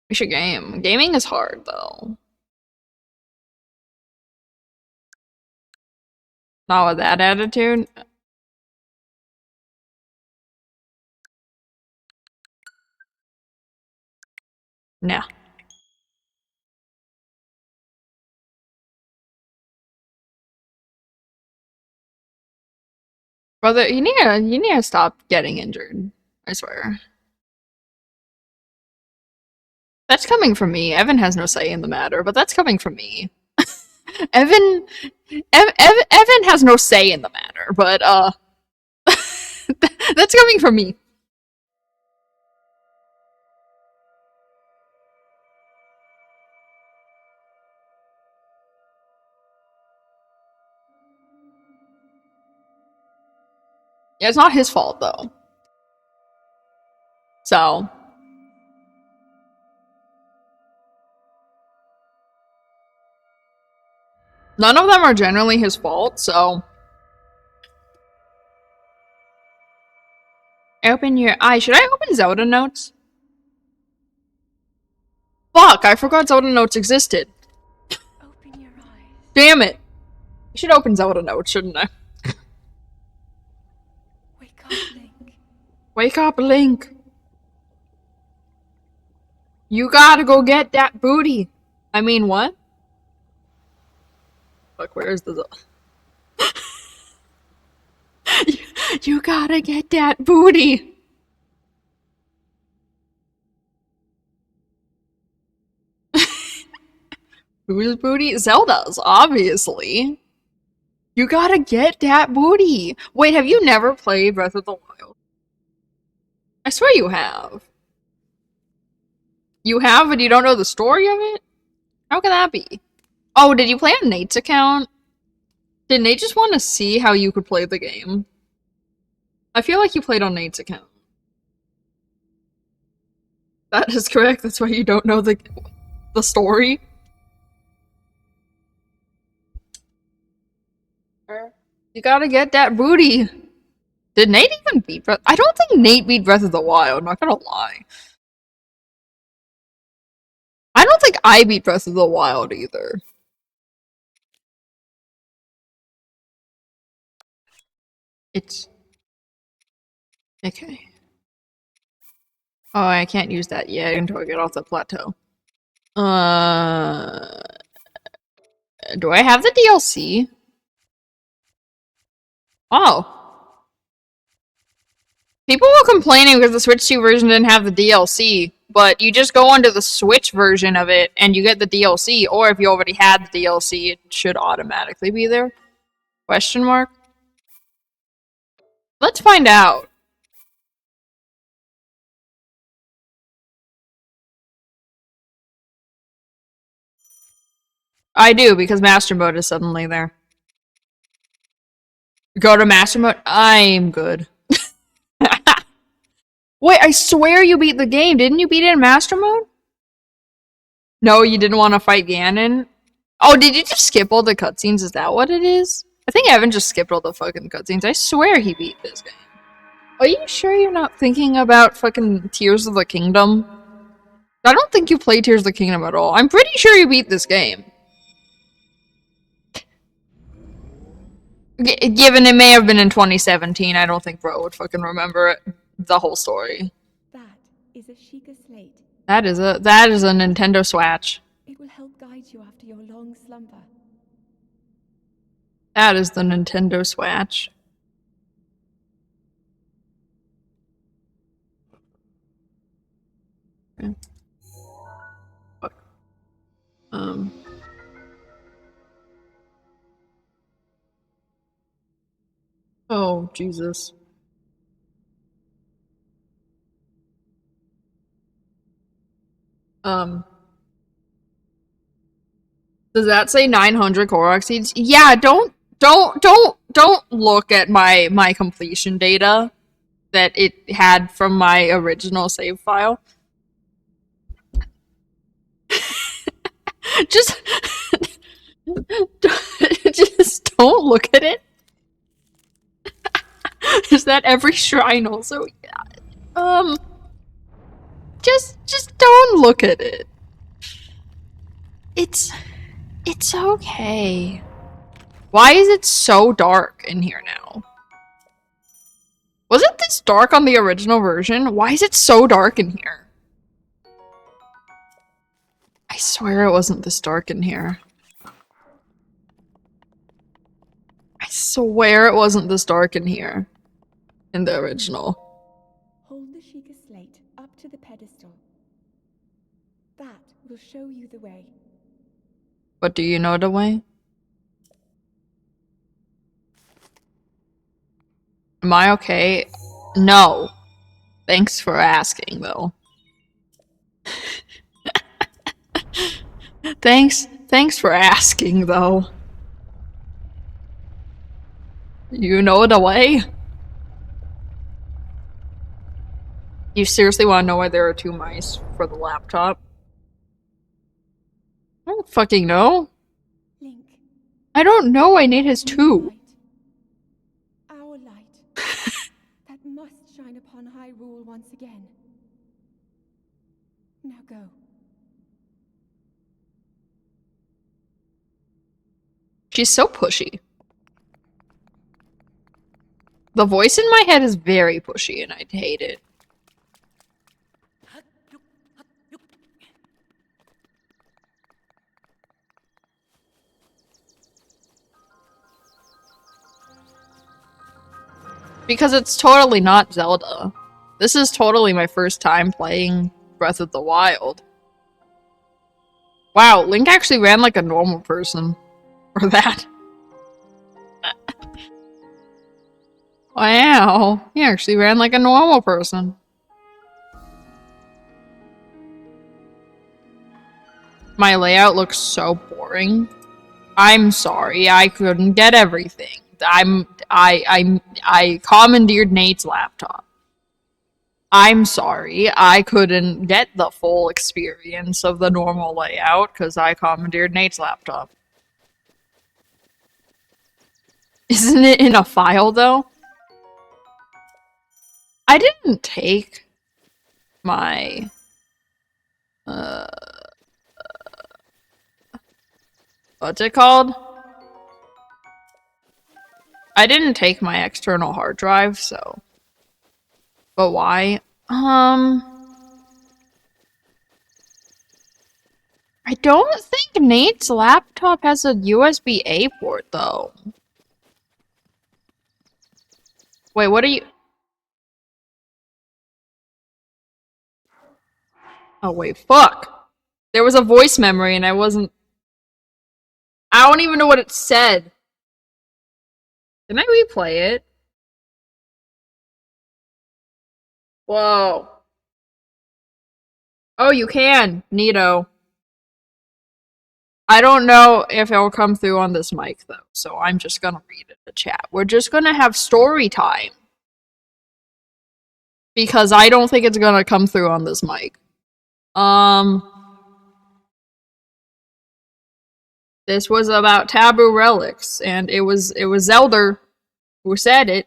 We should game. Gaming is hard, though. Not with that attitude. Nah. Brother, you need to stop getting injured. I swear. That's coming from me. Evan has no say in the matter, but that's coming from me. Evan Evan has no say in the matter, but that's coming from me. Yeah, it's not his fault though. So none of them are generally his fault, so open your eye. Should I open Zelda notes? Fuck, I forgot Zelda notes existed. Open your eyes. Damn it. I should open Zelda notes, shouldn't I? Wake up, Link. Wake up, Link. You gotta go get that booty. I mean, what? Fuck, where's the... you gotta get that booty. Whose booty? Zelda's, obviously. You gotta get that booty. Wait, have you never played Breath of the Wild? I swear you have. You have, but you don't know the story of it? How can that be? Oh, did you play on Nate's account? Did Nate just want to see how you could play the game? I feel like you played on Nate's account. That is correct. That's why you don't know the story. You gotta get that booty. Did Nate even beat Breath? I don't think Nate beat Breath of the Wild, not gonna lie. I don't think I beat Breath of the Wild either. It's... okay. Oh, I can't use that yet until I get off the plateau. Do I have the DLC? Oh. People were complaining because the Switch 2 version didn't have the DLC, but you just go onto the Switch version of it and you get the DLC, or if you already had the DLC, it should automatically be there. Question mark? Let's find out. I do, because Master Mode is suddenly there. Go to Master Mode? I'm good. Wait, I swear you beat the game. Didn't you beat it in Master Mode? No, you didn't want to fight Ganon? Oh, did you just skip all the cutscenes? Is that what it is? I think Evan just skipped all the fucking cutscenes. I swear he beat this game. Are you sure you're not thinking about fucking Tears of the Kingdom? I don't think you played Tears of the Kingdom at all. I'm pretty sure you beat this game. Given it may have been in 2017, I don't think bro would fucking remember it. The whole story. That is a Sheikah slate. That is a Nintendo Swatch. It will help guide you after your long slumber. That is the Nintendo Swatch. Okay. Fuck. Oh, Jesus. Does that say 900 Korok seeds? Yeah, don't look at my completion data that it had from my original save file. just just don't look at it. Is that every shrine also? Yeah. Just don't look at it. It's okay. Why is it so dark in here now? Wasn't this dark on the original version? Why is it so dark in here? I swear it wasn't this dark in here. I swear it wasn't this dark in here. In the original. Hold the Sheikah slate up to the pedestal. That will show you the way. But do you know the way? Am I okay? No. Thanks for asking, though. Thanks for asking, though. You know the way? You seriously want to know why there are 2 mice for the laptop? I don't fucking know. Link. I don't know. I need his 2. Light. Our light. That must shine upon Hyrule once again. Now go. She's so pushy. The voice in my head is very pushy and I hate it. Because it's totally not Zelda. This is totally my first time playing Breath of the Wild. Wow, Link actually ran like a normal person. Or that. Wow, he actually ran like a normal person. My layout looks so boring. I'm sorry, I couldn't get everything. I commandeered Nate's laptop. I'm sorry, I couldn't get the full experience of the normal layout because I commandeered Nate's laptop. Isn't it in a file, though? I didn't take my... what's it called? I didn't take my external hard drive, so... But why? I don't think Nate's laptop has a USB-A port, though. Wait, what are you... Oh, wait, fuck! There was a voice memory and I wasn't... I don't even know what it said. Can I replay it? Whoa. Oh, you can. Neato. I don't know if it'll come through on this mic, though, so I'm just gonna read it in the chat. We're just gonna have story time. Because I don't think it's gonna come through on this mic. This was about taboo relics, and it was Zelda who said it.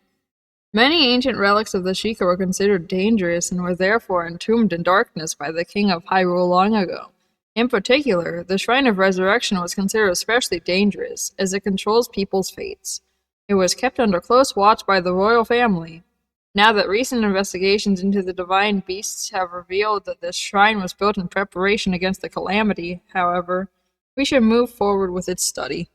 Many ancient relics of the Sheikah were considered dangerous and were therefore entombed in darkness by the king of Hyrule long ago. In particular, the Shrine of Resurrection was considered especially dangerous, as it controls people's fates. It was kept under close watch by the royal family. Now that recent investigations into the divine beasts have revealed that this shrine was built in preparation against the calamity, however, we should move forward with its study.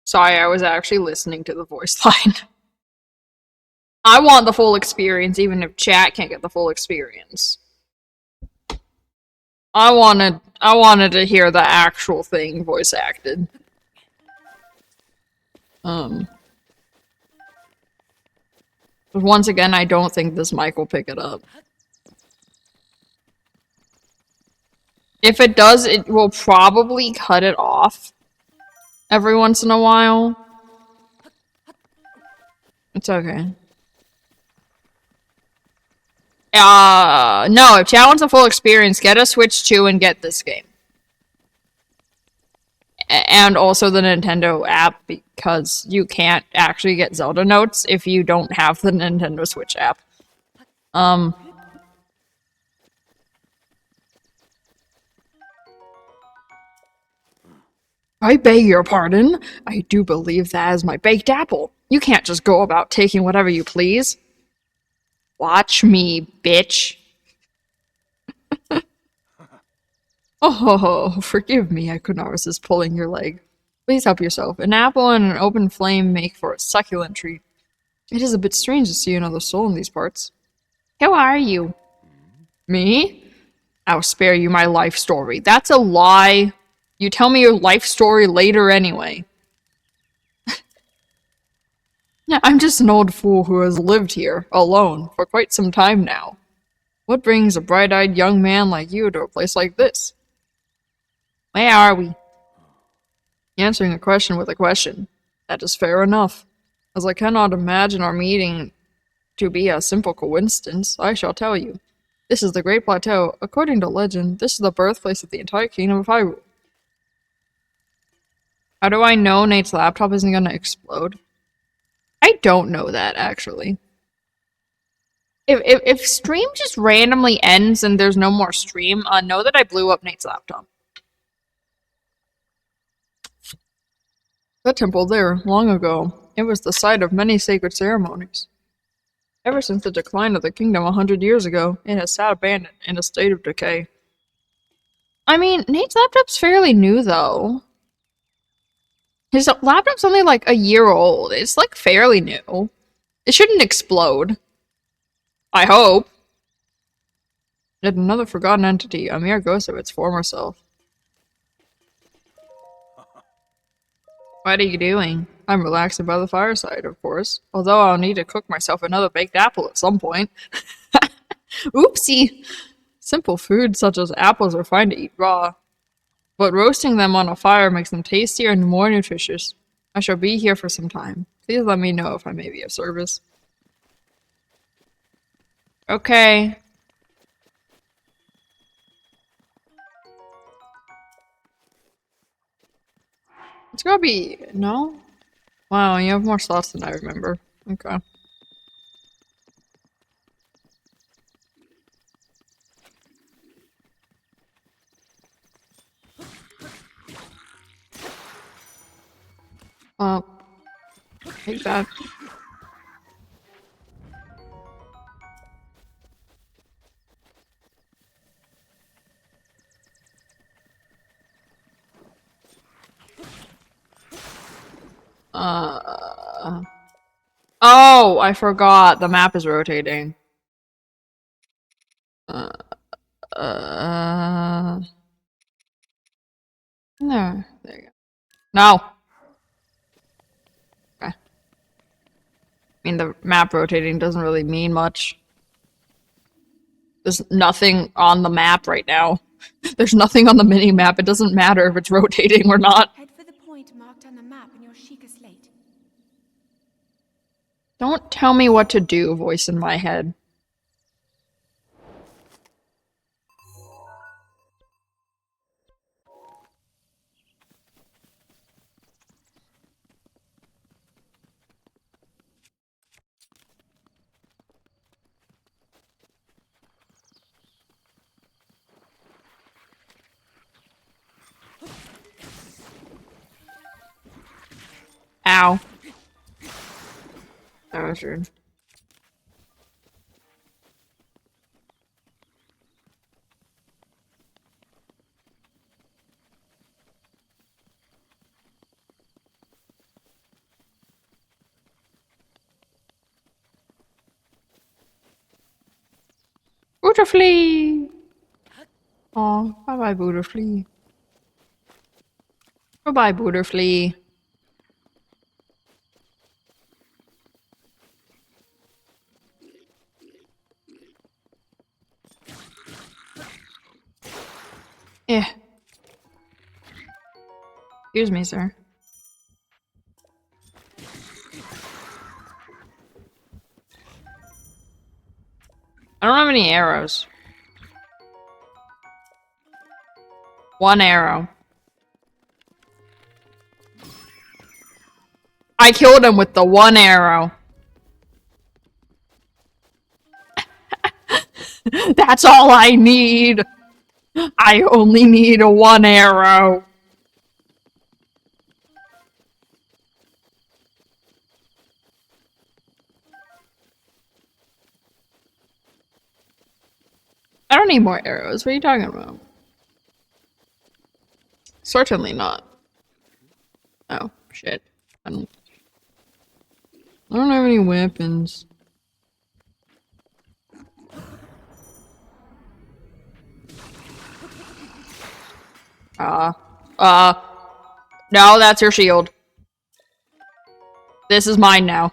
Sorry, I was actually listening to the voice line. I want the full experience, even if chat can't get the full experience. I wanted to hear the actual thing voice acted. But once again, I don't think this mic will pick it up. If it does, it will probably cut it off every once in a while. It's okay. No, if chat wants a full experience, get a Switch 2 and get this game. And also the Nintendo app, because you can't actually get Zelda notes if you don't have the Nintendo Switch app. I beg your pardon. I do believe that is my baked apple. You can't just go about taking whatever you please. Watch me, bitch. Oh, forgive me, I could not resist pulling your leg. Please help yourself. An apple and an open flame make for a succulent treat. It is a bit strange to see another soul in these parts. Who are you? Me? I'll spare you my life story. That's a lie. You tell me your life story later anyway. Yeah, I'm just an old fool who has lived here, alone, for quite some time now. What brings a bright-eyed young man like you to a place like this? Where are we? Answering a question with a question. That is fair enough. As I cannot imagine our meeting to be a simple coincidence, I shall tell you. This is the Great Plateau. According to legend, this is the birthplace of the entire kingdom of Hyrule. How do I know Nate's laptop isn't gonna explode? I don't know that, actually. If stream just randomly ends and there's no more stream, know that I blew up Nate's laptop. That temple there, long ago, it was the site of many sacred ceremonies. Ever since the decline of the kingdom 100 years ago, it has sat abandoned in a state of decay. I mean, Nate's laptop's fairly new, though. His laptop's only like a year old. It's like fairly new. It shouldn't explode. I hope. Yet another forgotten entity, a mere ghost of its former self. What are you doing? I'm relaxing by the fireside, of course. Although I'll need to cook myself another baked apple at some point. Oopsie! Simple foods such as apples are fine to eat raw, but roasting them on a fire makes them tastier and more nutritious. I shall be here for some time. Please let me know if I may be of service. Okay. It's gonna be... no? Wow, you have more slots than I remember. Okay. Take that. Oh, I forgot. The map is rotating. No. There you go. No! Okay. I mean, the map rotating doesn't really mean much. There's nothing on the map right now. There's nothing on the mini-map. It doesn't matter if it's rotating or not. Head for the point marked on the map in your Sheikah slate. Don't tell me what to do, voice in my head. Ow. That was rude. Butterfly! Aw, bye-bye, Butterfly. Goodbye, Butterfly. Excuse me, sir. I don't have any arrows. One arrow. I killed him with the one arrow. That's all I need. I only need a one arrow. I don't need more arrows. What are you talking about? Certainly not. Oh, shit. I don't have any weapons. No, that's your shield. This is mine now.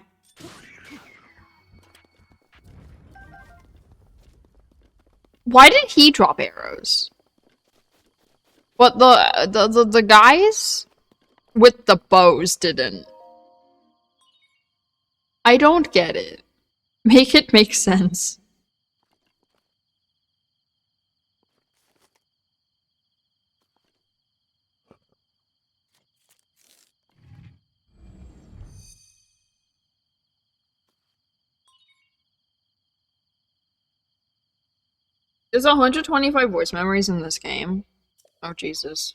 Why did he drop arrows? What, the guys with the bows didn't? I don't get it. Make it make sense. There's 125 voice memories in this game. Oh, Jesus.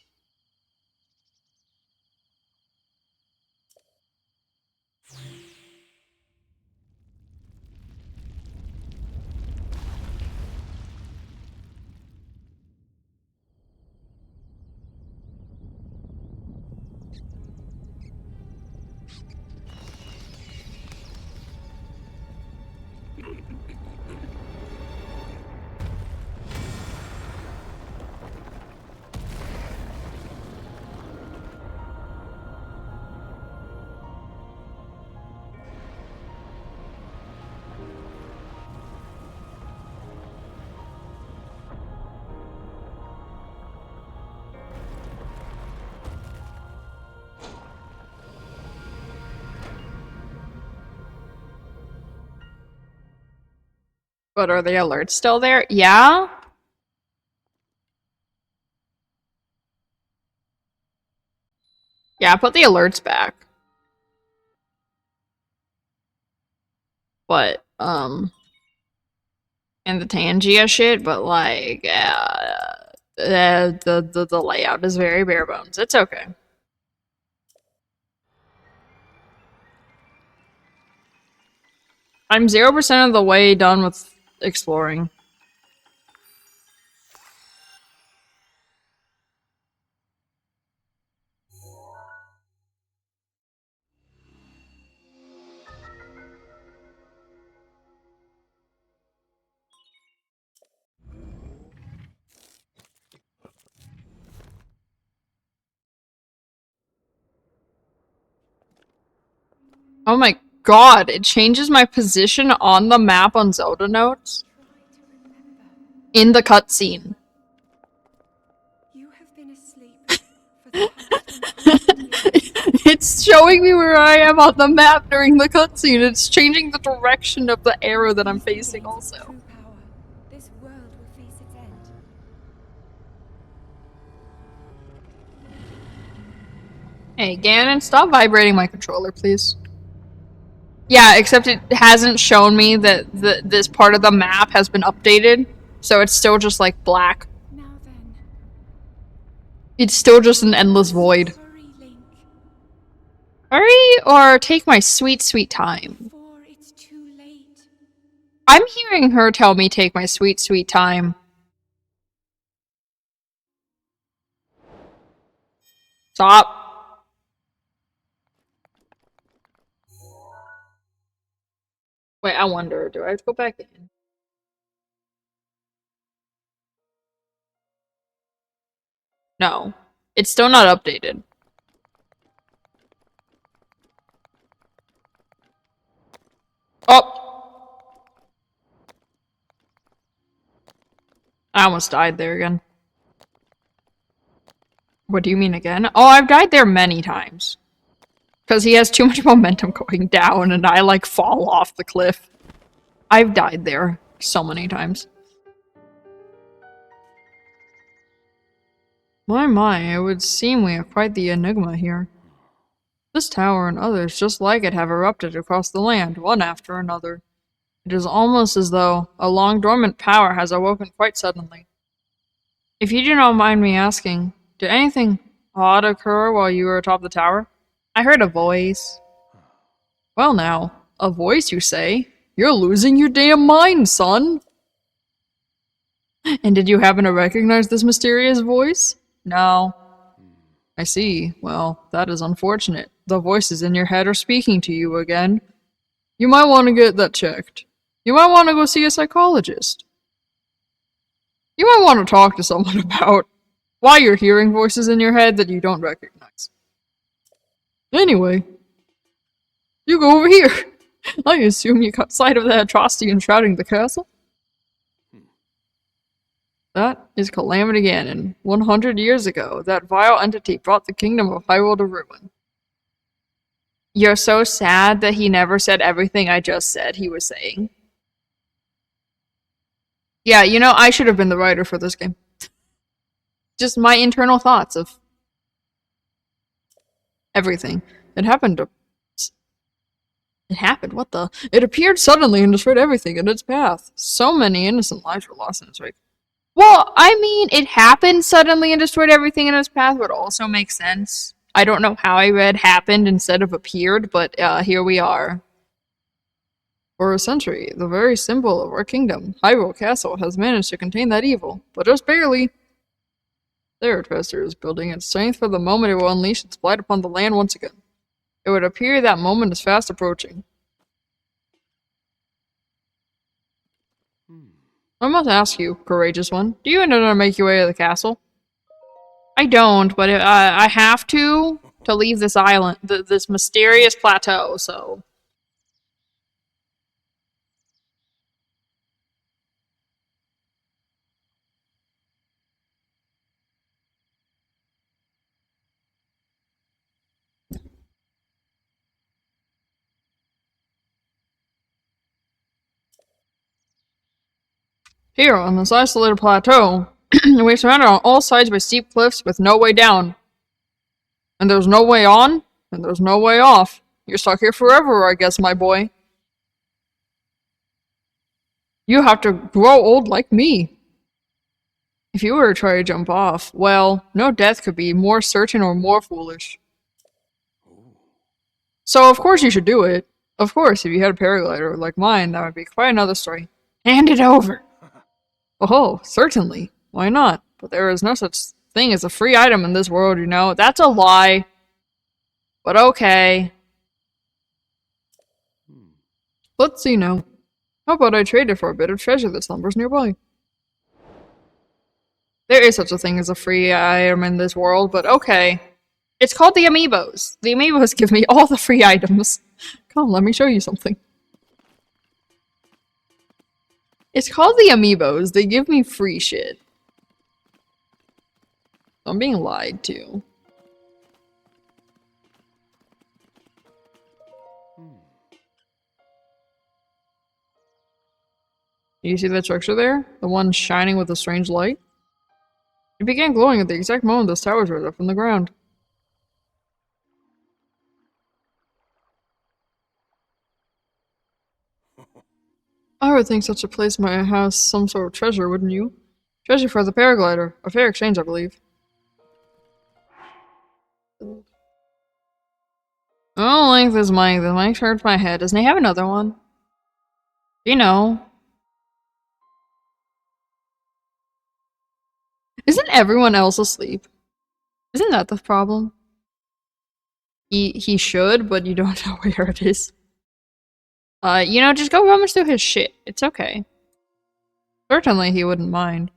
But are the alerts still there? Yeah? Yeah, put the alerts back. But, and the Tangia shit, but like, the layout is very bare bones. It's okay. I'm 0% of the way done with exploring. Oh my god, it changes my position on the map on Zelda notes in the cutscene. You have been asleep for the past 100 years. It's showing me where I am on the map during the cutscene. It's changing the direction of the arrow that I'm facing also. True power. This world will face its end. Hey, Ganon, stop vibrating my controller, please. Yeah, except it hasn't shown me that this part of the map has been updated, so it's still just like black. Now then. It's still just an endless void. Hurry, Link. Hurry or take my sweet, sweet time. Before it's too late. I'm hearing her tell me take my sweet, sweet time. Stop. Wait, I wonder, do I have to go back in? No. It's still not updated. Oh! I almost died there again. What do you mean again? Oh, I've died there many times. Because he has too much momentum going down and I, like, fall off the cliff. I've died there so many times. My, it would seem we have quite the enigma here. This tower and others just like it have erupted across the land, one after another. It is almost as though a long dormant power has awoken quite suddenly. If you do not mind me asking, did anything odd occur while you were atop the tower? I heard a voice. Well now, a voice you say? You're losing your damn mind, son! And did you happen to recognize this mysterious voice? No. I see. Well, that is unfortunate. The voices in your head are speaking to you again. You might want to get that checked. You might want to go see a psychologist. You might want to talk to someone about why you're hearing voices in your head that you don't recognize. Anyway, you go over here. I assume you caught sight of that atrocity enshrouding the castle? That is Calamity Ganon. 100 years ago, that vile entity brought the kingdom of Hyrule to ruin. You're so sad that he never said everything I just said he was saying. Yeah, you know, I should have been the writer for this game. Just my internal thoughts of everything. It happened to... It happened, what the? It appeared suddenly and destroyed everything in its path. So many innocent lives were lost in its wake. Well, I mean, it happened suddenly and destroyed everything in its path would also make sense. I don't know how I read happened instead of appeared, but here we are. For a century, the very symbol of our kingdom, Hyrule Castle, has managed to contain that evil, but just barely. There, Twister is building its strength for the moment it will unleash its blight upon the land once again. It would appear that moment is fast approaching. I must ask you, courageous one, do you intend to make your way to the castle? I don't, but I have to leave this island, this mysterious plateau, so... Here, on this isolated plateau, we're surrounded on all sides by steep cliffs with no way down. And there's no way on, and there's no way off. You're stuck here forever, I guess, my boy. You have to grow old like me. If you were to try to jump off, well, no death could be more certain or more foolish. So of course you should do it. Of course, if you had a paraglider like mine, that would be quite another story. Hand it over! Oh, certainly. Why not? But there is no such thing as a free item in this world, you know. That's a lie. But okay. Let's see now. How about I trade it for a bit of treasure that slumbers nearby? There is such a thing as a free item in this world, but okay. It's called the amiibos. The amiibos give me all the free items. Come, let me show you something. It's called the amiibos. They give me free shit. I'm being lied to. Do you see that structure there? The one shining with a strange light? It began glowing at the exact moment those towers rose up from the ground. I would think such a place might have some sort of treasure, wouldn't you? Treasure for the paraglider. A fair exchange, I believe. I don't like this mic. The mic hurts my head. Doesn't he have another one? You know. Isn't everyone else asleep? Isn't that the problem? He should, but you don't know where it is. You know, just go rummage through his shit. It's okay. Certainly he wouldn't mind.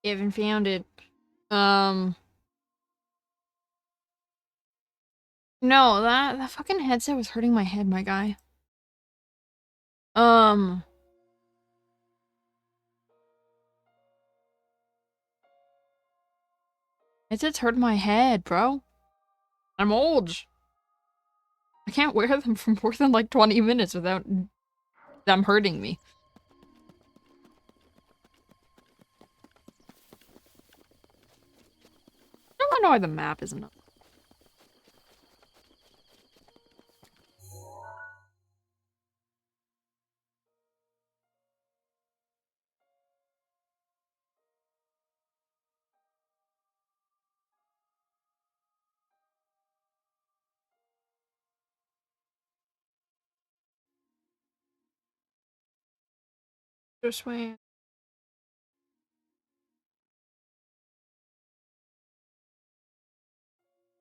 Haven't found it. No, that fucking headset was hurting my head, my guy. Headsets hurt my head, bro. I'm old. I can't wear them for more than like 20 minutes without them hurting me. I don't know why the map isn't up. Just wait.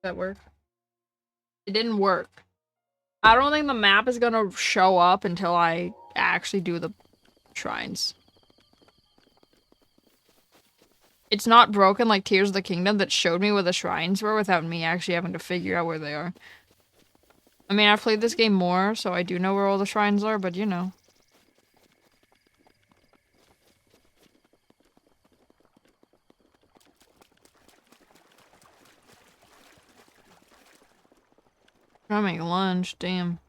That work? It didn't work. I don't think the map is gonna show up until I actually do the shrines. It's not broken like Tears of the Kingdom that showed me where the shrines were without me actually having to figure out where they are. I mean, I've played this game more, so I do know where all the shrines are, but you know. Trying to make lunch, damn.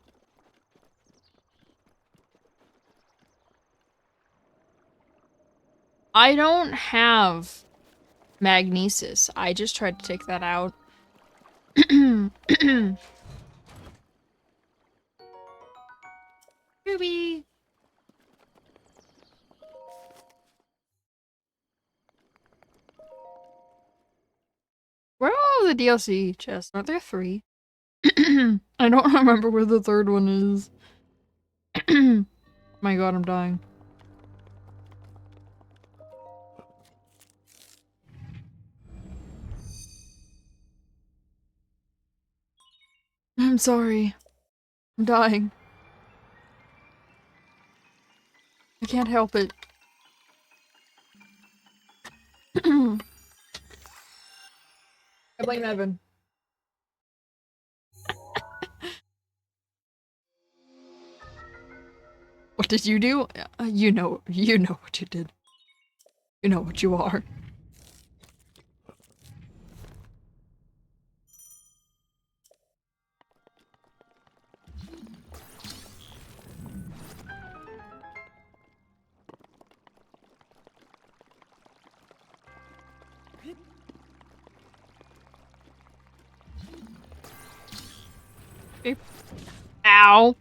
I don't have magnesis. I just tried to take that out. Ruby! Where are all the DLC chests? Aren't there 3? I don't remember where the 3rd one is. My god, I'm dying. I'm sorry. I'm dying. I can't help it. I blame Evan. What did you do? You know what you did. You know what you are. Ow.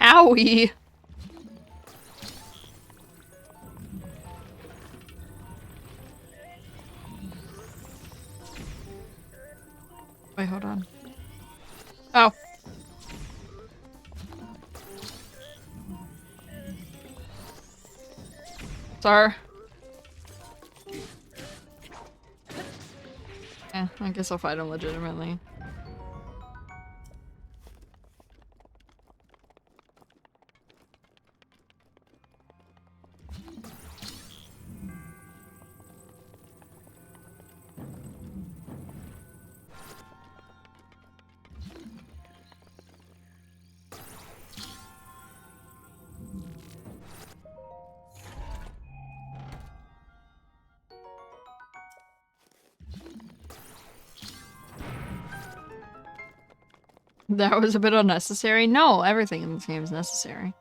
Owie. Wait, hold on. Oh. Sorry. Yeah, I guess I'll fight him legitimately. That was a bit unnecessary. No, everything in this game is necessary.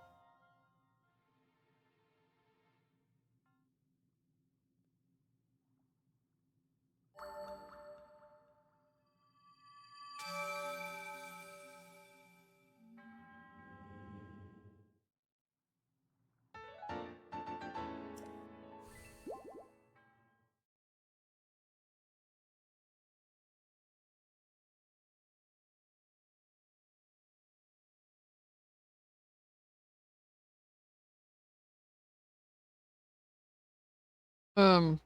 Oh,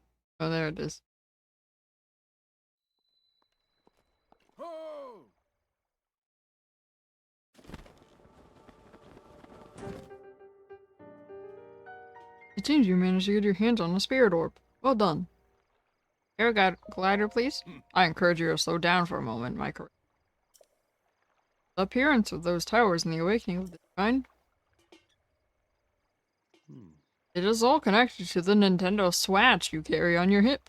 there it is. It seems you managed to get your hands on a spirit orb. Well done. Glider, please? I encourage you to slow down for a moment, my correct. The appearance of those towers and the awakening of the shrine. It is all connected to the Nintendo Swatch you carry on your hip.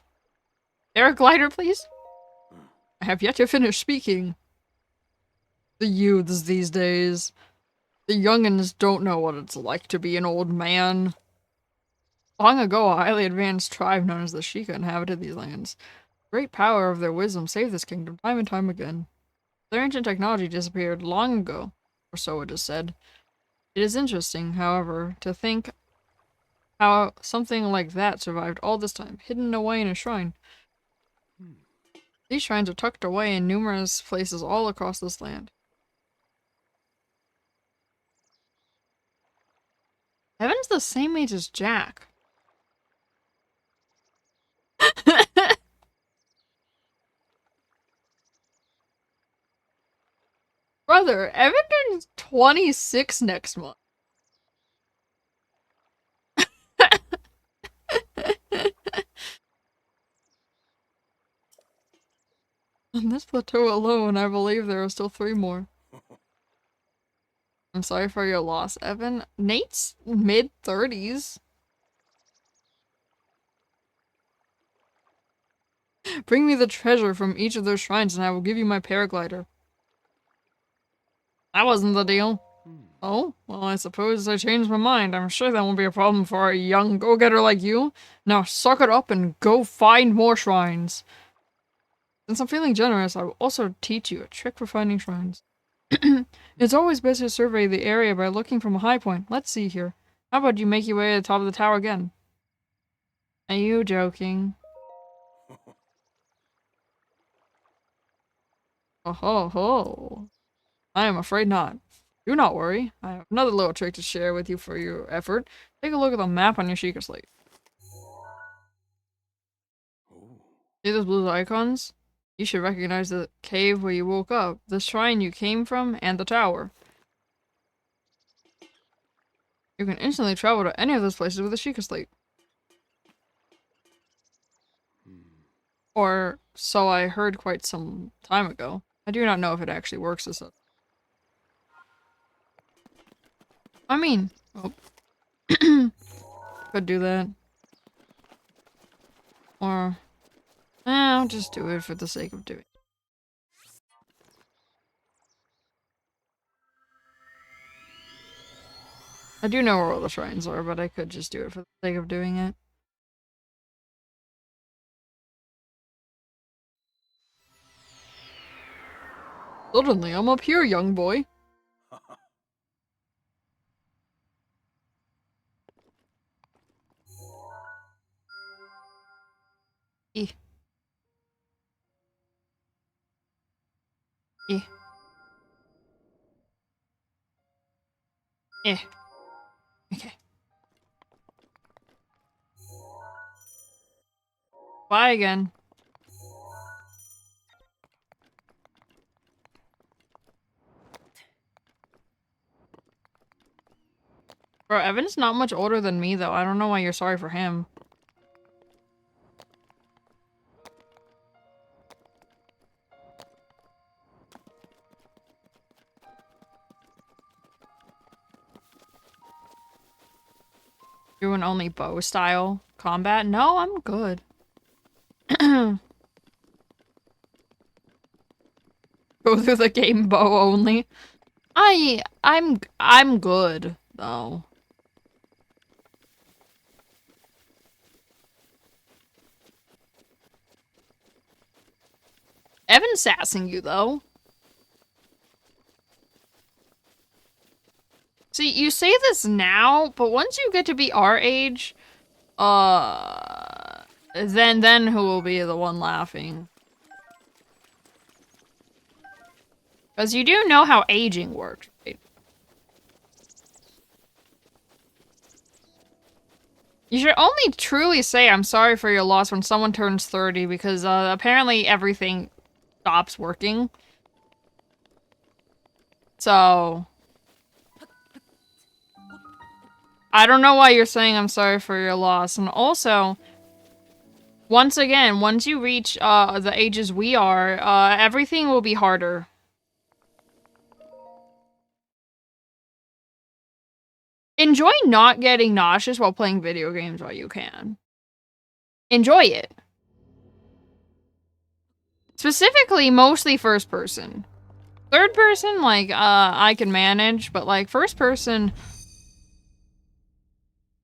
Glider, please? I have yet to finish speaking. The youths these days. The youngins don't know what it's like to be an old man. Long ago, a highly advanced tribe known as the Sheikah inhabited these lands. The great power of their wisdom saved this kingdom time and time again. Their ancient technology disappeared long ago, or so it is said. It is interesting, however, to think how something like that survived all this time, hidden away in a shrine. These shrines are tucked away in numerous places all across this land. Evan's the same age as Jack. Brother, Evan turns 26 next month. On this plateau alone, I believe there are still 3 more. I'm sorry for your loss, Evan. Nate's mid-30s. Bring me the treasure from each of those shrines and I will give you my paraglider. That wasn't the deal. Oh? Well, I suppose I changed my mind. I'm sure that won't be a problem for a young go-getter like you. Now suck it up and go find more shrines. Since I'm feeling generous, I will also teach you a trick for finding shrines. It's always best to survey the area by looking from a high point. Let's see here. How about you make your way to the top of the tower again? Are you joking? Oh ho ho. I am afraid not. Do not worry. I have another little trick to share with you for your effort. Take a look at the map on your Sheikah slate. See those blue icons? You should recognize the cave where you woke up, the shrine you came from, and the tower. You can instantly travel to any of those places with a Sheikah slate. Or so I heard quite some time ago. I do not know if it actually works as such. I mean, oh. Could do that. Or, I'll just do it for the sake of doing it. I do know where all the shrines are, but I could just do it for the sake of doing it. Suddenly, I'm up here, young boy. Eh. Eh. Eh. Okay. Bye again. Bro, Evan's not much older than me, though. I don't know why you're sorry for him. Doing only bow style combat? No, I'm good. Go through the game bow only. I'm good, though. Evan's sassing you, though. See, you say this now, but once you get to be our age, then who will be the one laughing? Because you do know how aging works, right? You should only truly say I'm sorry for your loss when someone turns 30, because apparently everything stops working. So I don't know why you're saying I'm sorry for your loss. And also, once again, once you reach the ages we are, everything will be harder. Enjoy not getting nauseous while playing video games while you can. Enjoy it. Specifically, mostly first person. Third person, like, I can manage, but like, first person,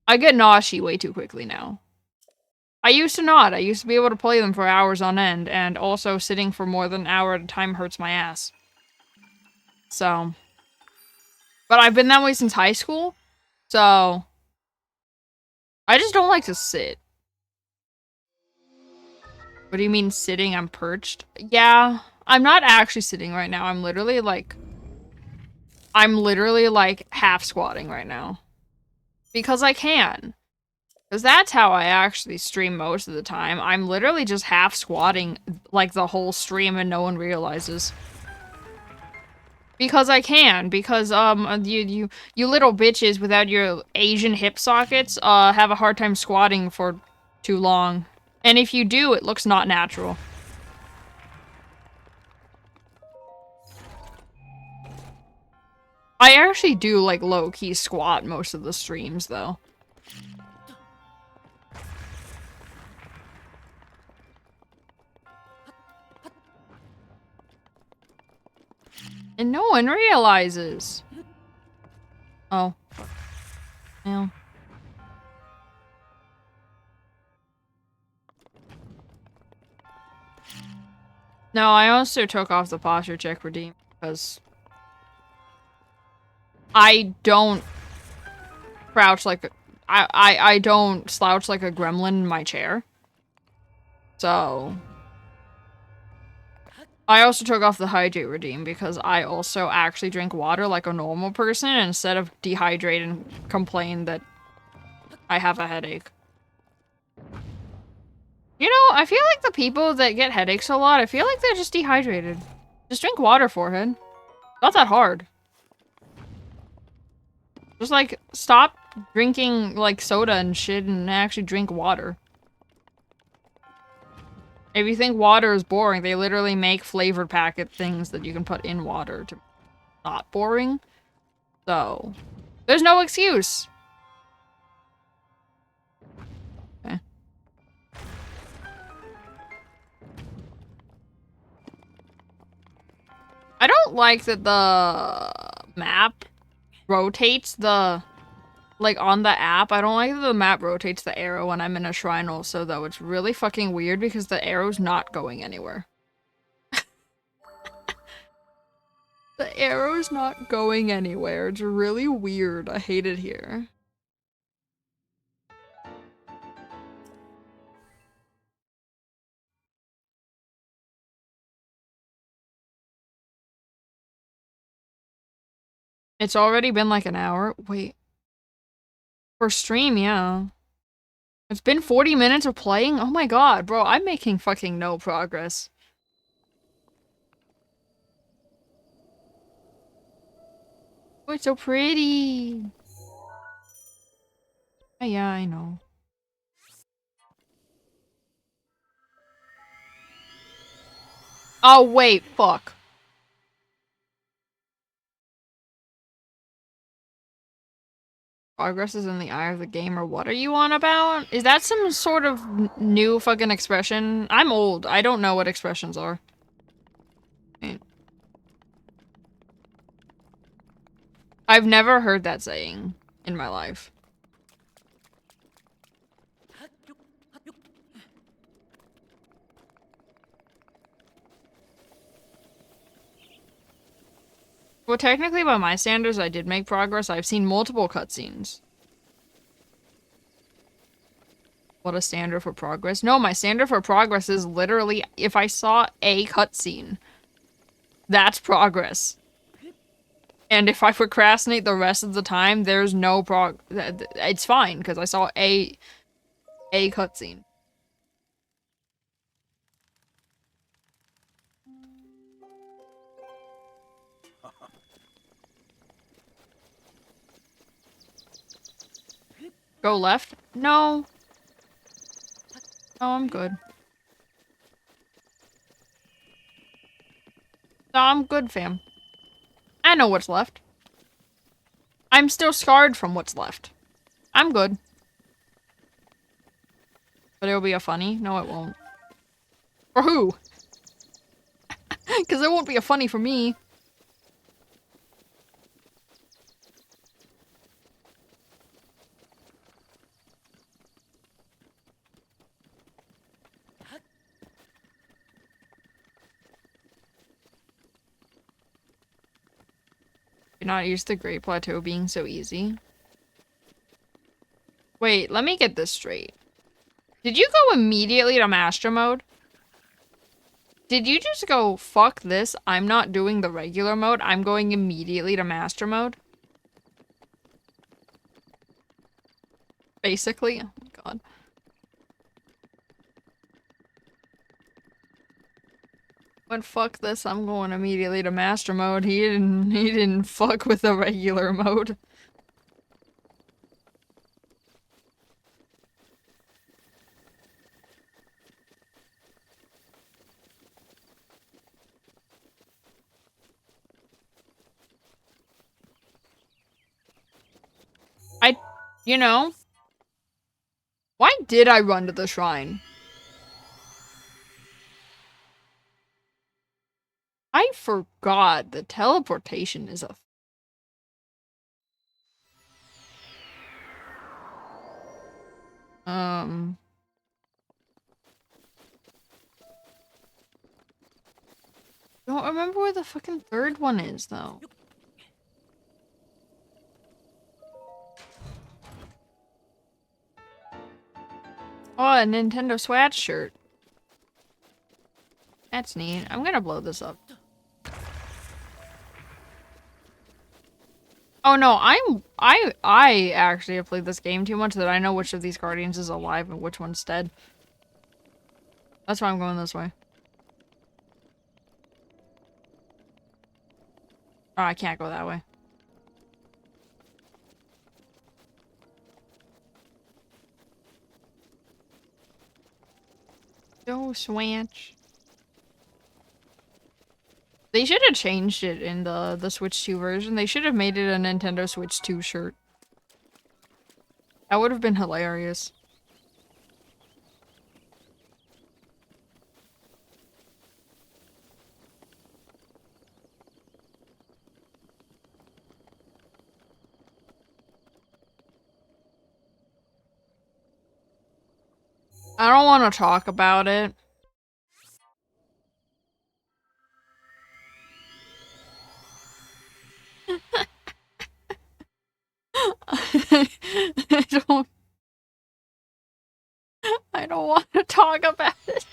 I get nauseous way too quickly now. I used to not. I used to be able to play them for hours on end, and also sitting for more than an hour at a time hurts my ass. So. But I've been that way since high school, so. I just don't like to sit. What do you mean sitting? I'm perched? Yeah, I'm not actually sitting right now. I'm literally like half squatting right now. Because I can. Because that's how I actually stream most of the time. I'm literally just half squatting like the whole stream and no one realizes. Because I can. Because, you little bitches without your Asian hip sockets, have a hard time squatting for too long. And if you do, it looks not natural. I actually do, like, low-key squat most of the streams, though. And no one realizes. Oh. Yeah. No, I also took off the posture check redeem because I don't crouch like I don't slouch like a gremlin in my chair. So I also took off the hydrate redeem because I also actually drink water like a normal person instead of dehydrate and complain that I have a headache. You know, I feel like the people that get headaches a lot, I feel like they're just dehydrated. Just drink water, forehead. Not that hard. Just, like, stop drinking, like, soda and shit and actually drink water. If you think water is boring, they literally make flavored packet things that you can put in water to not boring. So, there's no excuse. Okay. I don't like that the map rotates the, like, on the app. I don't like that the map rotates the arrow when I'm in a shrine also, though. It's really fucking weird because the arrow's not going anywhere. The arrow's not going anywhere. It's really weird. I hate it here. It's already been like an hour. Wait. For stream, yeah. It's been 40 minutes of playing? Oh my god, bro, I'm making fucking no progress. Oh, it's so pretty. Oh, yeah, I know. Oh, wait, fuck. Progress is in the eye of the gamer. What are you on about? Is that some sort of new fucking expression? I'm old. I don't know what expressions are. Wait. I've never heard that saying in my life. Well, technically, by my standards, I did make progress. I've seen multiple cutscenes. What a standard for progress? No, my standard for progress is literally if I saw a cutscene. That's progress. And if I procrastinate the rest of the time, there's no it's fine, because I saw a cutscene. Go left? No. No, I'm good. No, I'm good, fam. I know what's left. I'm still scarred from what's left. I'm good. But it'll be a funny? No, it won't. For who? Because it won't be a funny for me. You're not used to Great Plateau being so easy. Wait, let me get this straight. Did you go immediately to Master Mode? Did you just go, fuck this, I'm not doing the regular mode, I'm going immediately to Master Mode? Basically? Oh my god. But fuck this, I'm going immediately to Master Mode. He didn't fuck with the regular mode. You know, why did I run to the shrine? I forgot that teleportation is a don't remember where the fucking third one is though. Oh, a Nintendo Swatch shirt. That's neat. I'm gonna blow this up. Oh no, I actually have played this game too much that I know which of these guardians is alive and which one's dead. That's why I'm going this way. Oh, I can't go that way. Go Swatch. They should have changed it in the Switch 2 version. They should have made it a Nintendo Switch 2 shirt. That would have been hilarious. I don't want to talk about it. I don't want to talk about it.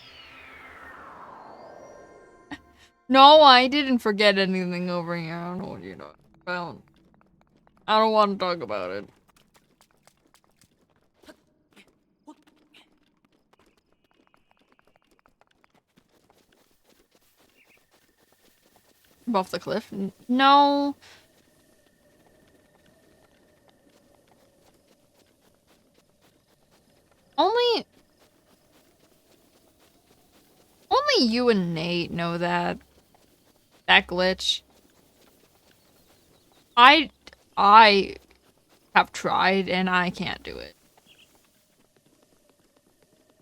No, I didn't forget anything over here. I don't know what you're talking about. I don't want to talk about it. Off the cliff? No. Only you and Nate know that glitch. I have tried and I can't do it.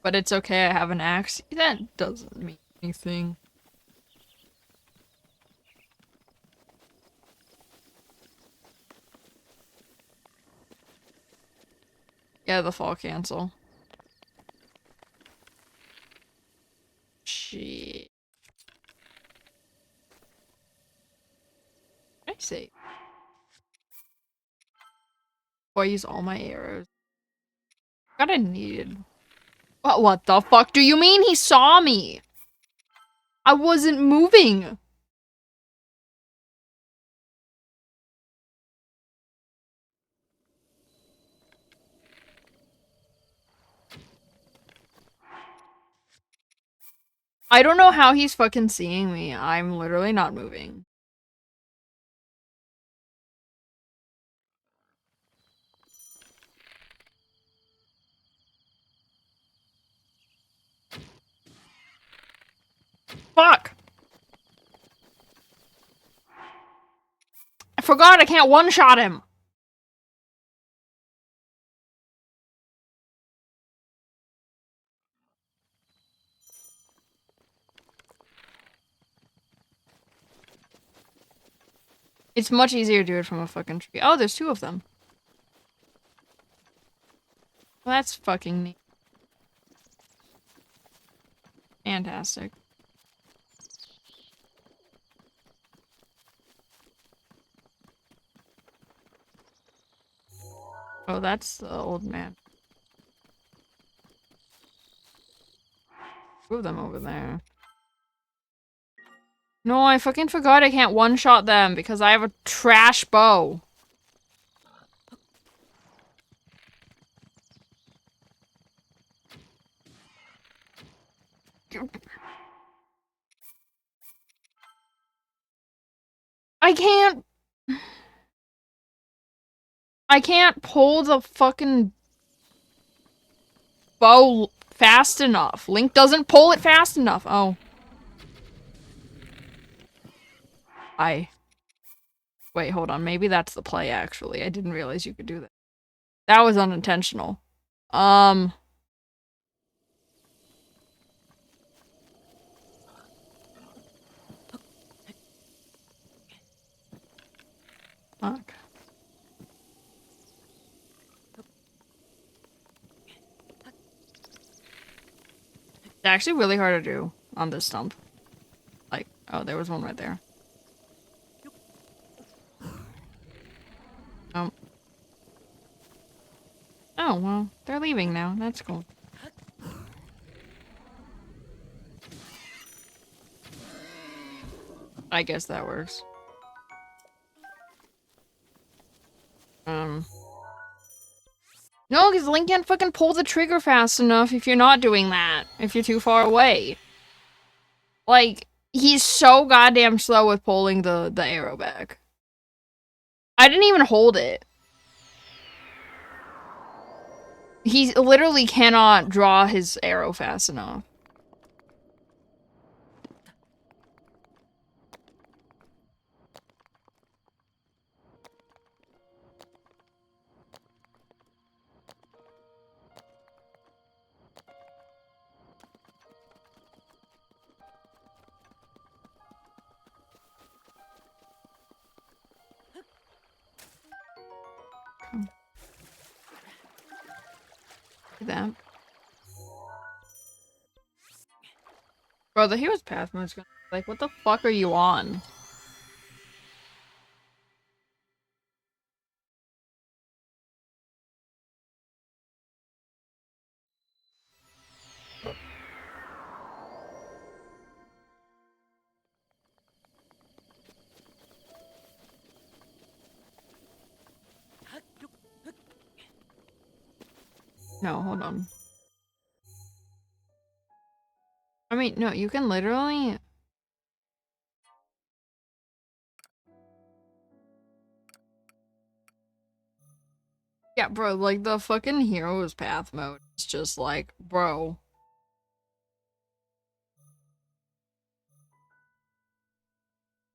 But it's okay, I have an axe. That doesn't mean anything. Yeah, the fall cancel. Shit. What did I say? Boy, I use all my arrows. Got a needed. What the fuck do you mean he saw me? I wasn't moving. I don't know how he's fucking seeing me. I'm literally not moving. Fuck! I forgot I can't one-shot him! It's much easier to do it from a fucking tree. Oh, there's 2 of them. Well, that's fucking neat. Fantastic. Oh, that's the old man. 2 of them over there. No, I fucking forgot I can't one-shot them because I have a trash bow. I can't... I can't pull the fucking bow fast enough. Link doesn't pull it fast enough. Oh. Wait, hold on. Maybe that's the play, actually. I didn't realize you could do that. That was unintentional. Fuck. It's actually really hard to do on this stump. Like, oh, there was one right there. Oh, well, they're leaving now. That's cool. I guess that works. No, because Link can't fucking pull the trigger fast enough if you're not doing that. If you're too far away. Like, he's so goddamn slow with pulling the arrow back. I didn't even hold it. He literally cannot draw his arrow fast enough. That. Bro, the hero's path mode's gonna be like, what the fuck are you on? No, hold on. I mean, no, you can literally... Yeah, bro, like, the fucking hero's path mode is just like, bro.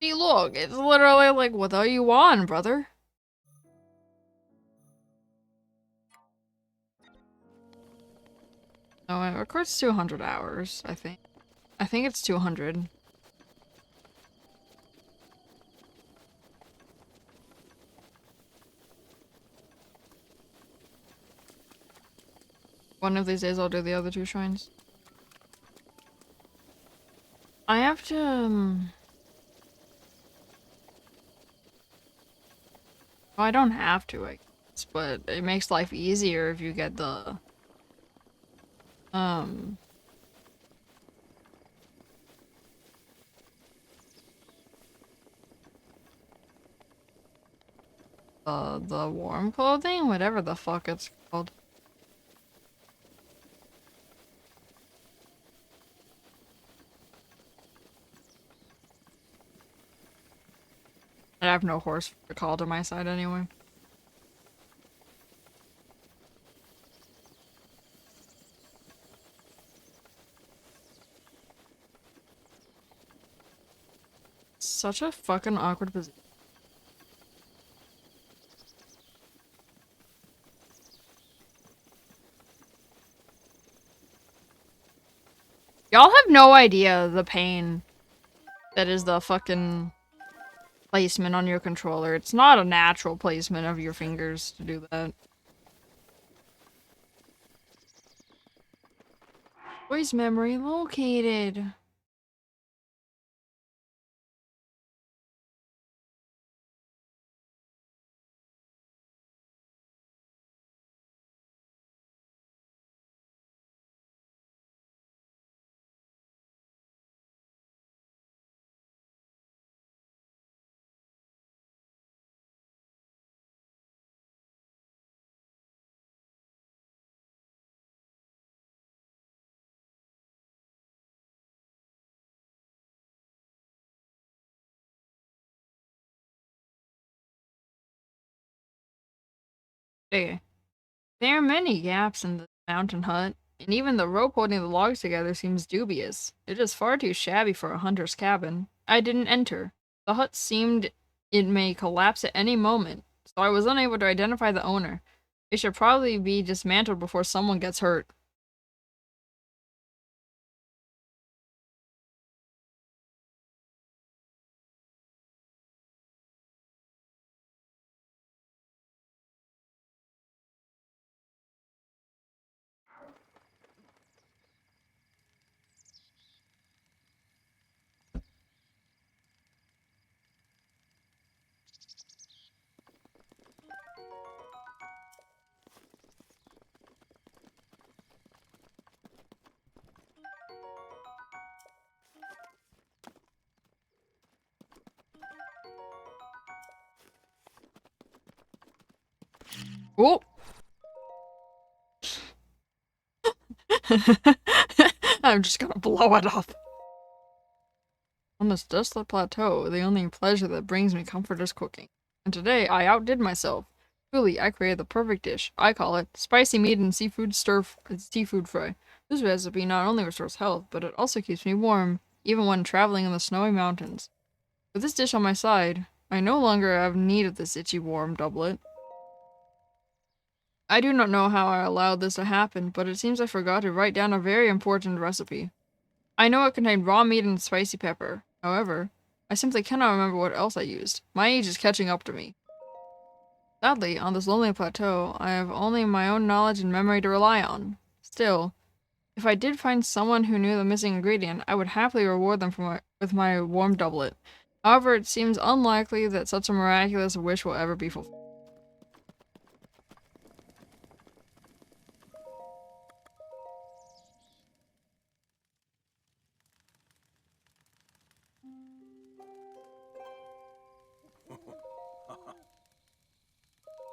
See, look, it's literally like, what are you on, brother? No, it records 200 hours, I think. I think it's 200. One of these days I'll do the other 2 shrines. I have to, well, I don't have to, I guess, but it makes life easier if you get the, the warm clothing? Whatever the fuck it's called. I have no horse to call to my side anyway. Such a fucking awkward position. Y'all have no idea the pain that is the fucking placement on your controller. It's not a natural placement of your fingers to do that. Voice memory located. Okay. There are many gaps in the mountain hut, and even the rope holding the logs together seems dubious. It is far too shabby for a hunter's cabin. I didn't enter. The hut seemed it may collapse at any moment, so I was unable to identify the owner. It should probably be dismantled before someone gets hurt. Oh! I'm just gonna blow it up. On this desolate plateau, the only pleasure that brings me comfort is cooking. And today, I outdid myself. Truly, I created the perfect dish. I call it spicy meat and seafood fry. This recipe not only restores health, but it also keeps me warm, even when traveling in the snowy mountains. With this dish on my side, I no longer have need of this itchy warm doublet. I do not know how I allowed this to happen, but it seems I forgot to write down a very important recipe. I know it contained raw meat and spicy pepper. However, I simply cannot remember what else I used. My age is catching up to me. Sadly, on this lonely plateau, I have only my own knowledge and memory to rely on. Still, if I did find someone who knew the missing ingredient, I would happily reward them with my warm doublet. However, it seems unlikely that such a miraculous wish will ever be fulfilled.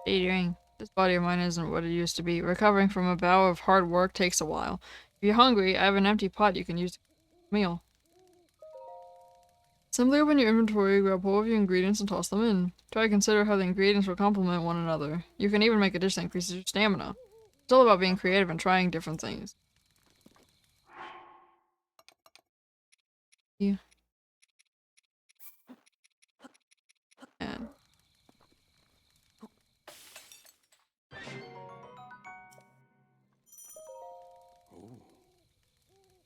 What are you doing? This body of mine isn't what it used to be. Recovering from a bout of hard work takes a while. If you're hungry, I have an empty pot you can use to cook a meal. Simply open your inventory, grab hold of your ingredients, and toss them in. Try to consider how the ingredients will complement one another. You can even make a dish that increases your stamina. It's all about being creative and trying different things. Yeah. And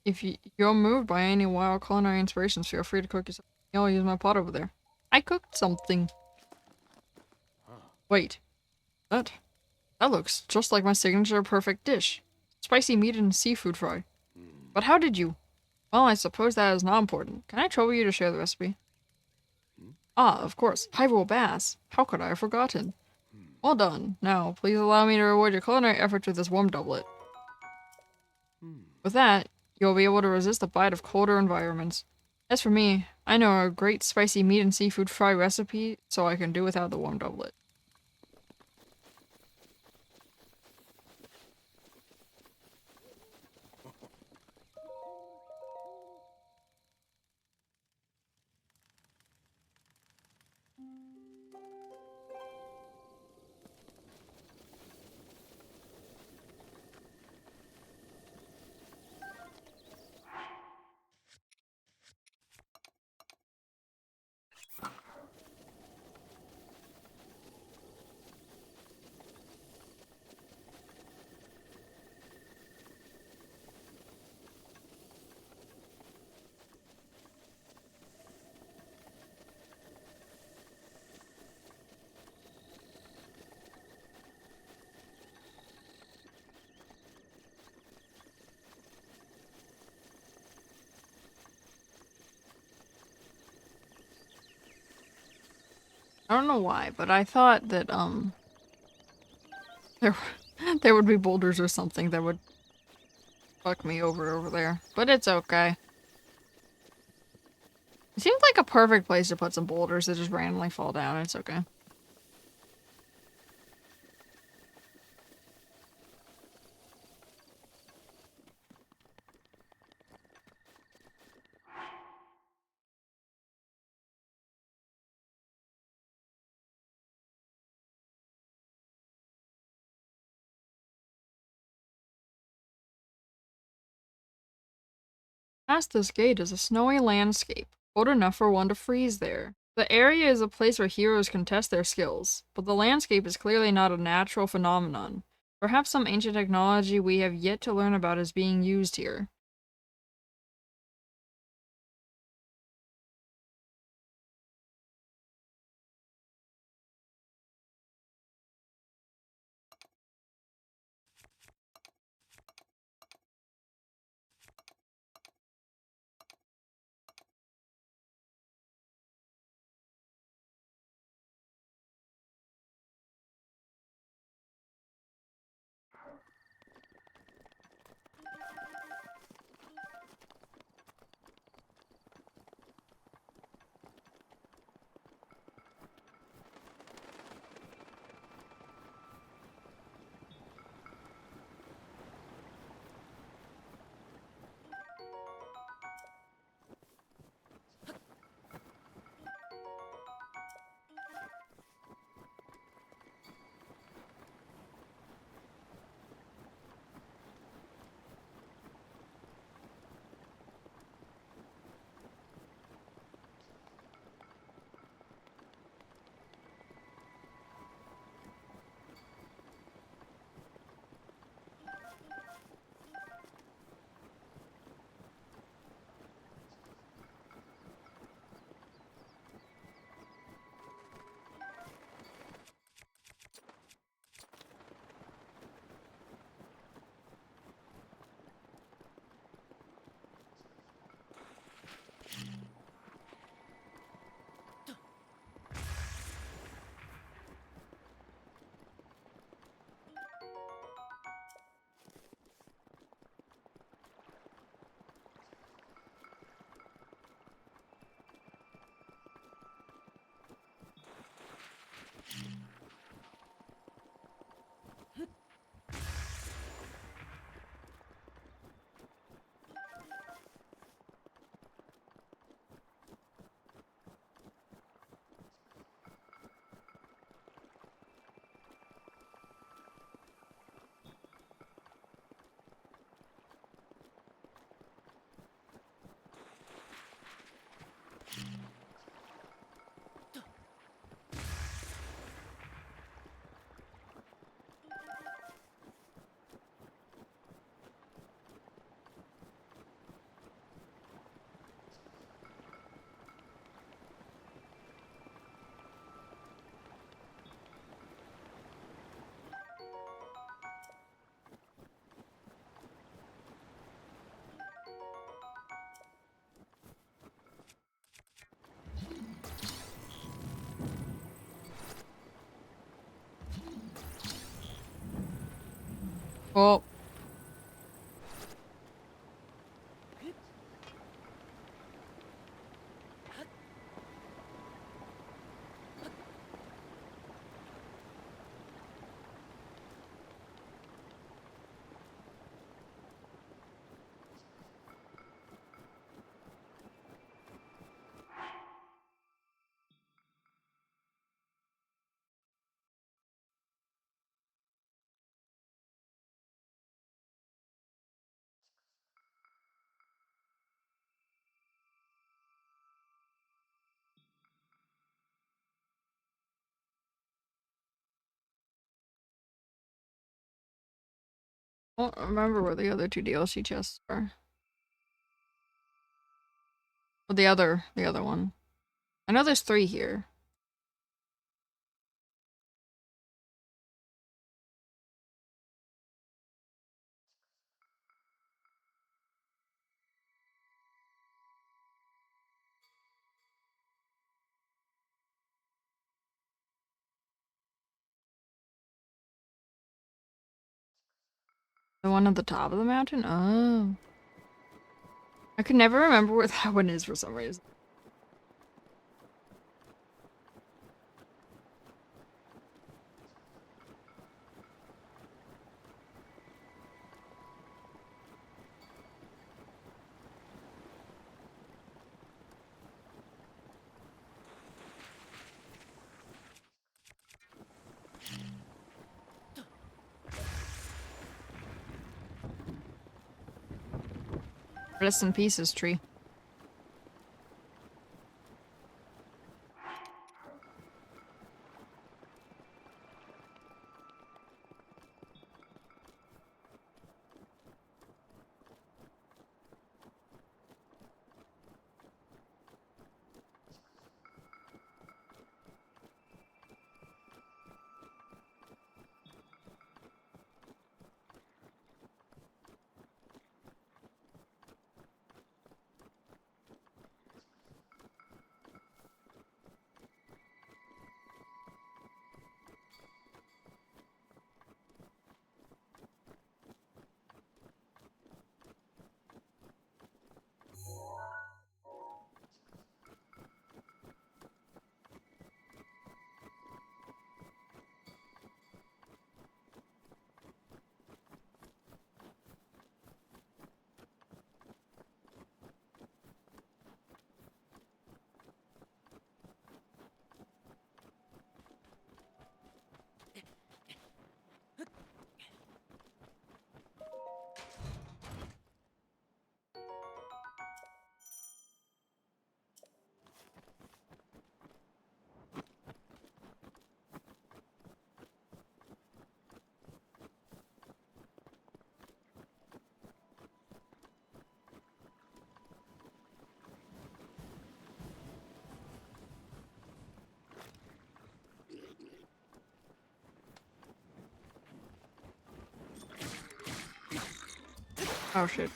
if you're moved by any wild culinary inspirations, feel free to cook yourself. I'll use my pot over there. I cooked something. Wait, that that looks just like my signature perfect dish. Spicy meat and seafood fry. But how did you? Well, I suppose that is not important. Can I trouble you to share the recipe? Ah, of course. Hyrule Bass. How could I have forgotten? Well done. Now, please allow me to reward your culinary efforts with this warm doublet. With that, you'll be able to resist the bite of colder environments. As for me, I know a great spicy meat and seafood fry recipe, so I can do without the warm doublet. I don't know why, but I thought that, there, there would be boulders or something that would fuck me over there. But it's okay. It seems like a perfect place to put some boulders that just randomly fall down. It's okay. Past this gate is a snowy landscape, cold enough for one to freeze there. The area is a place where heroes can test their skills, but the landscape is clearly not a natural phenomenon. Perhaps some ancient technology we have yet to learn about is being used here. Well, I don't remember where the other two DLC chests are. Or the other one. I know there's 3 here. The one at the top of the mountain? Oh. I could never remember where that one is for some reason. Rest in pieces, tree. Oh shit.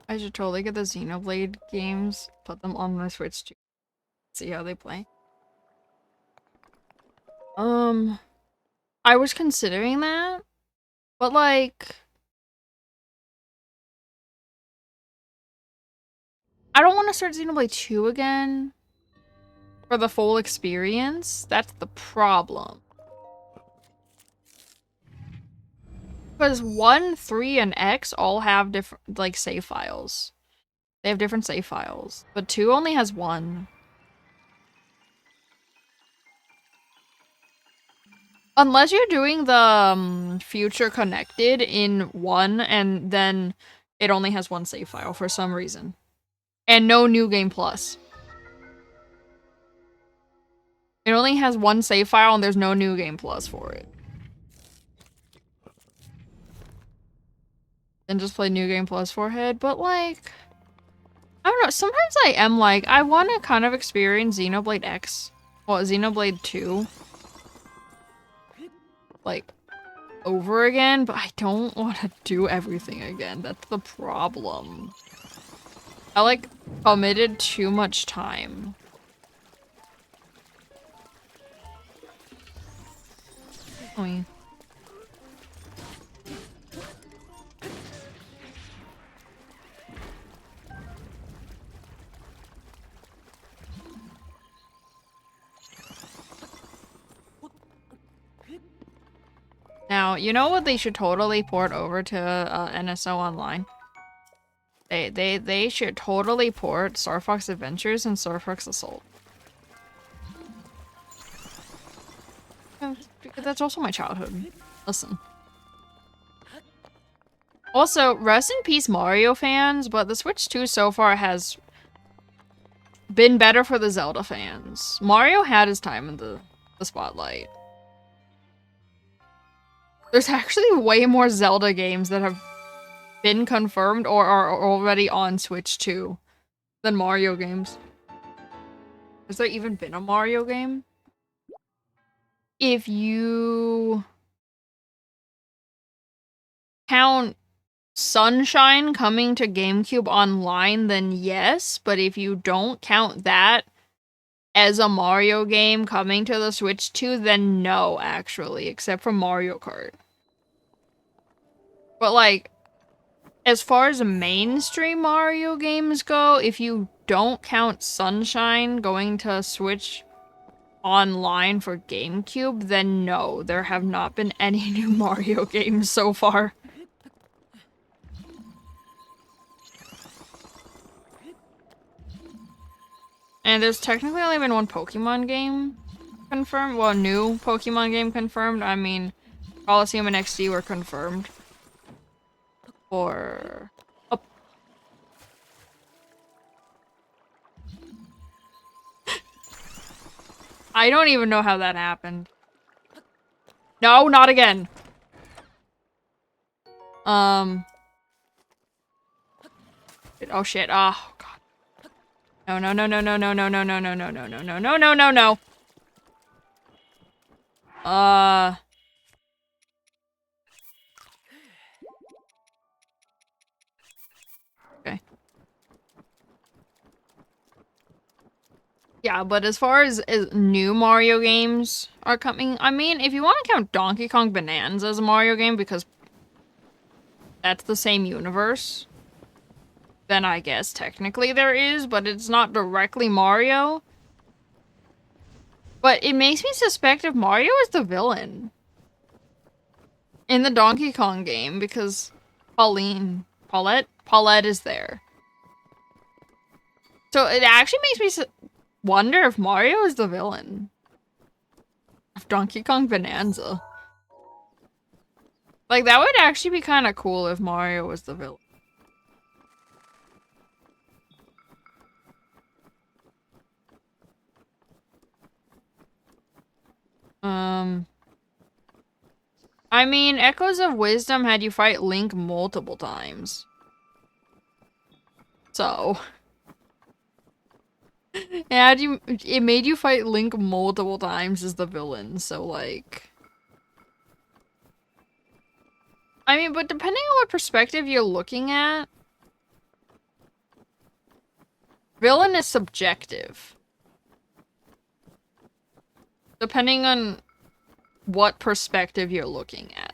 I should totally get the Xenoblade games, put them on my Switch to see how they play. I was considering that, but like, I don't want to start Xenoblade 2 again for the full experience. That's the problem. Because 1, 3, and X all have different, like, save files. They have different save files, but 2 only has one. Unless you're doing the future connected in 1 and then it only has one save file for some reason. And no New Game Plus. It only has one save file and there's no New Game Plus for it. Then just play New Game Plus forehead, but like, I don't know, sometimes I am like, I want to kind of experience Xenoblade X, well, Xenoblade 2, like, over again, but I don't want to do everything again. That's the problem. I, like, committed too much time. Oh, now, you know what they should totally port over to NSO Online? They should totally port Star Fox Adventures and Star Fox Assault. That's also my childhood. Listen. Also, rest in peace Mario fans, but the Switch 2 so far has been better for the Zelda fans. Mario had his time in the spotlight. There's actually way more Zelda games that have been confirmed or are already on Switch 2 than Mario games. Has there even been a Mario game? If you count Sunshine coming to GameCube Online, then yes, but if you don't count that as a Mario game coming to the Switch 2, then no, actually, except for Mario Kart. But like, as far as mainstream Mario games go, if you don't count Sunshine going to Switch Online for GameCube, then no, there have not been any new Mario games so far. And there's technically only been one Pokemon game confirmed. Well, new Pokemon game confirmed. I mean, Coliseum and XD were confirmed. Or... Oh. I don't even know how that happened. No, not again. Oh shit. Oh god. No, no, no, no, no, no, no, no, no, no, no, no, no, no, no, no, no, no. Okay. Yeah, but as far as new Mario games are coming, I mean, if you want to count Donkey Kong Bonanza as a Mario game because that's the same universe, then I guess technically there is, but it's not directly Mario. But it makes me suspect if Mario is the villain in the Donkey Kong game because Paulette is there. So it actually makes me wonder if Mario is the villain of Donkey Kong Bonanza. Like, that would actually be kind of cool if Mario was the villain. I mean, Echoes of Wisdom had you fight Link multiple times. So... it made you fight Link multiple times as the villain, so like... I mean, but depending on what perspective you're looking at... Villain is subjective. Depending on what perspective you're looking at.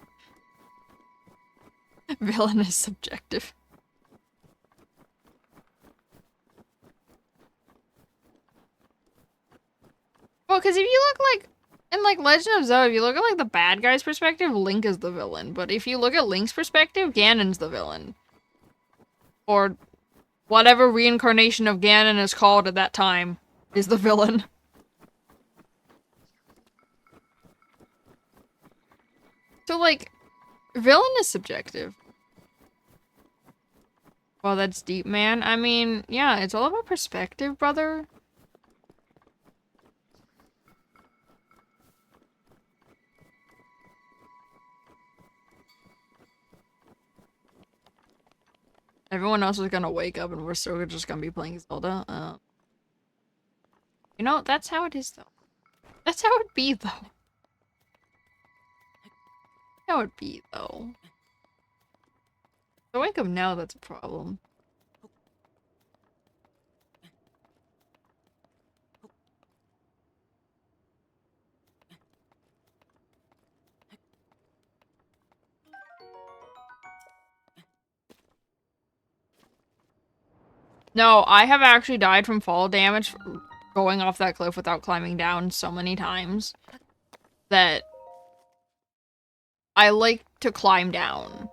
Villain is subjective. Well, because if you look like... In, like, Legend of Zelda, if you look at, like, the bad guy's perspective, Link is the villain. But if you look at Link's perspective, Ganon's the villain. Or whatever reincarnation of Ganon is called at that time is the villain. So, like, villain is subjective. Well, that's deep, man. I mean, yeah, it's all about perspective, brother. Everyone else is gonna wake up and we're still just gonna be playing Zelda. You know, that's how it is, though. That's how it be, though. How it be, though. If I wake up now, that's a problem. No, I have actually died from fall damage going off that cliff without climbing down so many times that I like to climb down.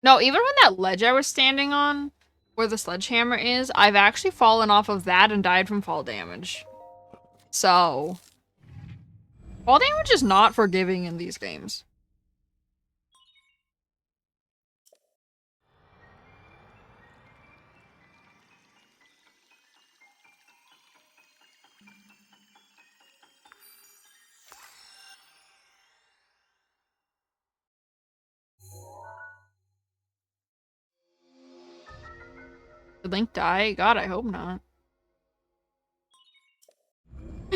No, even when that ledge I was standing on, where the sledgehammer is, I've actually fallen off of that and died from fall damage. So... Fall damage is not forgiving in these games. Did Link die? God, I hope not.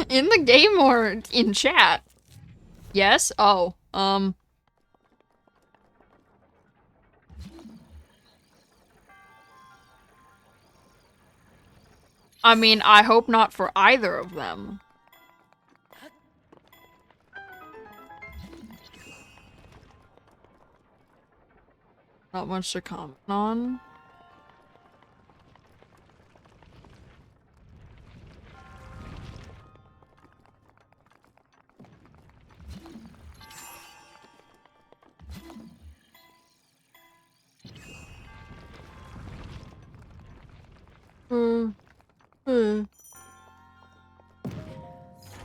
In the game or in chat? Yes? Oh, I mean, I hope not for either of them. Not much to comment on.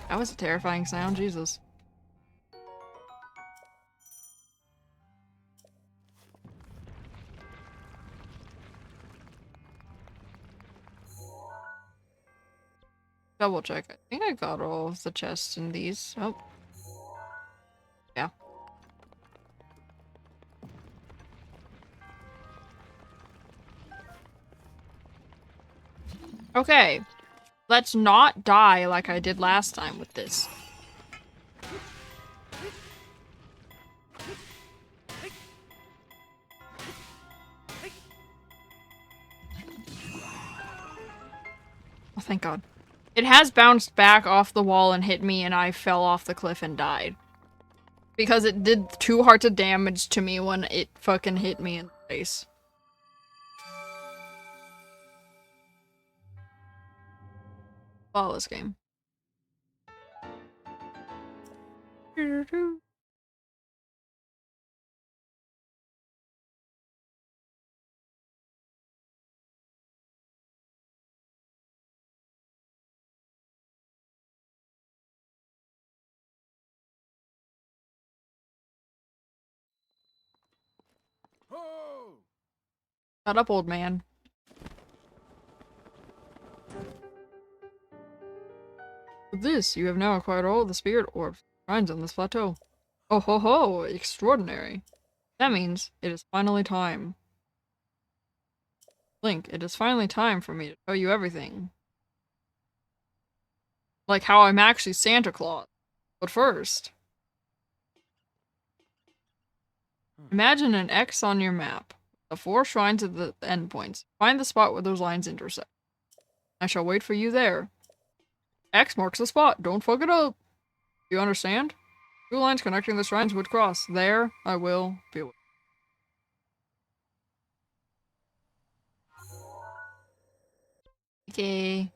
That was a terrifying sound, Jesus. Double check. I think I got all of the chests in these. Oh. Yeah. Okay. Let's not die like I did last time with this. Oh, thank God. It has bounced back off the wall and hit me, and I fell off the cliff and died. Because it did 2 hearts of damage to me when it fucking hit me in the face. Flawless game. Shut up, old man. With this, you have now acquired all the spirit orbs shrines on this plateau. Oh ho ho! Extraordinary. That means it is finally time. Link, it is finally time for me to tell you everything. Like how I'm actually Santa Claus. But first, imagine an X on your map. The 4 shrines at the endpoints. Find the spot where those lines intersect. I shall wait for you there. X marks the spot. Don't fuck it up. Do you understand? 2 lines connecting the shrines would cross. There, I will be. Okay.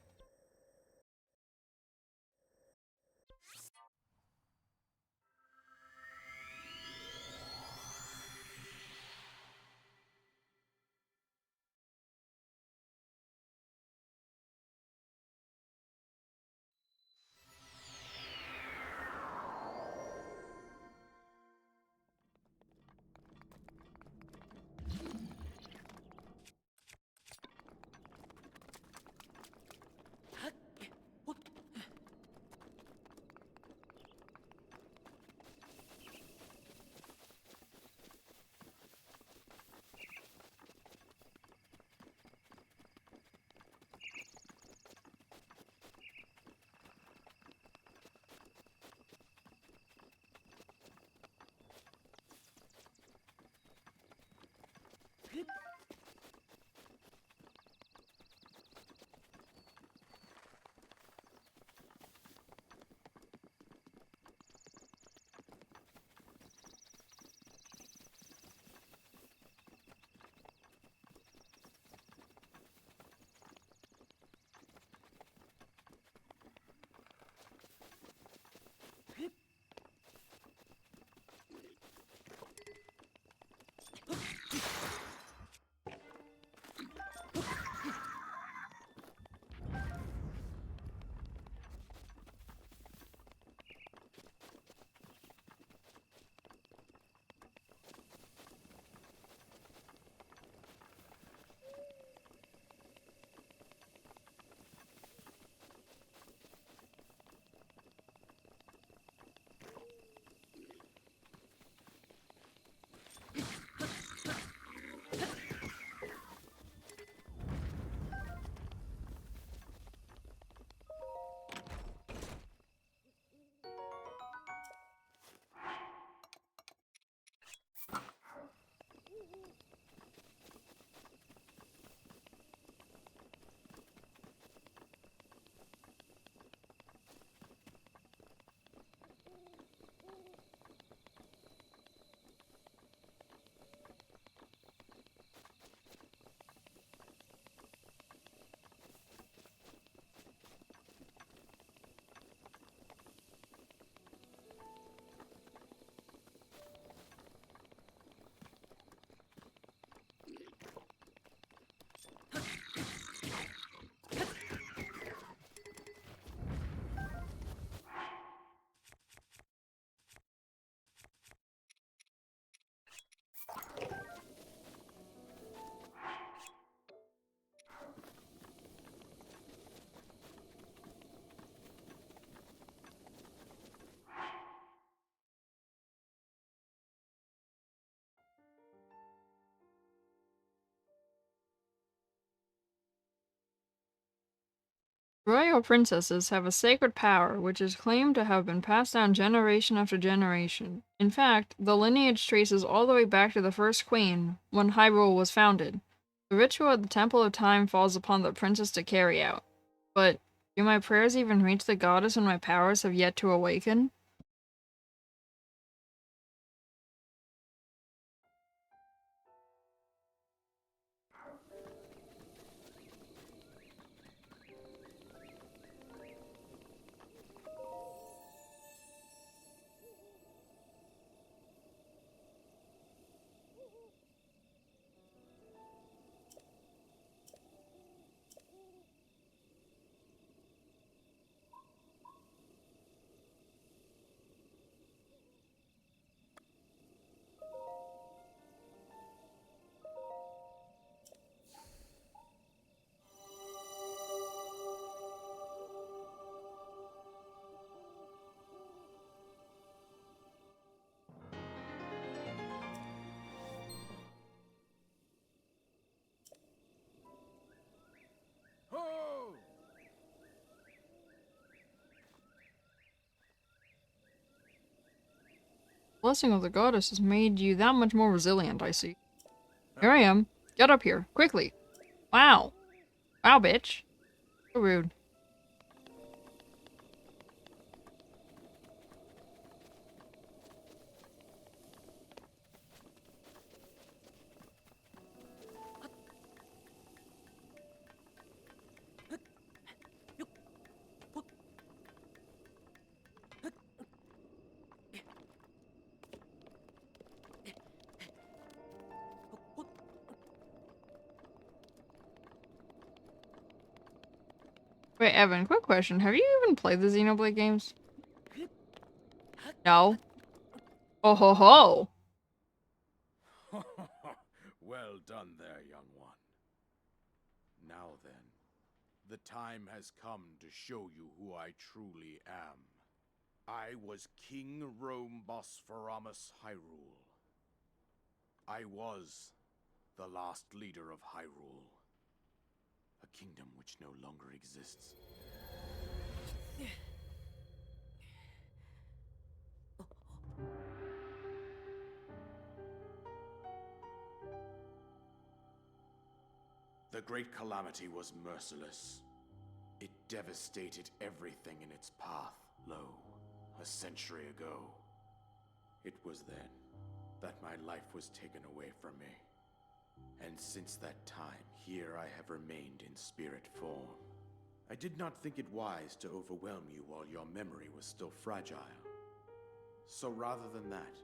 Royal princesses have a sacred power which is claimed to have been passed down generation after generation. In fact, the lineage traces all the way back to the first queen, when Hyrule was founded. The ritual at the Temple of Time falls upon the princess to carry out. But do my prayers even reach the goddess when my powers have yet to awaken? Ho! Blessing of the goddess has made you that much more resilient, I see. Here I am. Get up here, quickly. Wow. Wow, bitch. So rude. Wait, Evan, quick question. Have you even played the Xenoblade games? No? Oh ho ho! Well done there, young one. Now then, the time has come to show you who I truly am. I was King Rome Bosphoramos Hyrule. I was the last leader of Hyrule, a kingdom which no longer exists. The Great Calamity was merciless. It devastated everything in its path, lo, a century ago. It was then that my life was taken away from me. And since that time, here I have remained in spirit form. I did not think it wise to overwhelm you while your memory was still fragile. So rather than that,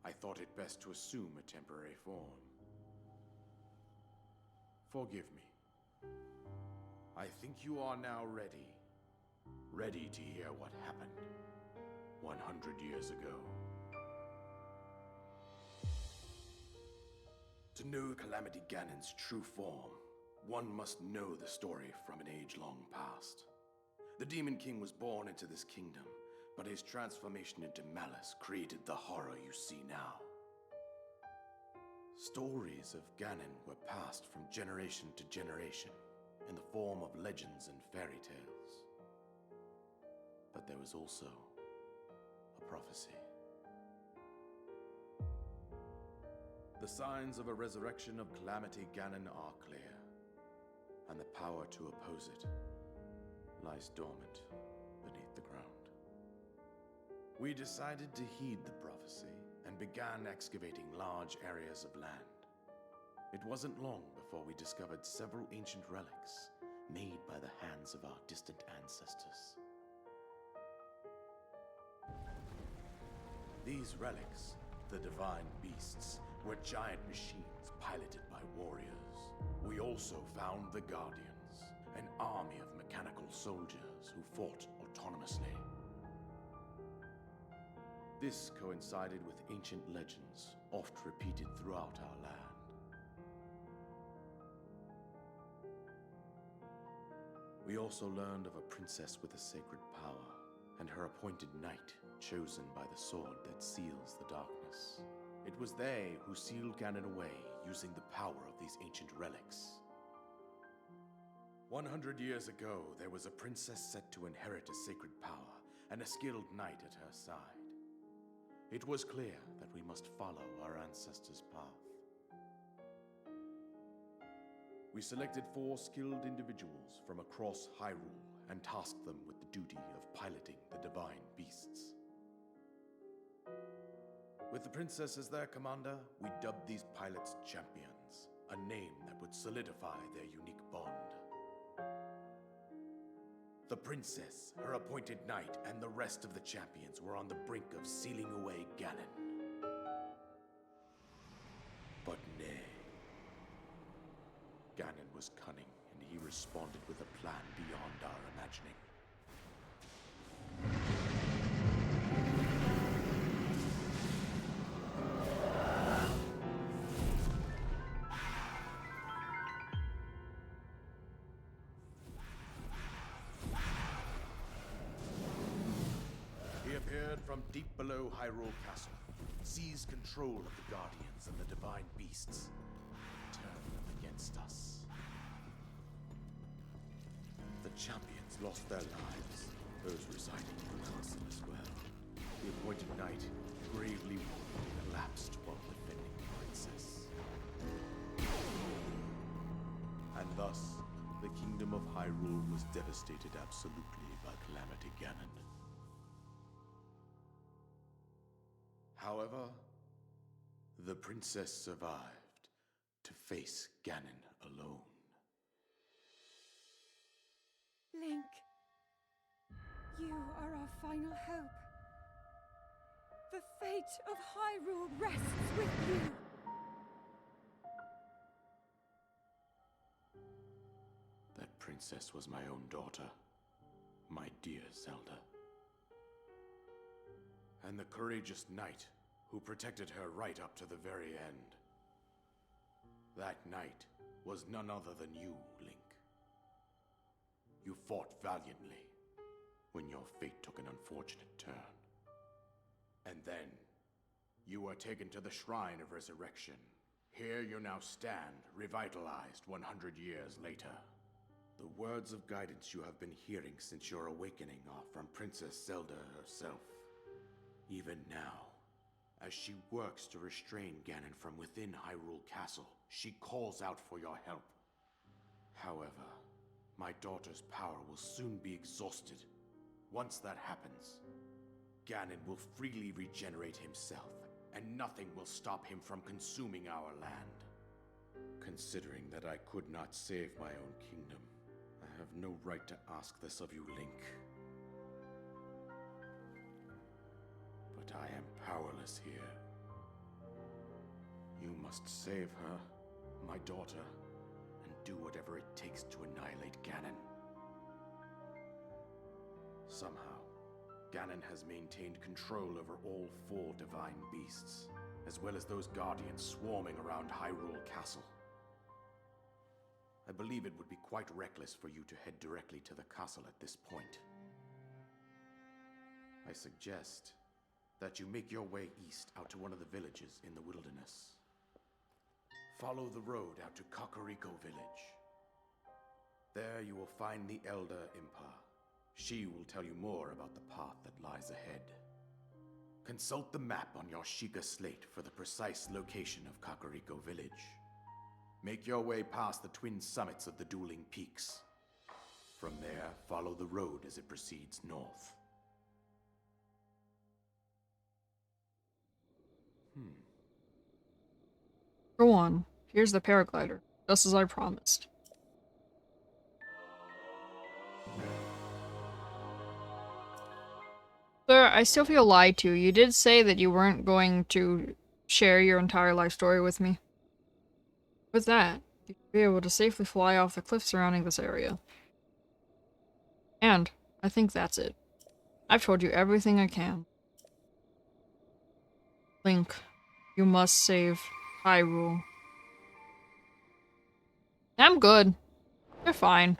I thought it best to assume a temporary form. Forgive me. I think you are now ready. Ready to hear what happened 100 years ago. To know Calamity Ganon's true form, one must know the story from an age long past. The Demon King was born into this kingdom, but his transformation into malice created the horror you see now. Stories of Ganon were passed from generation to generation in the form of legends and fairy tales. But there was also a prophecy. The signs of a resurrection of Calamity Ganon are clear, and the power to oppose it lies dormant beneath the ground. We decided to heed the prophecy and began excavating large areas of land. It wasn't long before we discovered several ancient relics made by the hands of our distant ancestors. These relics, the divine beasts, were giant machines piloted by warriors. We also found the Guardians, an army of mechanical soldiers who fought autonomously. This coincided with ancient legends, oft repeated throughout our land. We also learned of a princess with a sacred power, and her appointed knight, chosen by the sword that seals the darkness. It was they who sealed Ganon away using the power of these ancient relics. 100 years ago, there was a princess set to inherit a sacred power and a skilled knight at her side. It was clear that we must follow our ancestors' path. We selected 4 skilled individuals from across Hyrule and tasked them with the duty of piloting the divine beasts. With the princess as their commander, we dubbed these pilots champions, a name that would solidify their unique bond. The princess, her appointed knight, and the rest of the champions were on the brink of sealing away Ganon. But nay. Ganon was cunning, and he responded with a plan beyond our imagining. He appeared from deep below Hyrule Castle, seized control of the Guardians and the Divine Beasts, and turned them against us. The champions lost their lives, those residing in the castle as well. The appointed knight, gravely wounded, collapsed while defending the princess. And thus, the kingdom of Hyrule was devastated absolutely by Calamity Ganon. However, the princess survived to face Ganon alone. Link, you are our final hope. The fate of Hyrule rests with you. That princess was my own daughter, my dear Zelda. And the courageous knight who protected her right up to the very end. That knight was none other than you, Link. You fought valiantly when your fate took an unfortunate turn. And then, you were taken to the Shrine of Resurrection. Here you now stand, revitalized 100 years later. The words of guidance you have been hearing since your awakening are from Princess Zelda herself. Even now, as she works to restrain Ganon from within Hyrule Castle, she calls out for your help. However, my daughter's power will soon be exhausted. Once that happens, Ganon will freely regenerate himself, and nothing will stop him from consuming our land. Considering that I could not save my own kingdom, I have no right to ask this of you, Link. But I am powerless here. You must save her, my daughter, and do whatever it takes to annihilate Ganon. Somehow, Ganon has maintained control over all 4 divine beasts, as well as those guardians swarming around Hyrule Castle. I believe it would be quite reckless for you to head directly to the castle at this point. I suggest that you make your way east out to one of the villages in the wilderness. Follow the road out to Kakariko Village. There you will find the Elder Impa. She will tell you more about the path that lies ahead. Consult the map on your Sheikah slate for the precise location of Kakariko Village. Make your way past the twin summits of the dueling peaks. From there, follow the road as it proceeds north. Go on. Here's the paraglider, just as I promised. Sir, I still feel lied to. You did say that you weren't going to share your entire life story with me. With that, you should be able to safely fly off the cliff surrounding this area. And I think that's it. I've told you everything I can. Link, you must save Hyrule. I'm good. You're fine.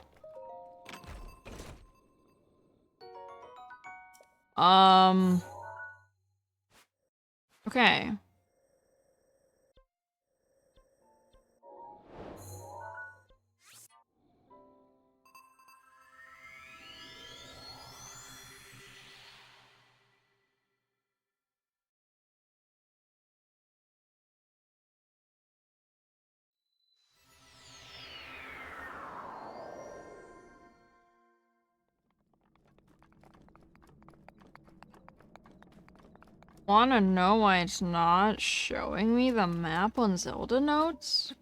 Okay. Wanna know why it's not showing me the map on Zelda notes?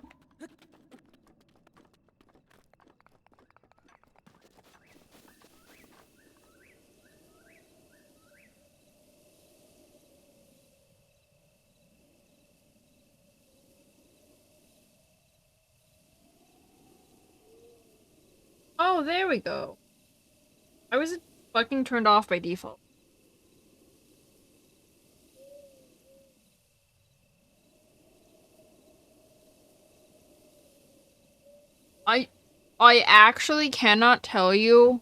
Oh, there we go. I was fucking turned off by default. I actually cannot tell you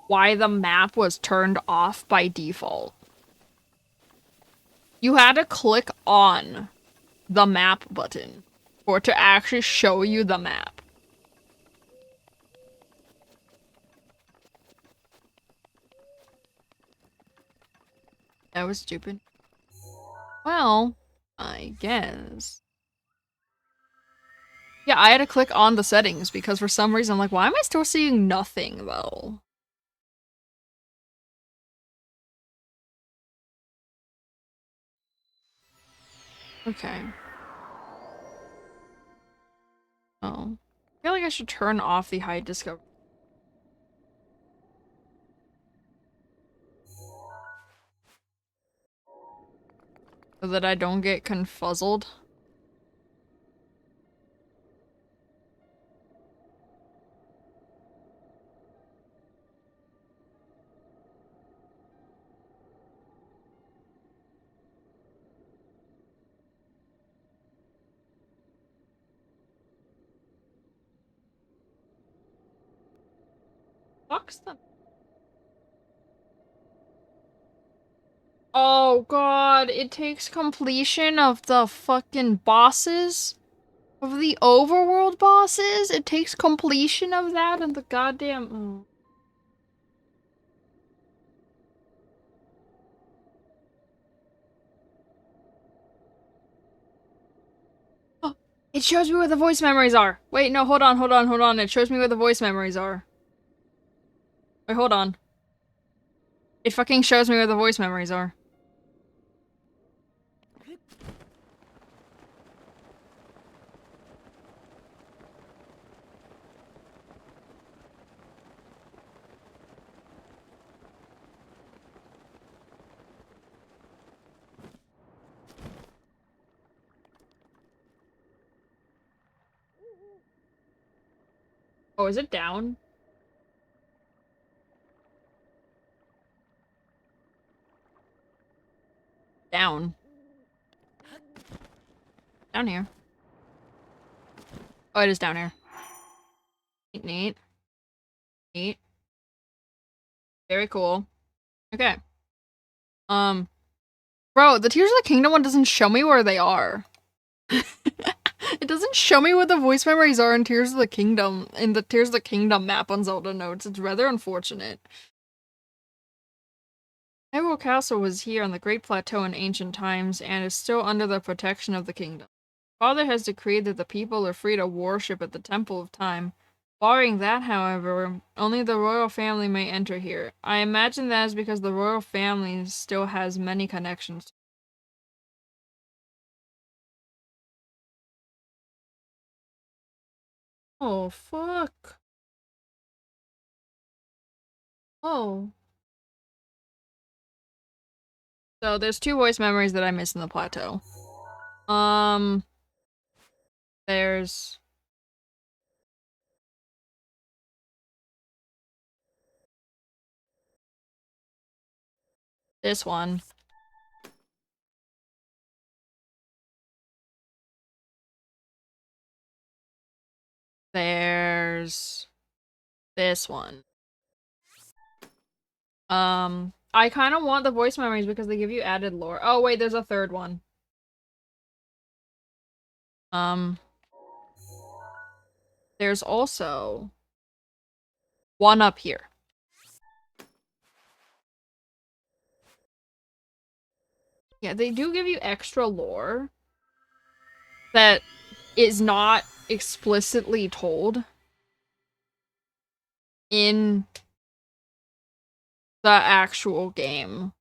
why the map was turned off by default. You had to click on the map button for it to actually show you the map. That was stupid. Well, I guess. Yeah, I had to click on the settings because for some reason I'm like, why am I still seeing nothing though? Okay. Oh. I feel like I should turn off the hide discovery. So that I don't get confuzzled. Fuck's the— Oh god, it takes completion of the fucking bosses? Of the overworld bosses? It takes completion of that and the goddamn— oh. Oh, it shows me where the voice memories are! Wait, no, hold on, hold on, hold on. It shows me where the voice memories are. Wait, hold on. It fucking shows me where the voice memories are. Oh, is it down? Down. Down here. Oh, it is down here. Neat, neat. Neat. Very cool. Okay. Bro, the Tears of the Kingdom one doesn't show me where they are. It doesn't show me what the voice memories are in Tears of the Kingdom, in the Tears of the Kingdom map on Zelda notes. It's rather unfortunate. Hyrule Castle was here on the Great Plateau in ancient times and is still under the protection of the kingdom. Father has decreed that the people are free to worship at the Temple of Time. Barring that, however, only the royal family may enter here. I imagine that is because the royal family still has many connections. Oh, fuck. Oh. So there's two voice memories that I missed in the plateau. There's this one. There's this one. I kind of want the voice memories because they give you added lore. Oh, wait, there's a third one. There's also one up here. Yeah, they do give you extra lore that is not explicitly told in the actual game.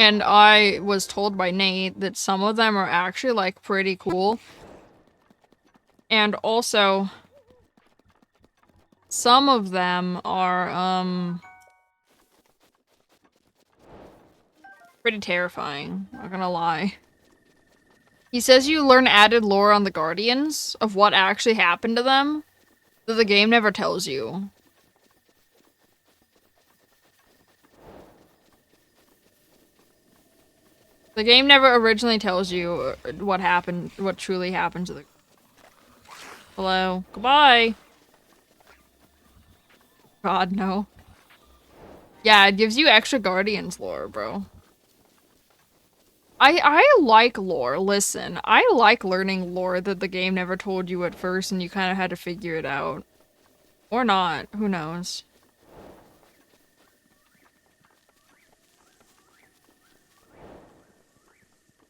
And I was told by Nate that some of them are actually, like, pretty cool. And also, some of them are, pretty terrifying. Not gonna lie. He says you learn added lore on the Guardians of what actually happened to them that the game never tells you. The game never originally tells you what happened, what truly happened to the... Hello? Goodbye! God, no. Yeah, it gives you extra Guardians lore, bro. I like lore. Listen, I like learning lore that the game never told you at first and you kind of had to figure it out. Or not. Who knows?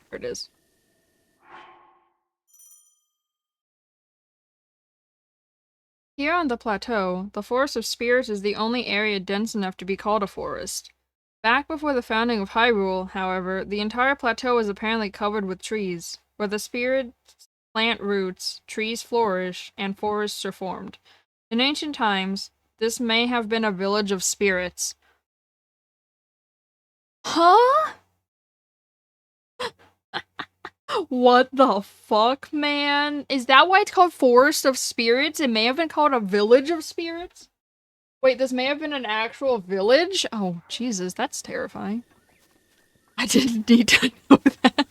There it is. Here on the plateau, the Forest of Spirits is the only area dense enough to be called a forest. Back before the founding of Hyrule, however, the entire plateau was apparently covered with trees. Where the spirits plant roots, trees flourish, and forests are formed. In ancient times, this may have been a village of spirits. Huh? What the fuck, man? Is that why it's called Forest of Spirits? It may have been called a Village of Spirits? Wait, this may have been an actual village? Oh, Jesus, that's terrifying. I didn't need to know that.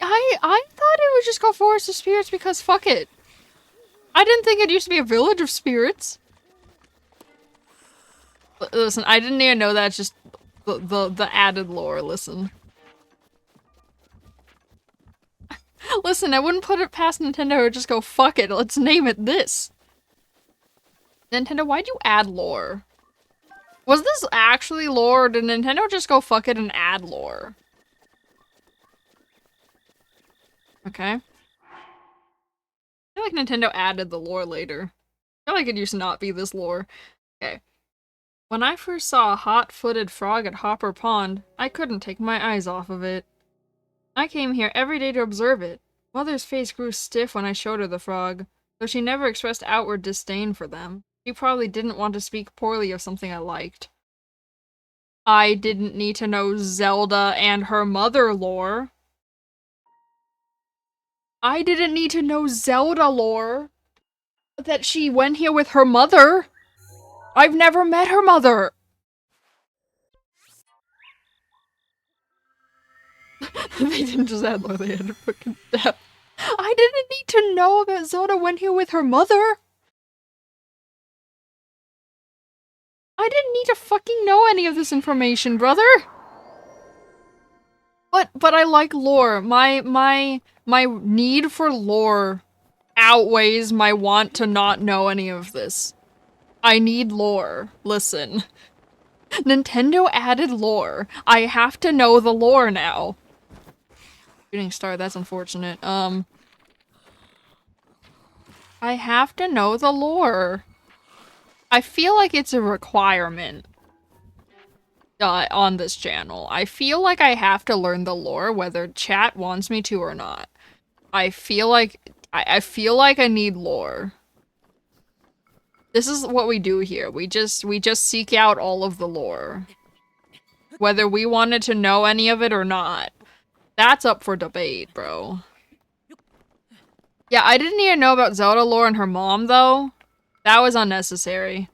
I thought it was just called Forest of Spirits because fuck it. I didn't think it used to be a Village of Spirits. Listen, I didn't even know that's just the added lore, listen. Listen, I wouldn't put it past Nintendo to just go, fuck it, let's name it this. Nintendo, why'd you add lore? Was this actually lore, or did Nintendo just go, fuck it, and add lore? Okay. I feel like Nintendo added the lore later. I feel like it used to not be this lore. Okay. When I first saw a hot-footed frog at Hopper Pond, I couldn't take my eyes off of it. I came here every day to observe it. Mother's face grew stiff when I showed her the frog, though she never expressed outward disdain for them. She probably didn't want to speak poorly of something I liked. I didn't need to know Zelda and her mother lore. I didn't need to know Zelda lore. That she went here with her mother. I've never met her mother. They didn't just add lore, they had to fucking death. I didn't need to know that Zelda went here with her mother. I didn't need to fucking know any of this information, brother. But I like lore. My need for lore outweighs my want to not know any of this. I need lore. Listen. Nintendo added lore. I have to know the lore now. Shooting star, that's unfortunate. I have to know the lore. I feel like it's a requirement on this channel. I feel like I have to learn the lore whether chat wants me to or not. I feel like I feel like I need lore. This is what we do here. We just seek out all of the lore. Whether we wanted to know any of it or not. That's up for debate, bro. Yeah, I didn't even know about Zelda lore and her mom, though. That was unnecessary.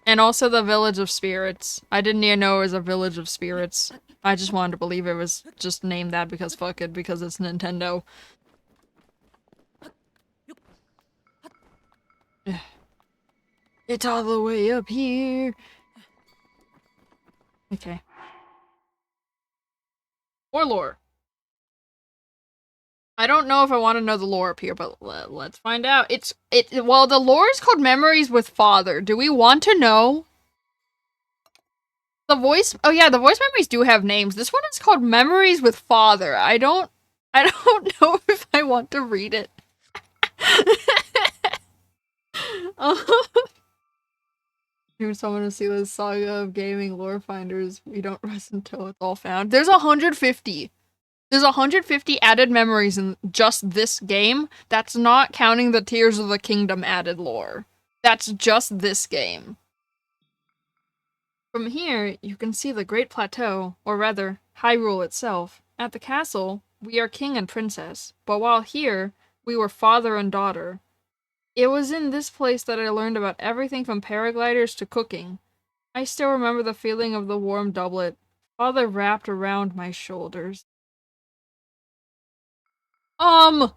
And also the Village of Spirits. I didn't even know it was a Village of Spirits. I just wanted to believe it was just named that because fuck it, because it's Nintendo. It's all the way up here. Okay. More lore. I don't know if I want to know the lore up here, but let's find out. Well, the lore is called Memories with Father. Do we want to know? The voice, oh yeah, the voice memories do have names. This one is called Memories with Father. I don't know if I want to read it. Here's someone to see the saga of gaming lore finders. We don't rest until it's all found. There's 150. There's 150 added memories in just this game. That's not counting the Tears of the Kingdom added lore. That's just this game. From here, you can see the Great Plateau, or rather, Hyrule itself. At the castle, we are king and princess, but while here, we were father and daughter. It was in this place that I learned about everything from paragliders to cooking. I still remember the feeling of the warm doublet, father wrapped around my shoulders. Um,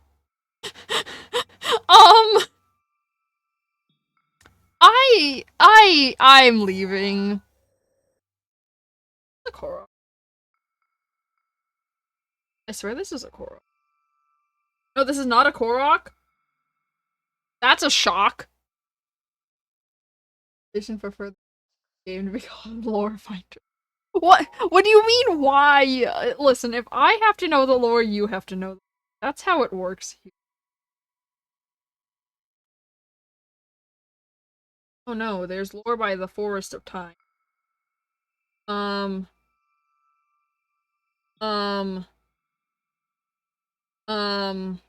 I'm leaving. The Korok. I swear this is a Korok. No, this is not a Korok. That's a shock. Vision for further game to become lore finder. What? What do you mean? Why? Listen, if I have to know the lore, you have to know. That's how it works here. Oh no, there's lore by the Forest of Time. Um. Um. Um.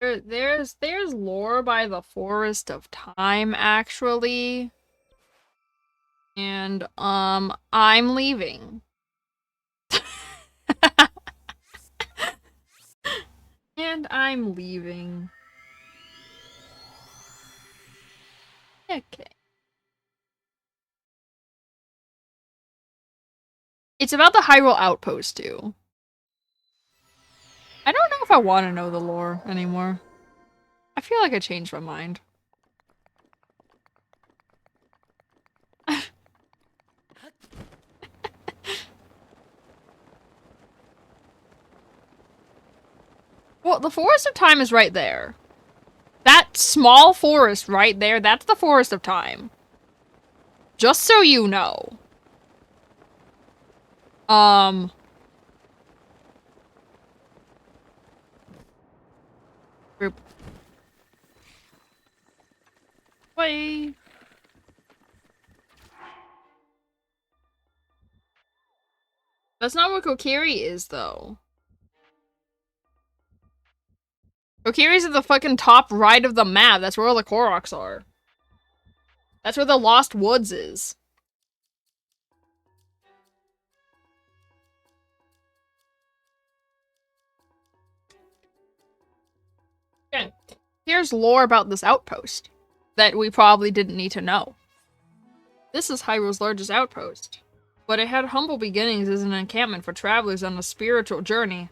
There's lore by the Forest of Time, actually. And, I'm leaving. And I'm leaving. Okay. It's about the Hyrule Outpost, too. I don't know if I want to know the lore anymore. I feel like I changed my mind. Well, the Forest of Time is right there. That small forest right there, that's the Forest of Time. Just so you know. Group. Bye. That's not what Kokiri is, though. Kokiri's at the fucking top right of the map. That's where all the Koroks are. That's where the Lost Woods is. Okay. Here's lore about this outpost that we probably didn't need to know. This is Hyrule's largest outpost, but it had humble beginnings as an encampment for travelers on a spiritual journey.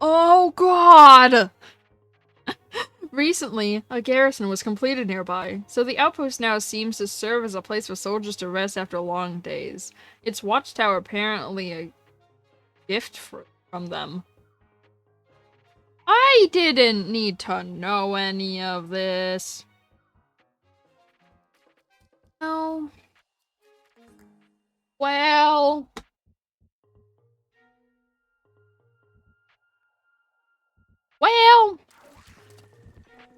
Oh god! Recently, a garrison was completed nearby, so the outpost now seems to serve as a place for soldiers to rest after long days. Its watchtower apparently a gift from them. I didn't need to know any of this. No. Well... Well...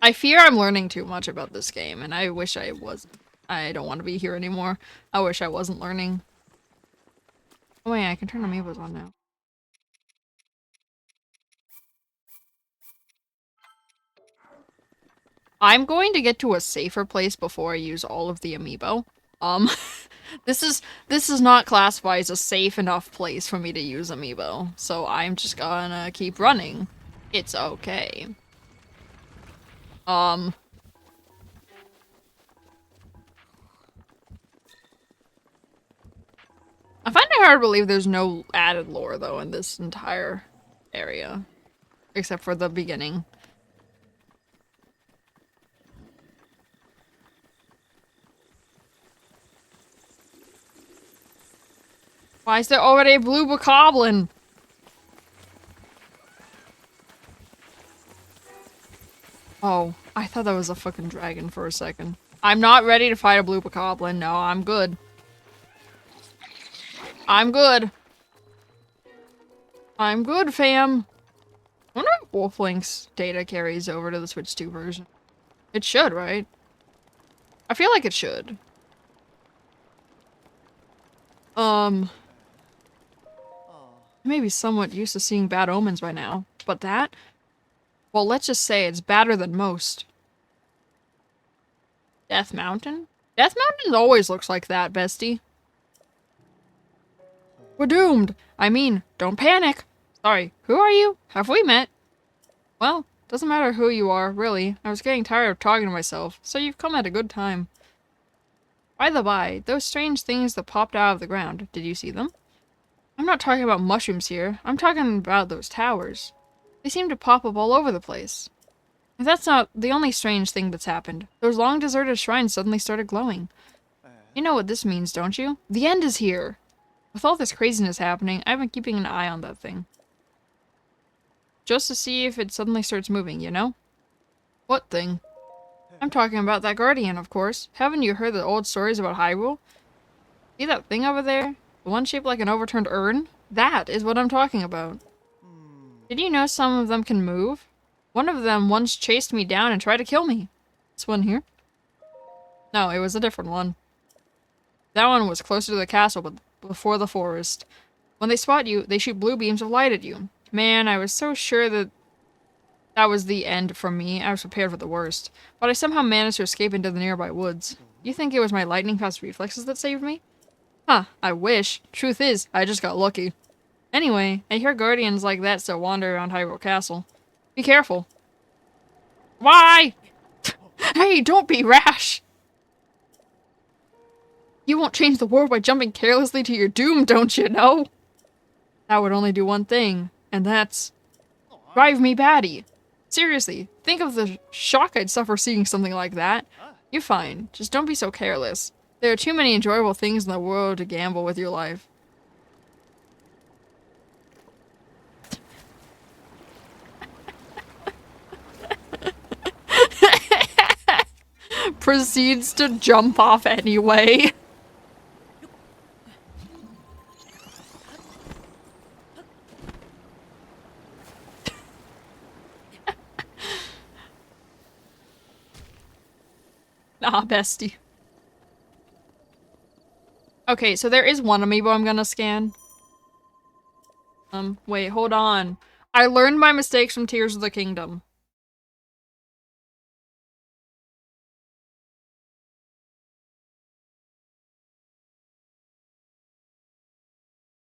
I fear I'm learning too much about this game, and I wish I wasn't. I don't want to be here anymore. I wish I wasn't learning. Oh wait, I can turn amiibos on now. I'm going to get to a safer place before I use all of the amiibo. This is not classified as a safe enough place for me to use amiibo, so I'm just gonna keep running. It's okay. I find it hard to believe there's no added lore, though, in this entire area. Except for the beginning. Why is there already a blue bokoblin? Oh, I thought that was a fucking dragon for a second. I'm not ready to fight a blue bokoblin. No, I'm good. I'm good. I'm good, fam. I wonder if Wolf Link's data carries over to the Switch 2 version. It should, right? I feel like it should. I may be somewhat used to seeing bad omens by now, but that? Well, let's just say it's badder than most. Death Mountain? Death Mountain always looks like that, bestie. We're doomed! I mean, don't panic! Sorry, who are you? Have we met? Well, doesn't matter who you are, really. I was getting tired of talking to myself, so you've come at a good time. By the by, those strange things that popped out of the ground, did you see them? I'm not talking about mushrooms here. I'm talking about those towers. They seem to pop up all over the place. And that's not the only strange thing that's happened. Those long deserted shrines suddenly started glowing. You know what this means, don't you? The end is here! With all this craziness happening, I've been keeping an eye on that thing. Just to see if it suddenly starts moving, you know? What thing? I'm talking about that guardian, of course. Haven't you heard the old stories about Hyrule? See that thing over there? The one shaped like an overturned urn? That is what I'm talking about. Did you know some of them can move? One of them once chased me down and tried to kill me. This one here? No, it was a different one. That one was closer to the castle, but before the forest. When they spot you, they shoot blue beams of light at you. Man, I was so sure that that was the end for me. I was prepared for the worst. But I somehow managed to escape into the nearby woods. You think it was my lightning-fast reflexes that saved me? Huh, I wish. Truth is, I just got lucky. Anyway, I hear guardians like that still wander around Hyrule Castle. Be careful. Why? Hey, don't be rash! You won't change the world by jumping carelessly to your doom, don't you know? That would only do one thing, and that's... drive me batty. Seriously, think of the shock I'd suffer seeing something like that. You're fine, just don't be so careless. There are too many enjoyable things in the world to gamble with your life. Proceeds to jump off anyway. Nah, bestie. Okay, so there is one amiibo I'm gonna scan. Wait, hold on. I learned my mistakes from Tears of the Kingdom.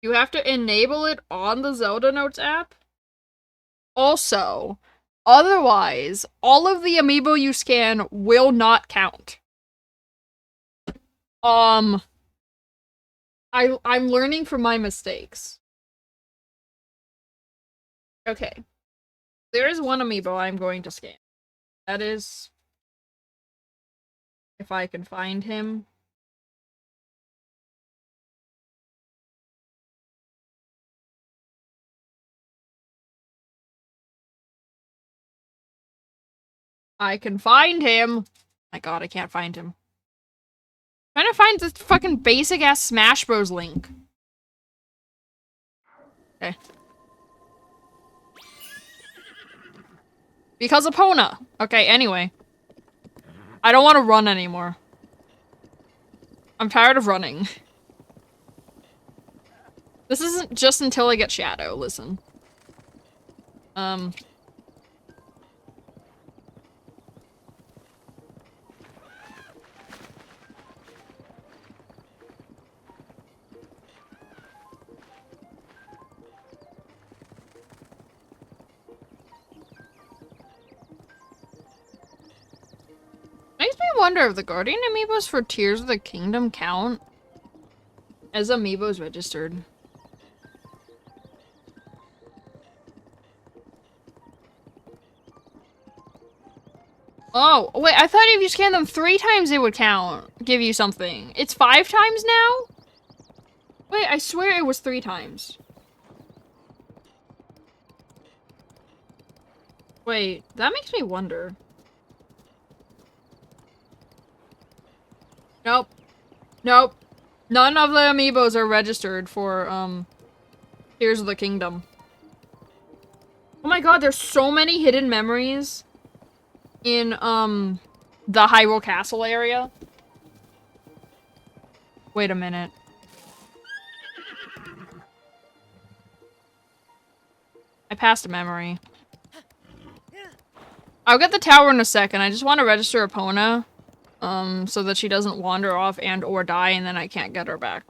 You have to enable it on the Zelda Notes app? Also, otherwise, all of the amiibo you scan will not count. I'm learning from my mistakes. Okay. There is one amiibo I'm going to scan. That is... if I can find him. I can find him! My god, I can't find him. I'm trying to find this fucking basic-ass Smash Bros. Link. Okay. Because of Pona! Okay, anyway. I don't want to run anymore. I'm tired of running. This isn't just until I get Shadow, listen. Makes me wonder if the Guardian amiibos for Tears of the Kingdom count as amiibos registered. Oh, wait, I thought if you scan them 3 times it would count, give you something. It's 5 times now? Wait, I swear it was 3 times. Wait, that makes me wonder. Nope. Nope. None of the amiibos are registered for, Tears of the Kingdom. Oh my god, there's so many hidden memories in, the Hyrule Castle area. Wait a minute. I passed a memory. I'll get the tower in a second. I just want to register Epona, so that she doesn't wander off and or die, and then I can't get her back.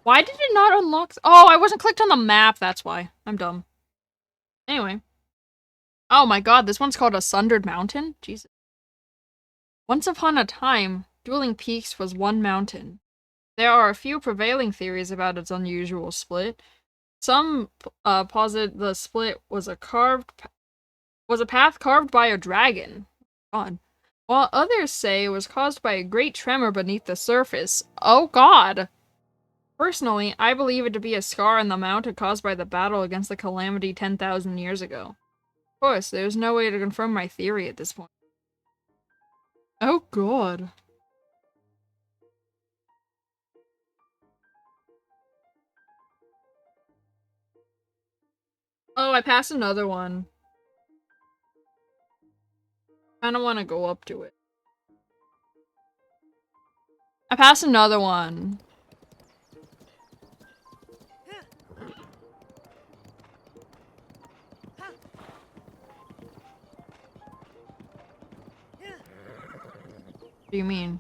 Why did it not unlock? Oh, I wasn't clicked on the map, that's why. I'm dumb. Anyway. Oh my god, this one's called a Sundered Mountain? Jesus. Once upon a time, Dueling Peaks was one mountain. There are a few prevailing theories about its unusual split. Some posit the split was a path carved by a dragon. God. While others say it was caused by a great tremor beneath the surface. Oh god! Personally, I believe it to be a scar on the mountain caused by the battle against the Calamity 10,000 years ago. Of course, there's no way to confirm my theory at this point. Oh god. Oh, I passed another one. I don't want to go up to it. I passed another one. What do you mean?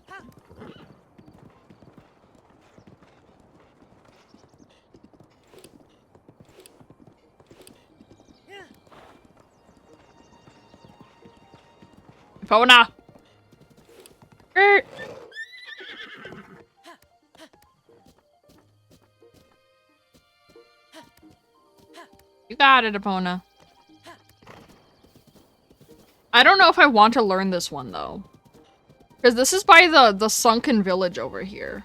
Epona! You got it, Epona. I don't know if I want to learn this one, though. Because this is by the sunken village over here.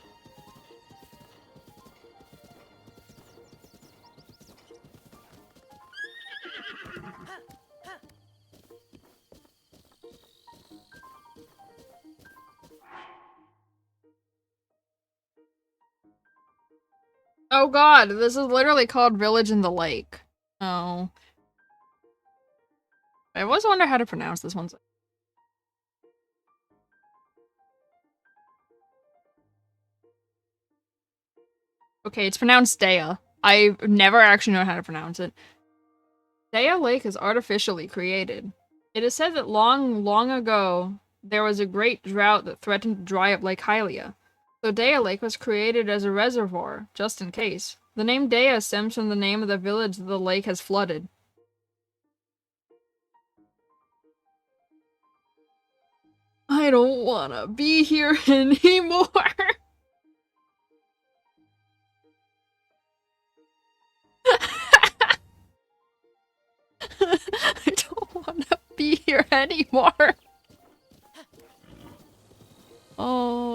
Oh god, this is literally called Village in the Lake. Oh. I always wonder how to pronounce this one. Okay, it's pronounced Dea. I never actually know how to pronounce it. Dea Lake is artificially created. It is said that long, long ago, there was a great drought that threatened to dry up Lake Hylia. So Dea Lake was created as a reservoir, just in case. The name Dea stems from the name of the village that the lake has flooded. I don't wanna be here anymore. I don't wanna be here anymore. Oh,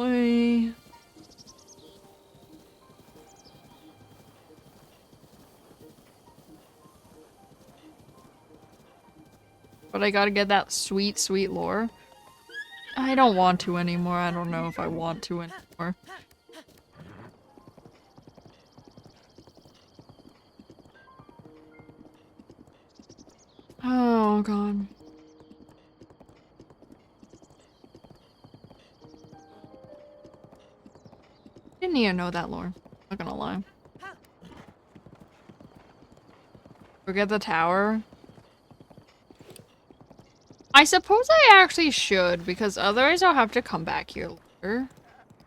but I gotta get that sweet, sweet lore. I don't want to anymore. I don't know if I want to anymore. Oh, god. Didn't even know that lore. Not gonna lie. Forget the tower. I suppose I actually should, because otherwise I'll have to come back here later.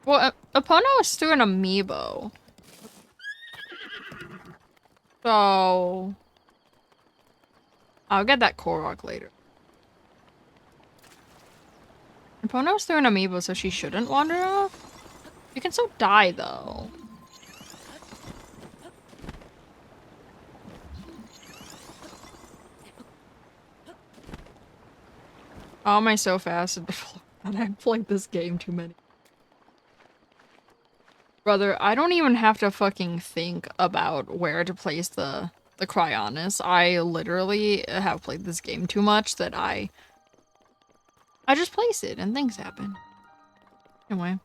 Well, Epona is through an amiibo. So... I'll get that Korok later. Epona was through an amiibo, so she shouldn't wander off? You can still die, though. Oh, am I so fast? And I've played this game too many. Brother, I don't even have to fucking think about where to place the Cryonis. I literally have played this game too much that I just place it and things happen. Anyway.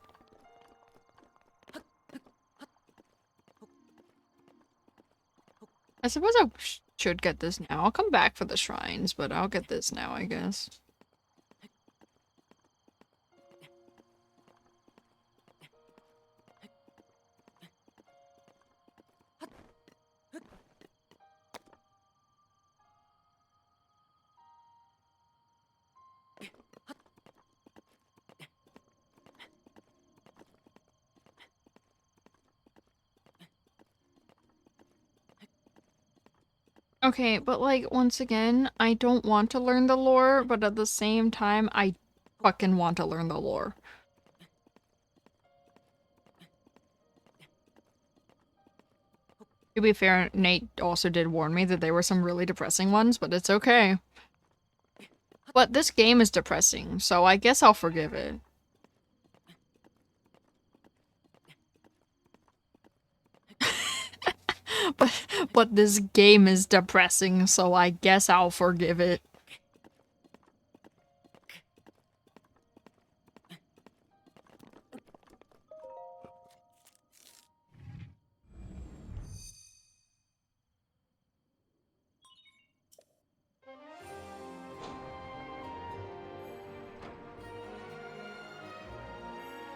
I suppose I should get this now. I'll come back for the shrines, but I'll get this now, I guess. Okay, but like, once again, I don't want to learn the lore, but at the same time, I fucking want to learn the lore. To be fair, Nate also did warn me that there were some really depressing ones, but it's okay. But this game is depressing, so I guess I'll forgive it. But this game is depressing, so I guess I'll forgive it.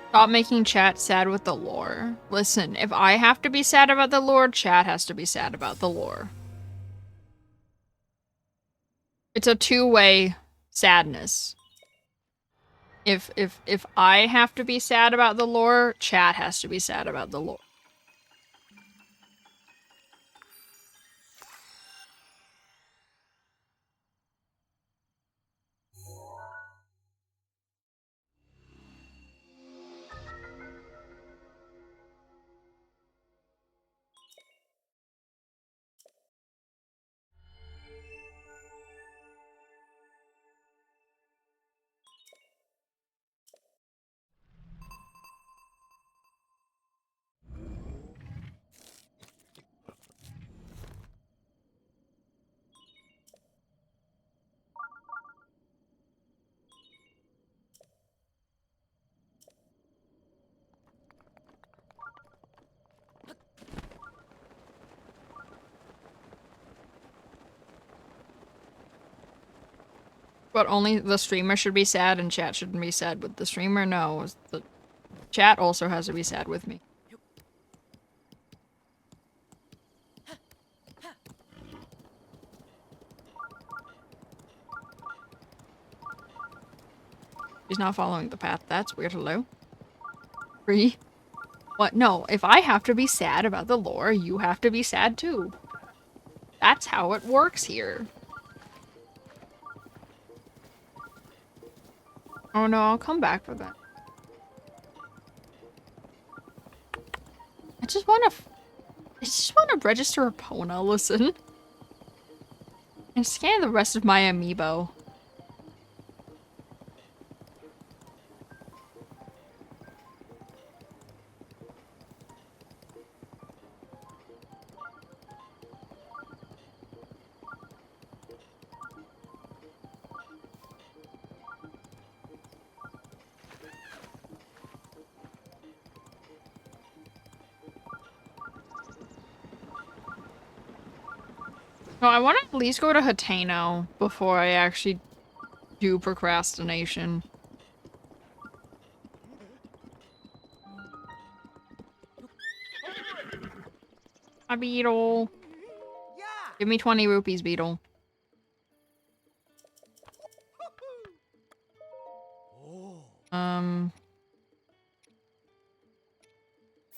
Stop making chat sad with the lore. Listen, if I have to be sad about the lore, chat has to be sad about the lore. It's a two-way sadness. If I have to be sad about the lore, chat has to be sad about the lore. But only the streamer should be sad and chat shouldn't be sad with the streamer? No, the chat also has to be sad with me. He's not following the path. That's weird. Hello? Free? What? No, if I have to be sad about the lore, you have to be sad too. That's how it works here. Oh no, I'll come back for that. I just want to register Epona, listen. And scan the rest of my amiibo. No, I want to at least go to Hateno before I actually do procrastination. Hi, Beetle. Give me 20 rupees, Beetle. Um...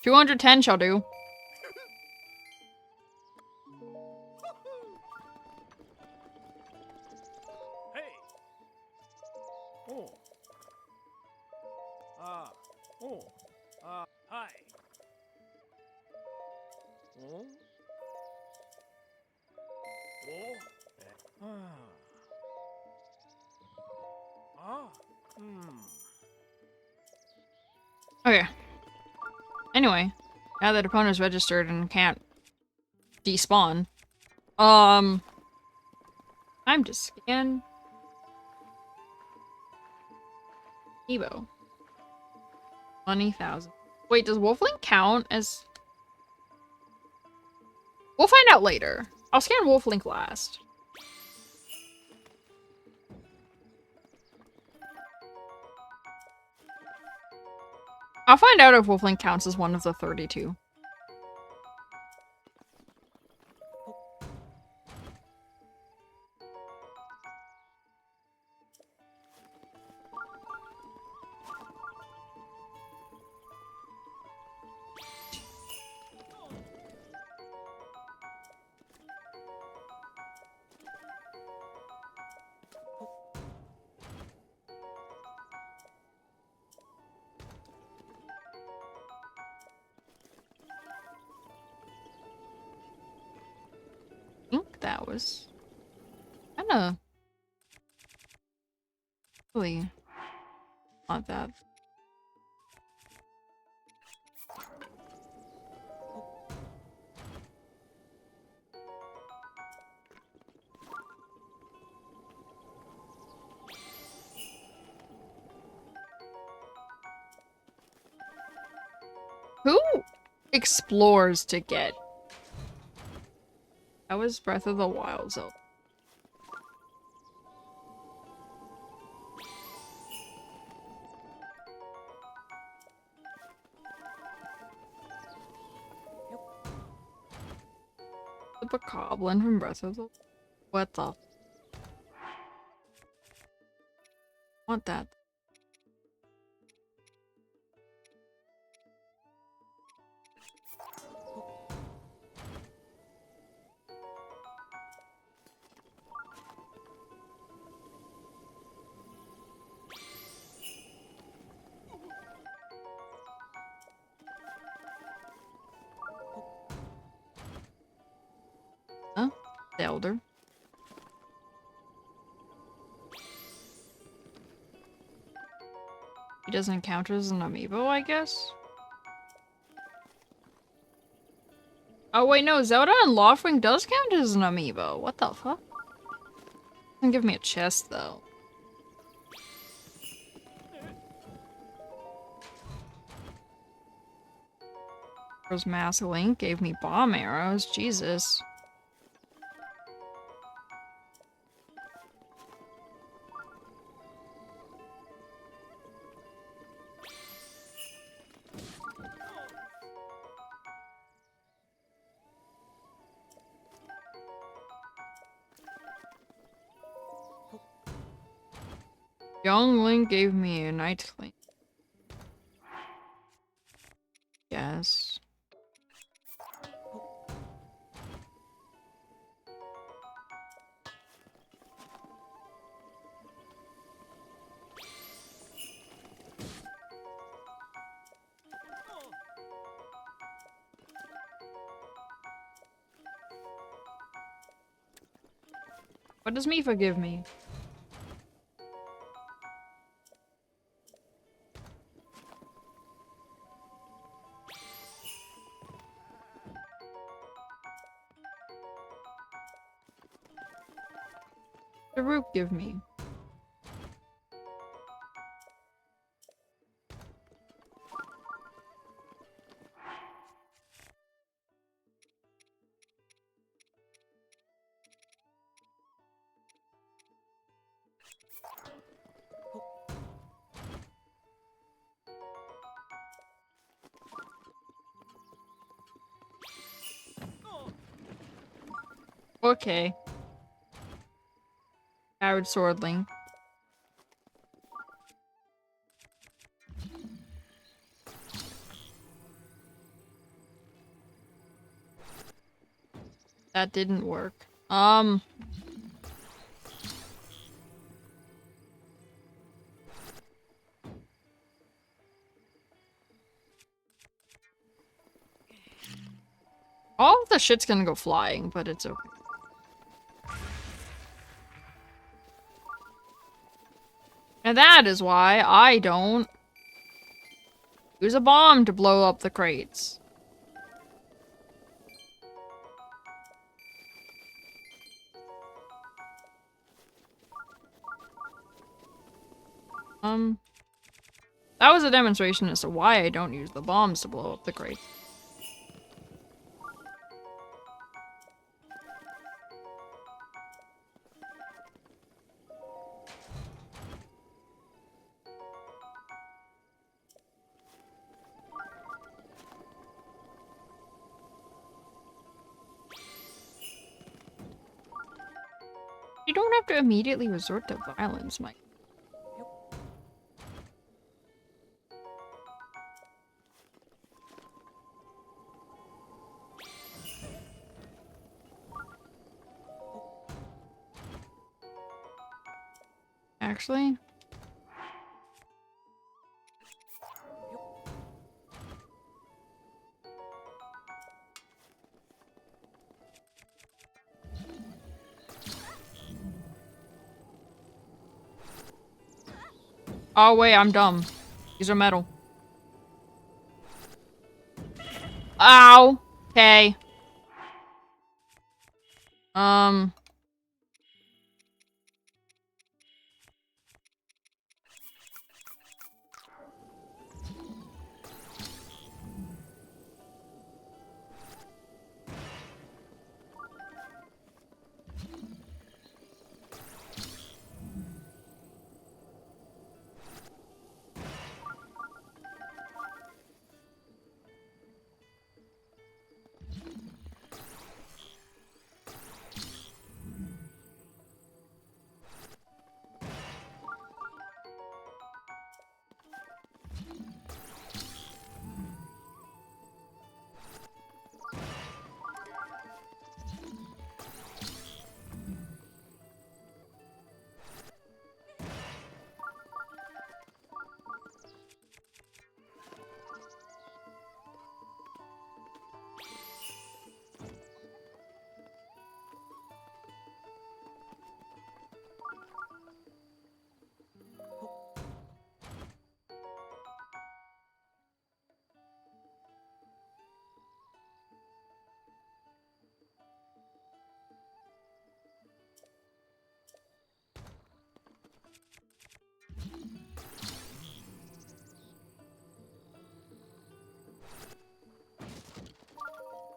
210 shall do. Hi. Oh. Oh. Okay. Anyway, now that opponent's registered and can't despawn, time to scan Evo. 20,000. Wait, does Wolfling count as... We'll find out later. I'll scan Wolf Link last. I'll find out if Wolf Link counts as one of the 32. I think that was kinda really not that. Who explores to get? That was Breath of the Wild Zelda. The Bokoblin from Breath of the... What the... Want that. Huh? The Elder. He doesn't count as an amiibo, I guess? Oh wait, no, Zelda and Loftwing does count as an amiibo. What the fuck? Doesn't give me a chest, though. There's Mass Link gave me bomb arrows. Jesus. Young Link gave me a Night Link. Yes. What does Mifa give me? The Root give me? Okay. Howard Swordling. That didn't work. All of the shit's gonna go flying, but it's okay. And that is why I don't use a bomb to blow up the crates. That was a demonstration as to why I don't use the bombs to blow up the crates. You don't have to immediately resort to violence, Mike. Actually? Oh wait, I'm dumb. These are metal. Ow! Okay.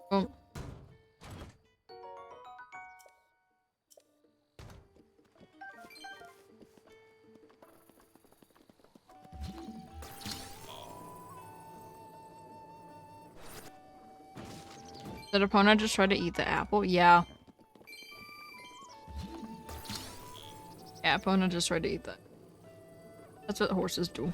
Oh. Did opponent just try to eat the apple? Yeah. Yeah, opponent just tried to eat that. That's what horses do.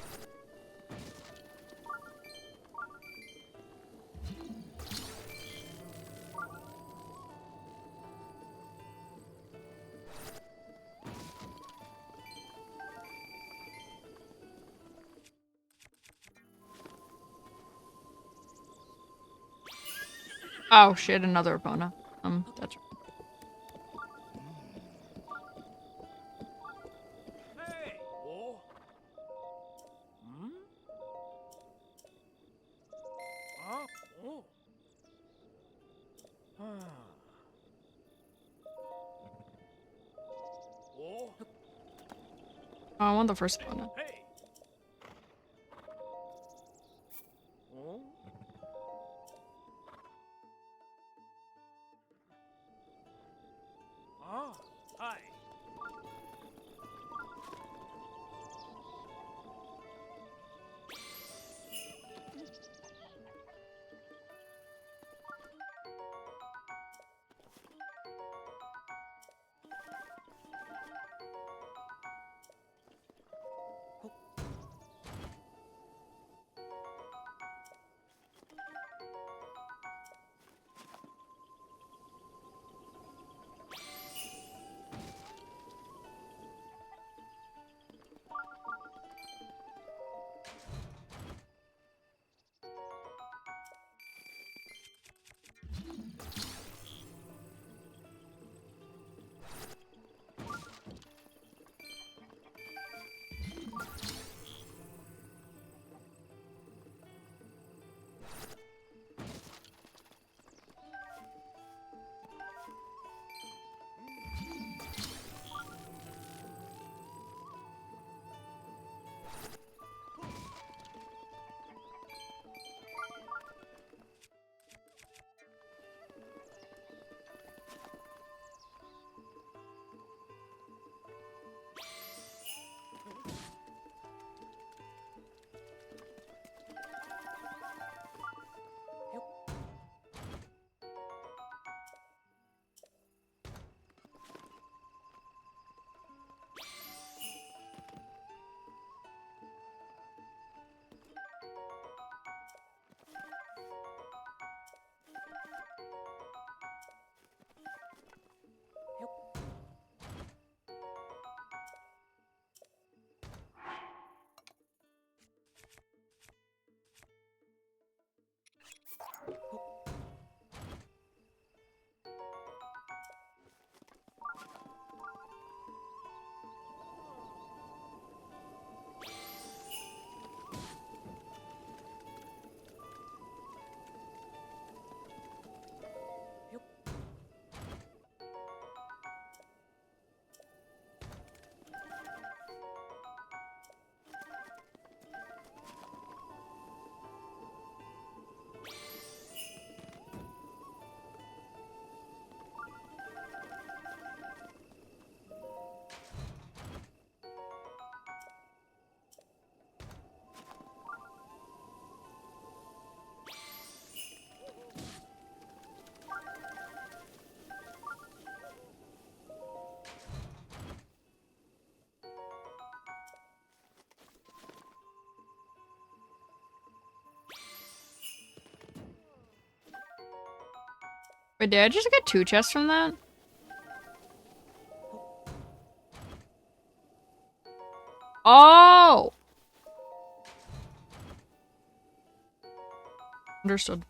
Oh shit, another opponent. That's Hey! Oh? Hmm? Huh? Oh. Ah. Oh. Oh, I want the first opponent. Hey! Oh? Ah. Hi. Wait, did I just get 2 chests from that? Oh! Understood.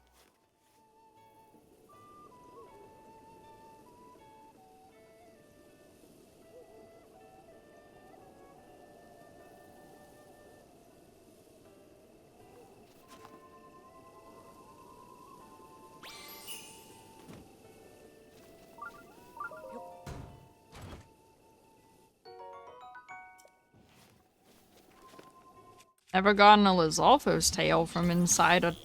Never gotten a Lizalfo's tail from inside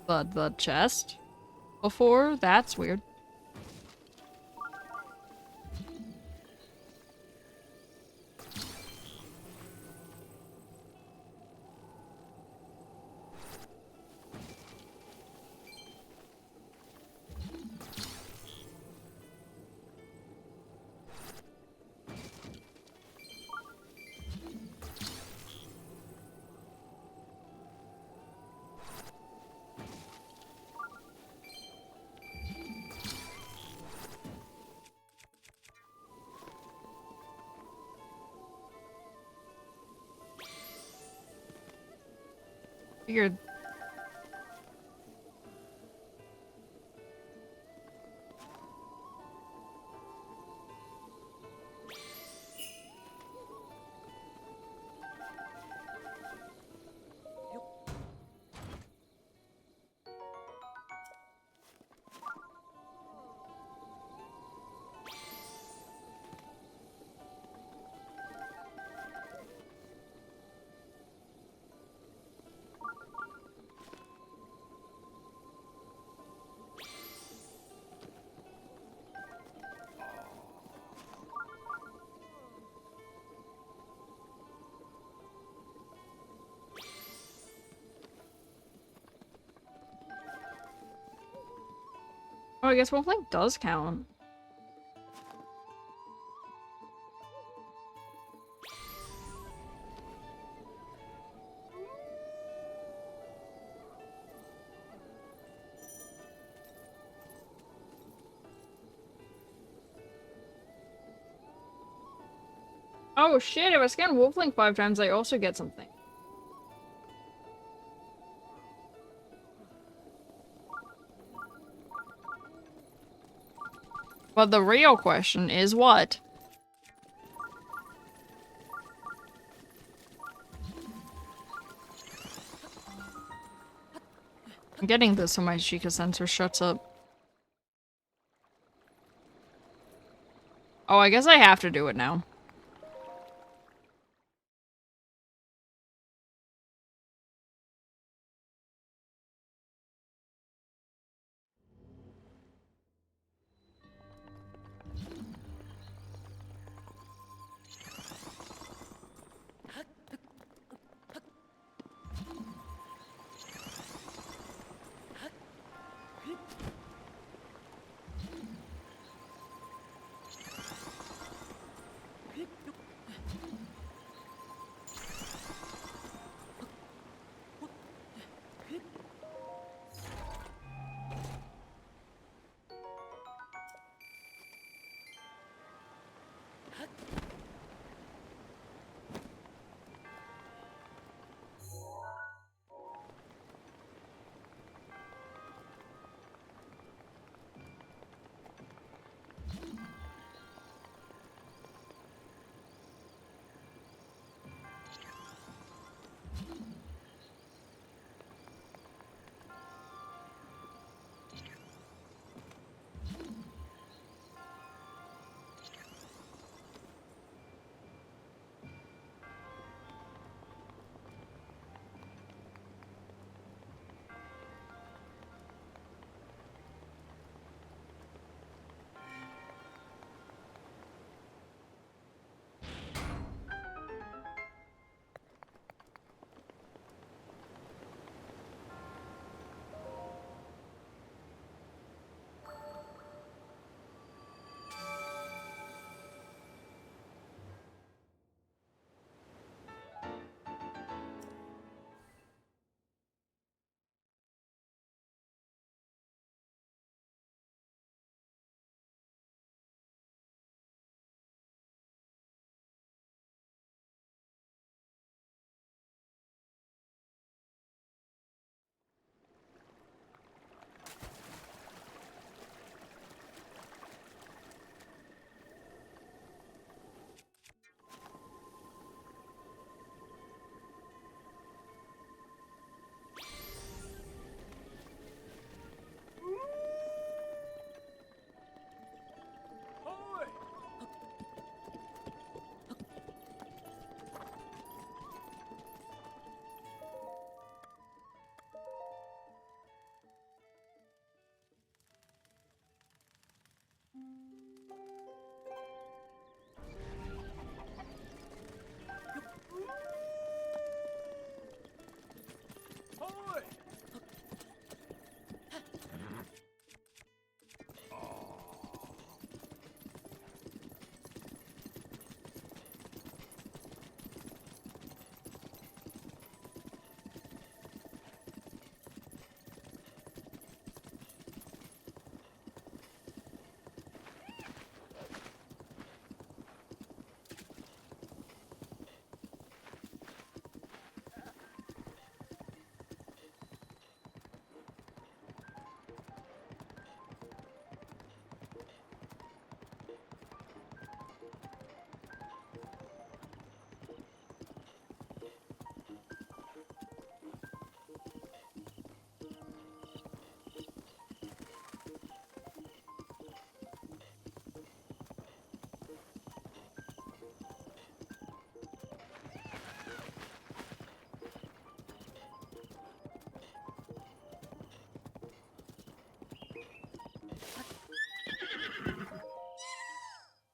the chest before? That's weird. Figured. Oh, I guess Wolflink does count. Oh shit, if I scan Wolflink 5 times, I also get something. But the real question is what? I'm getting this so my Sheikah sensor shuts up. Oh, I guess I have to do it now.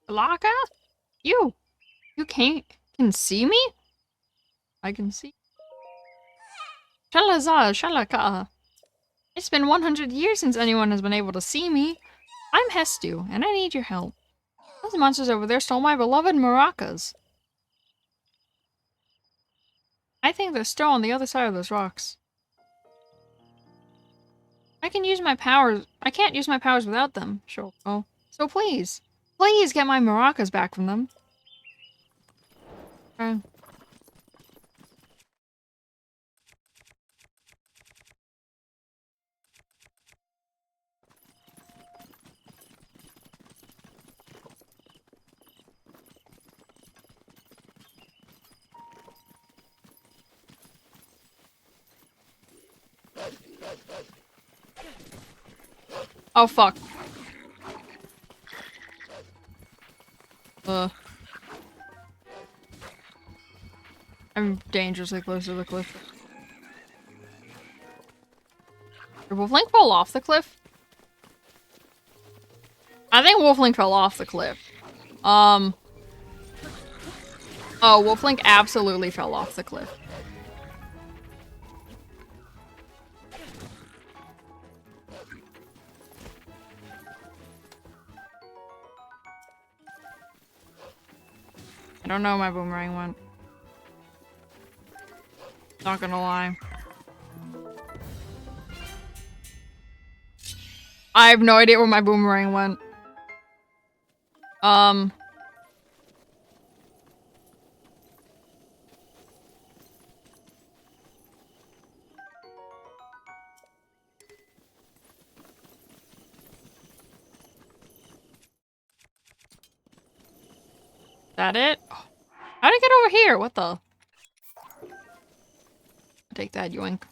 Laka? You can see me? I can see. Shalazar, Shalaka. It's been 100 years since anyone has been able to see me. I'm Hestu, and I need your help. Those monsters over there stole my beloved maracas. I think they're still on the other side of those rocks. I can't use my powers without them, Shoko. So please get my maracas back from them. Okay. Oh fuck. I'm dangerously close to the cliff. Did Wolflink fall off the cliff? I think Wolflink fell off the cliff. Oh, Wolflink absolutely fell off the cliff. I don't know where my boomerang went. Not gonna lie. I have no idea where my boomerang went. That it? How'd I get over here? What the? Take that, yoink.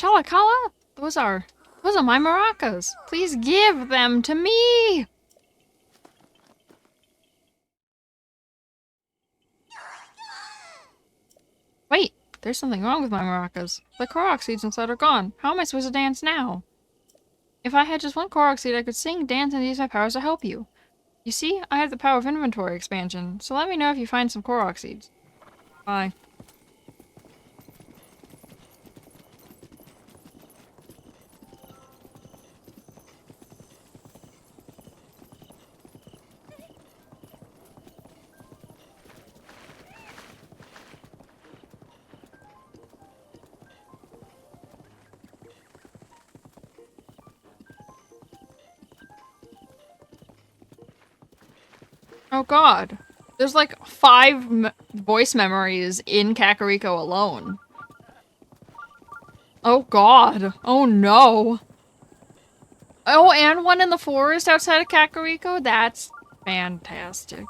Chalakala? Those are my maracas. Please give them to me. Wait, there's something wrong with my maracas. The Korok seeds inside are gone. How am I supposed to dance now? If I had just one Korok seed, I could sing, dance, and use my powers to help you. You see, I have the power of inventory expansion, so let me know if you find some Korok seeds. Bye. Oh god. There's like 5 voice memories in Kakariko alone. Oh god. Oh no. Oh, and one in the forest outside of Kakariko? That's fantastic.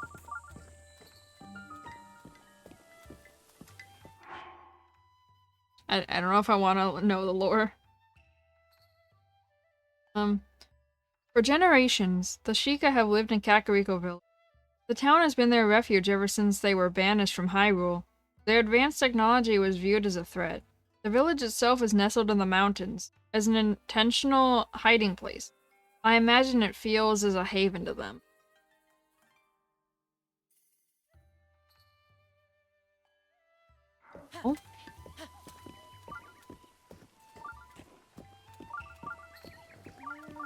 I don't know if I want to know the lore. For generations, the Sheikah have lived in Kakariko Village. The town has been their refuge ever since they were banished from Hyrule. Their advanced technology was viewed as a threat. The village itself is nestled in the mountains, as an intentional hiding place. I imagine it feels as a haven to them. Oh.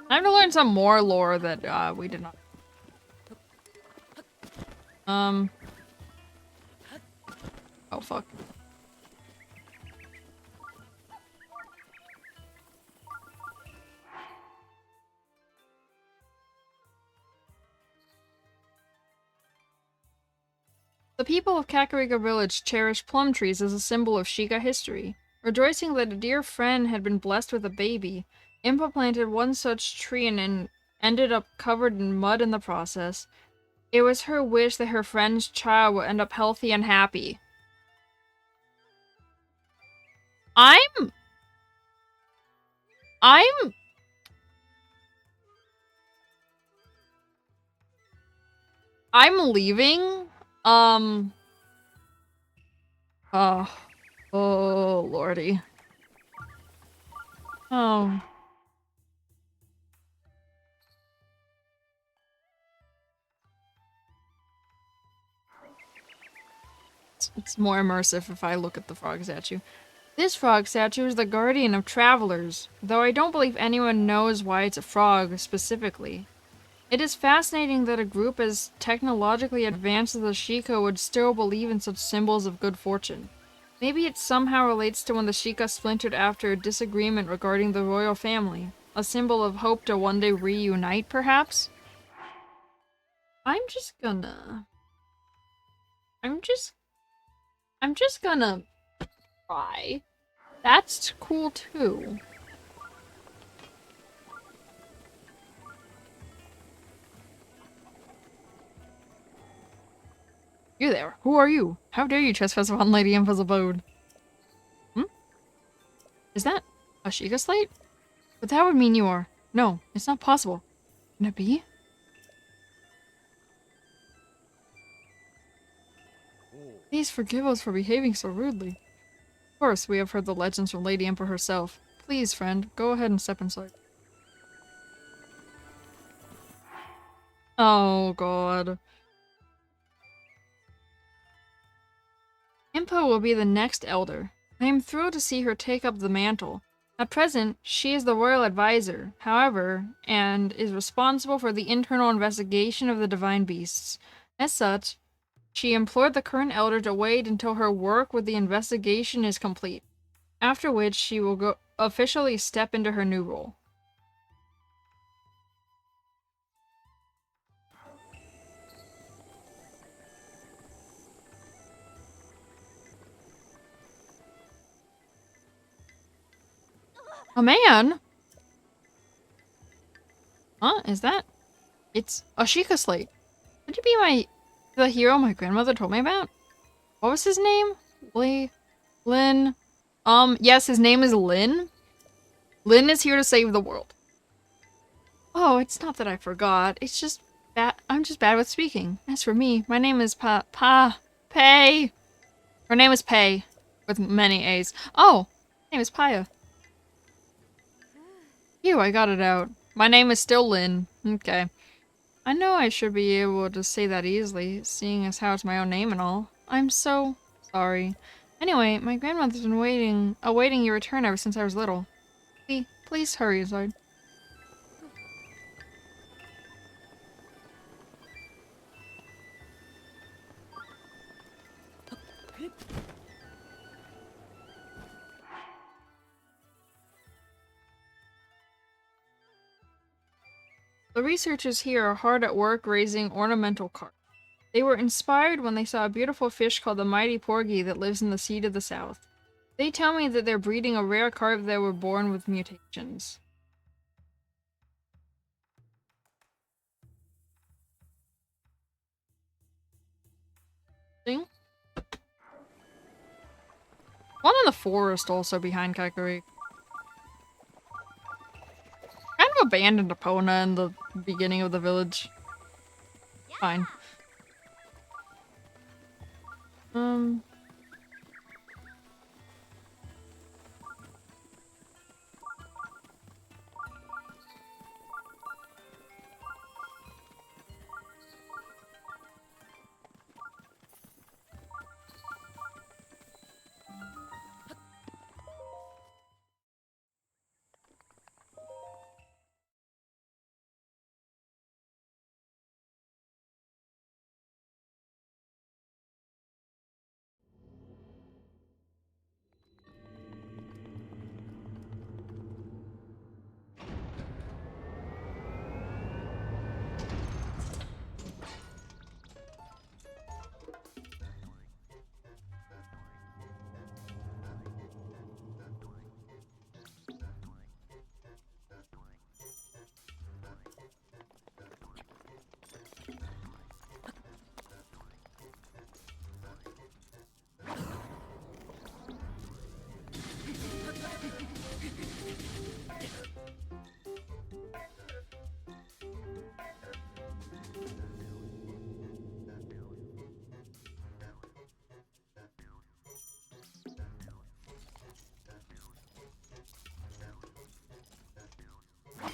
Time to learn some more lore that we did not. Oh fuck. The people of Kakariko Village cherish plum trees as a symbol of Sheikah history. Rejoicing that a dear friend had been blessed with a baby, Impa planted one such tree and ended up covered in mud in the process. It was her wish that her friend's child would end up healthy and happy. I'm leaving. Oh. Oh, lordy. Oh. It's more immersive if I look at the frog statue. This frog statue is the guardian of travelers, though I don't believe anyone knows why it's a frog specifically. It is fascinating that a group as technologically advanced as the Sheikah would still believe in such symbols of good fortune. Maybe it somehow relates to when the Sheikah splintered after a disagreement regarding the royal family, a symbol of hope to one day reunite, perhaps? I'm just gonna try. That's cool too. You there. Who are you? How dare you trespass upon Lady Emma's abode? Hmm? Is that a Sheikah slate? But that would mean you are. No, it's not possible. Can it be? Please forgive us for behaving so rudely. Of course, we have heard the legends from Lady Emperor herself. Please, friend, go ahead and step inside. Oh, God. Impa will be the next elder. I am thrilled to see her take up the mantle. At present, she is the royal advisor, however, and is responsible for the internal investigation of the divine beasts. As such, she implored the current elder to wait until her work with the investigation is complete, after which she will go officially step into her new role. A man? Huh? Is that? It's a Sheikah slate. Could you be the hero my grandmother told me about? What was his name? Lin. Yes, his name is Lin. Lin is here to save the world. Oh, it's not that I forgot. It's just bad. I'm just bad with speaking. As for me, my name is Pei. Her name is Pei, with many A's. Oh, her name is Paya. Phew, I got it out. My name is still Lin. Okay. I know I should be able to say that easily, seeing as how it's my own name and all. I'm so sorry. Anyway, my grandmother's been awaiting your return ever since I was little. Please hurry inside. The researchers here are hard at work raising ornamental carp. They were inspired when they saw a beautiful fish called the mighty porgy that lives in the sea to the south. They tell me that they're breeding a rare carp that were born with mutations. Thing? One in the forest also behind Kakariko. Kind of abandoned Epona in the beginning of the village. Fine.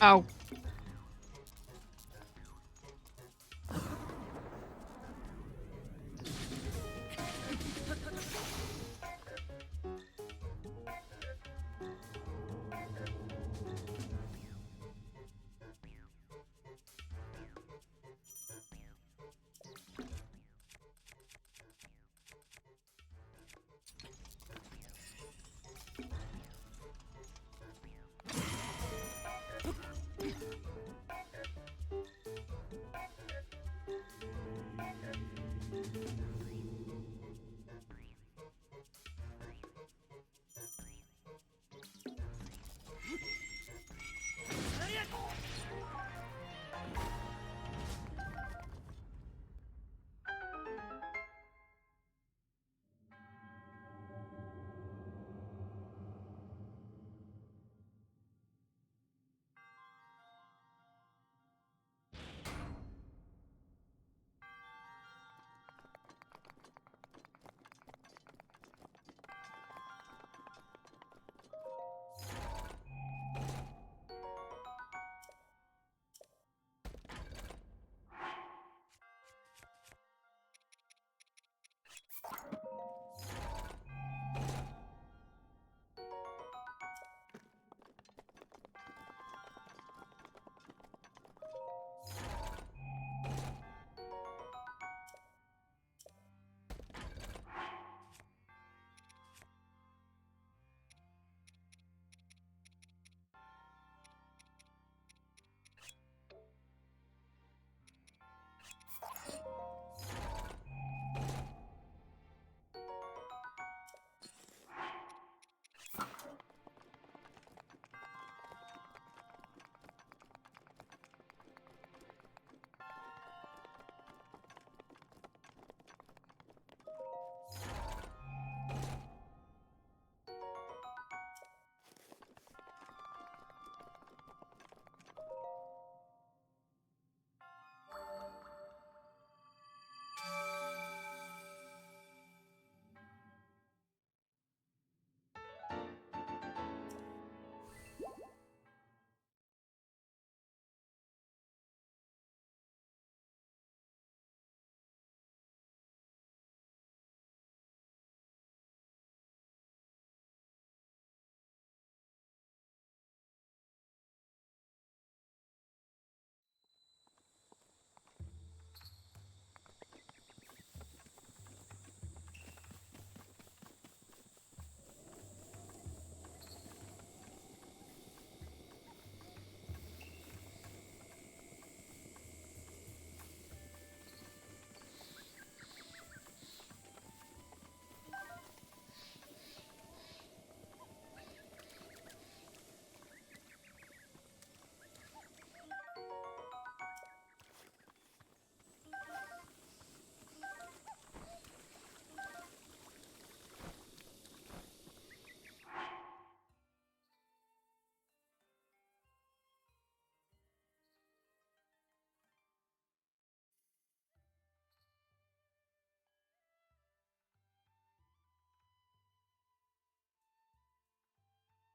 Oh.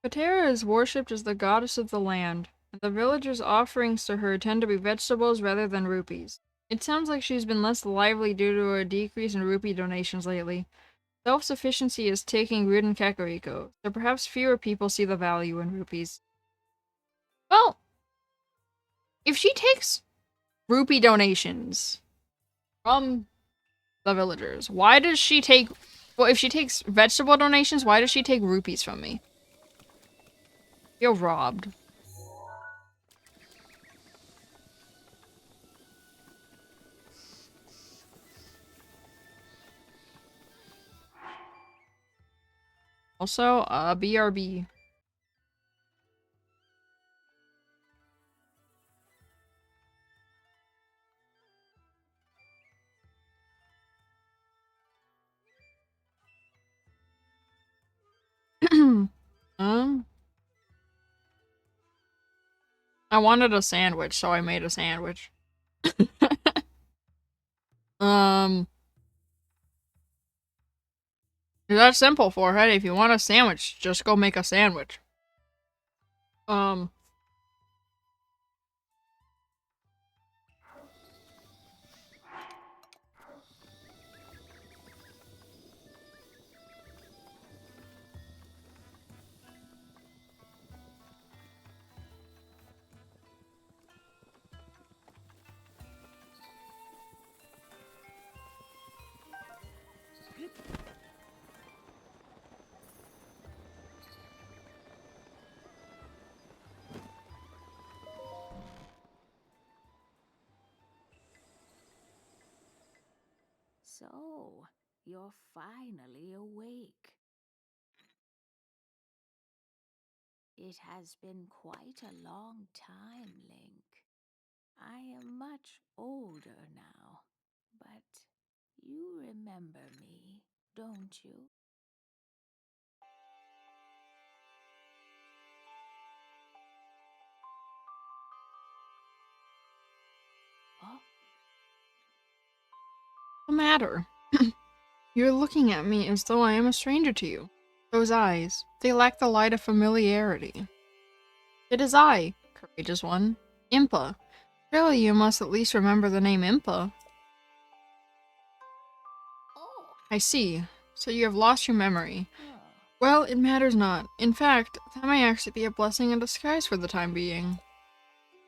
Patera is worshipped as the goddess of the land, and the villagers' offerings to her tend to be vegetables rather than rupees. It sounds like she's been less lively due to a decrease in rupee donations lately. Self-sufficiency is taking root in Kakariko, so perhaps fewer people see the value in rupees. Well, if she takes rupee donations from the villagers, why does she take... Well, if she takes vegetable donations, why does she take rupees from me? Feel robbed. Also, BRB. um, I wanted a sandwich, so I made a sandwich. um, it's that simple, forehead. If you want a sandwich, just go make a sandwich. So, you're finally awake. It has been quite a long time, Link. I am much older now, but you remember me, don't you? Oh, What's the matter? You're looking at me as though I am a stranger to you. Those eyes, they lack the light of familiarity. It is I, courageous one, Impa. Surely you must at least remember the name Impa. oh, I see. So you have lost your memory. oh. Well, it matters not. In fact, that may actually be a blessing in disguise for the time being.